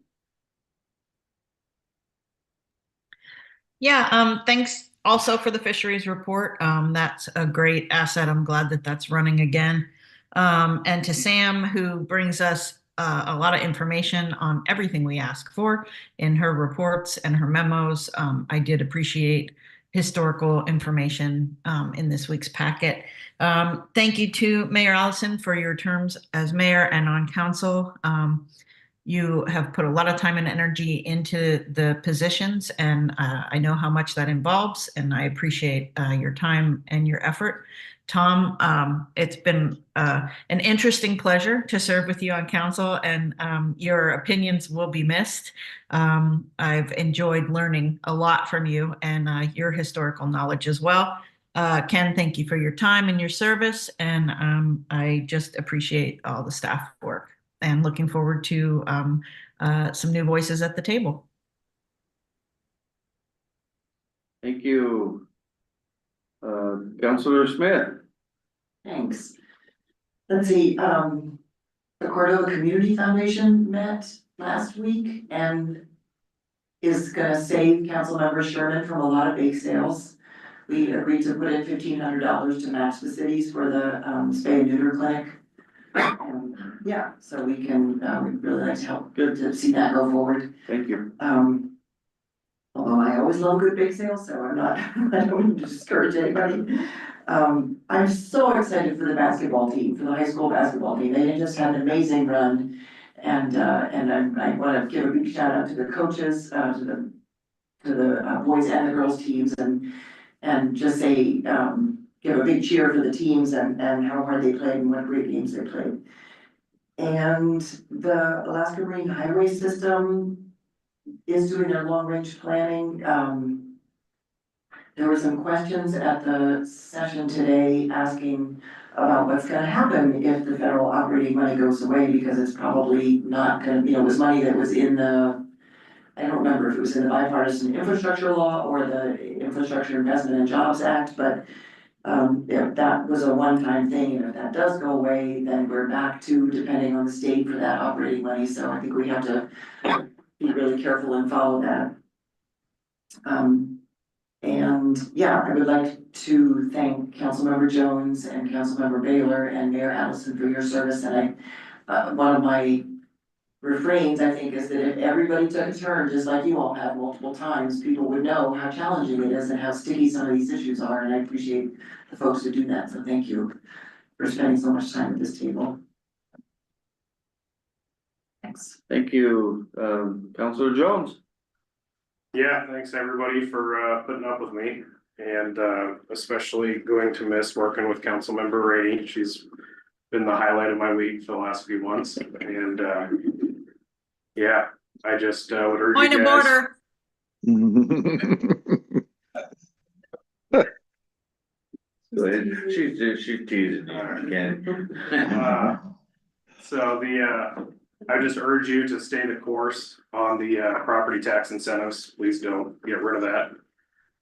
Yeah, thanks also for the fisheries report. That's a great asset. I'm glad that that's running again. And to Sam, who brings us a lot of information on everything we ask for in her reports and her memos. I did appreciate historical information in this week's packet. Thank you to Mayor Allison for your terms as mayor and on council. You have put a lot of time and energy into the positions, and I know how much that involves, and I appreciate your time and your effort. Tom, it's been an interesting pleasure to serve with you on council, and your opinions will be missed. I've enjoyed learning a lot from you and your historical knowledge as well. Ken, thank you for your time and your service, and I just appreciate all the staff work. And looking forward to some new voices at the table. Thank you. Counselor Smith. Thanks. Let's see, the Cordova Community Foundation met last week and is gonna save Councilmember Sherman from a lot of bake sales. We agreed to put in $1,500 to match the cities for the spay and neuter clinic. Yeah, so we can, we'd really like to help, good to see that go forward. Thank you. Although I always love good bake sales, so I'm not, I don't want to discourage anybody. I'm so excited for the basketball team, for the high school basketball team. They just had an amazing run. And I want to give a big shout out to the coaches, to the boys and the girls teams, and just say, give a big cheer for the teams and how hard they played and what great games they played. And the Alaska Marine Highway System is doing their long-range planning. There were some questions at the session today asking about what's gonna happen if the federal operating money goes away, because it's probably not gonna, it was money that was in the, I don't remember if it was in the bipartisan infrastructure law or the Infrastructure Investment and Jobs Act, but if that was a one-time thing, and if that does go away, then we're back to depending on the state for that operating money, so I think we have to be really careful and follow that. And yeah, I would like to thank Councilmember Jones and Councilmember Baylor and Mayor Allison for your service, and one of my refrains, I think, is that if everybody took a turn, just like you all have multiple times, people would know how challenging it is and how sticky some of these issues are, and I appreciate the folks who do that, so thank you for spending so much time at this table. Thanks. Thank you, Counselor Jones. Yeah, thanks everybody for putting up with me, and especially going to miss working with Councilmember Rainey. She's been the highlight of my week for the last few months, and yeah, I just would urge Point you of guys. order. Go ahead. She's teasing you again. So I just urge you to stay the course on the property tax incentives. Please don't get rid of that.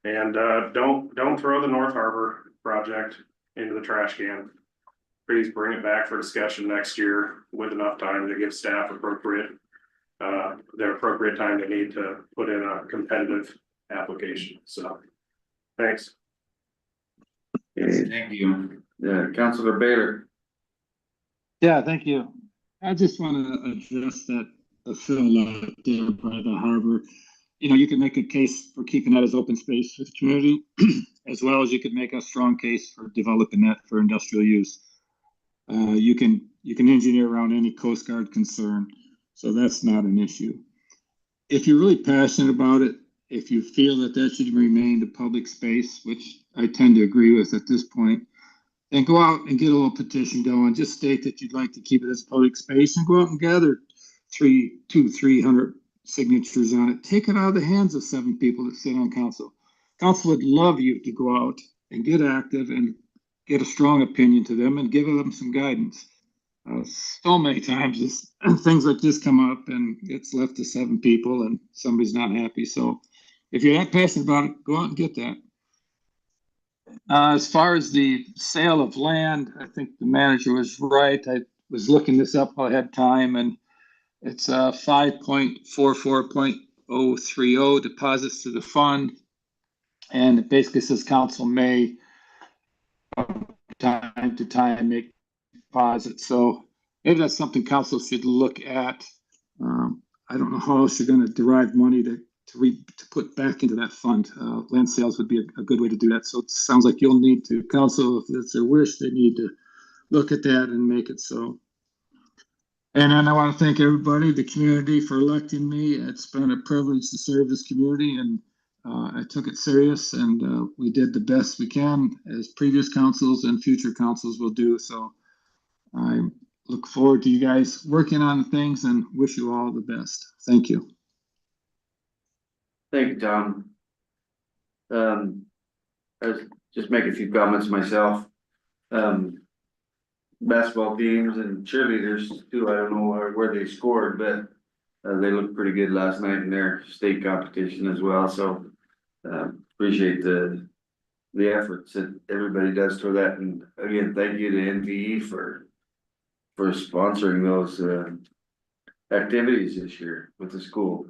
And don't throw the North Harbor project into the trash can. Please bring it back for discussion next year with enough time to give staff the appropriate time they need to put in a competitive application. So, thanks. Thank you. Councilor Baylor. Yeah, thank you. I just want to address that, the fill lot there by the harbor. You know, you can make a case for keeping that as open space for the community, as well as you could make a strong case for developing that for industrial use. You can engineer around any Coast Guard concern, so that's not an issue. If you're really passionate about it, if you feel that that should remain the public space, which I tend to agree with at this point, then go out and get a little petition going. Just state that you'd like to keep it as public space and go out and gather 300 signatures on it. Take it out of the hands of 7 people that sit on council. Council would love you to go out and get active and get a strong opinion to them and give them some guidance. So many times things like this come up and it's left to 7 people and somebody's not happy. So if you're that passionate about it, go out and get that. As far as the sale of land, I think the manager was right. I was looking this up while I had time, and it's 5.44.030 deposits to the fund. And it basically says council may from time to time make deposits. So maybe that's something council should look at. I don't know how else you're going to derive money to put back into that fund. Land sales would be a good way to do that. So it sounds like you'll need to, council, if it's their wish, they need to look at that and make it so. And then I want to thank everybody, the community, for electing me. It's been a privilege to serve this community, and I took it serious, and we did the best we can, as previous councils and future councils will do. So I look forward to you guys working on things and wish you all the best. Thank you. Thank you, Tom. I'll just make a few comments myself. Basketball teams and cheerleaders too, I don't know where they scored, but they looked pretty good last night in their state competition as well, so appreciate the efforts that everybody does for that, and again, thank you to NVE for sponsoring those activities this year with the school.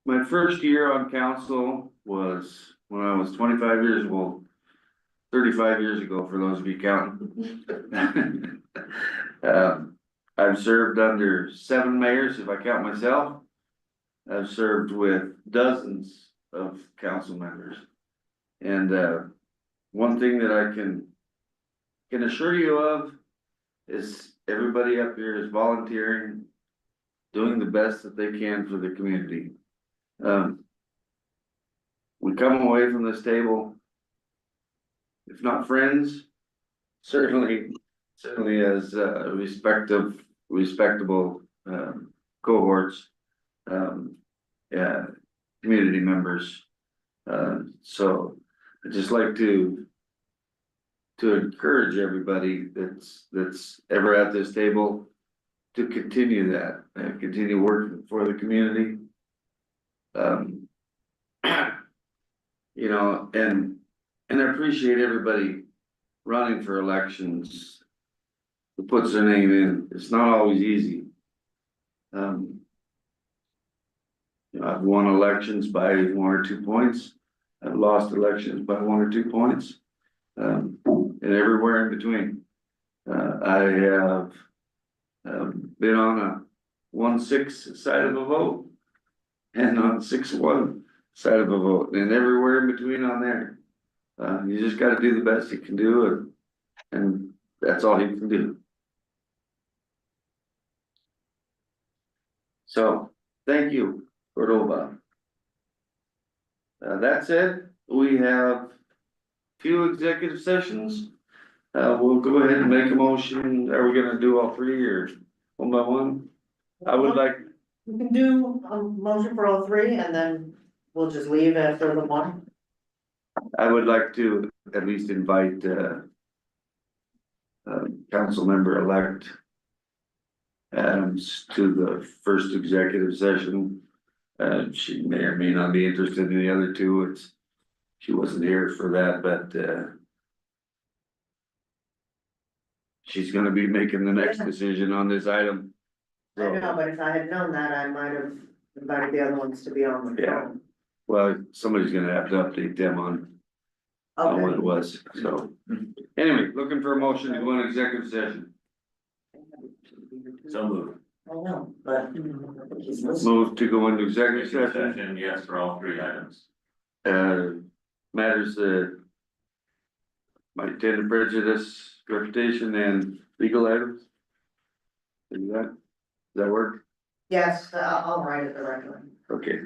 My first year on council was when I was 25 years old, 35 years ago for those of you counting. I've served under 7 mayors, if I count myself. I've served with dozens of council members. And one thing that I can assure you of is everybody up here is volunteering, doing the best that they can for the community. We come away from this table, if not friends, certainly as respectable cohorts, community members. So I'd just like to encourage everybody that's ever at this table to continue that and continue working for the community. You know, and I appreciate everybody running for elections who puts their name in. It's not always easy. You know, I've won elections by 1 or 2 points. I've lost elections by 1 or 2 points, and everywhere in between. I have been on a 1-6 side of a vote and on 6-1 side of a vote, and everywhere in between on there. You just got to do the best you can do, and that's all you can do. So, thank you, Cordova. That's it. We have few executive sessions. We'll go ahead and make a motion. Are we gonna do all 3 or one by one? I would like. We can do a motion for all 3 and then we'll just leave after the one. I would like to at least invite council member-elect Adams to the first executive session. She may or may not be interested in the other 2. She wasn't here for that, but she's gonna be making the next decision on this item. I know, but if I had known that, I might have invited the other ones to be on the Yeah. phone. Well, somebody's gonna have to update them on on what Okay. it was, so. Anyway, looking for a motion to go into executive session. So moved. I know, but. Move to go into executive session, Session, yes, for all three items. matters that might tend to prejudice reputation and legal items. Does that work? Yes, I'll write it directly. Okay.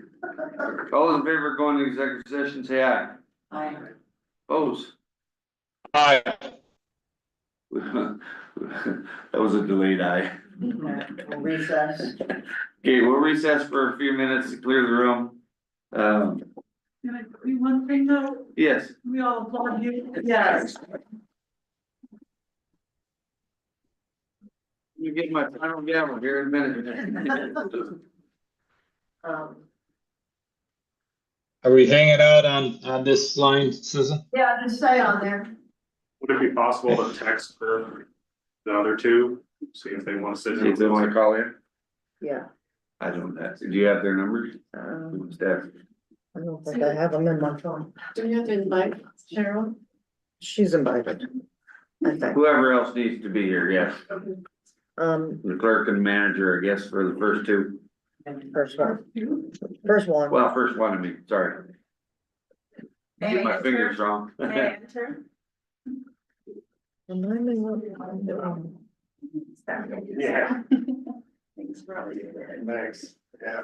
All those in favor of going to executive session, say aye. I, Oppose. Aye. That was a delayed aye. We'll recess. Okay, we'll recess for a few minutes to clear the room. Can I do one thing though? Yes. We all applaud you. Yes. You get my final gavel here in a minute. Are we hanging out on this line, Susan? Yeah, just stay on there. Would it be possible to text the other two, see if they wanna sit See if they in? wanna call in. Yeah. I don't have, do you have their numbers? Staff. I don't think I have them in my phone. Do you have to invite Cheryl? She's invited, I think. Whoever else needs to be here, yes. The clerk and manager, I guess, for the first two. first one. First one. Well, first one, I mean, sorry. Get my fingers wrong. enter? Remind me what I'm doing. Yeah, Thanks for all you did. thanks, yeah.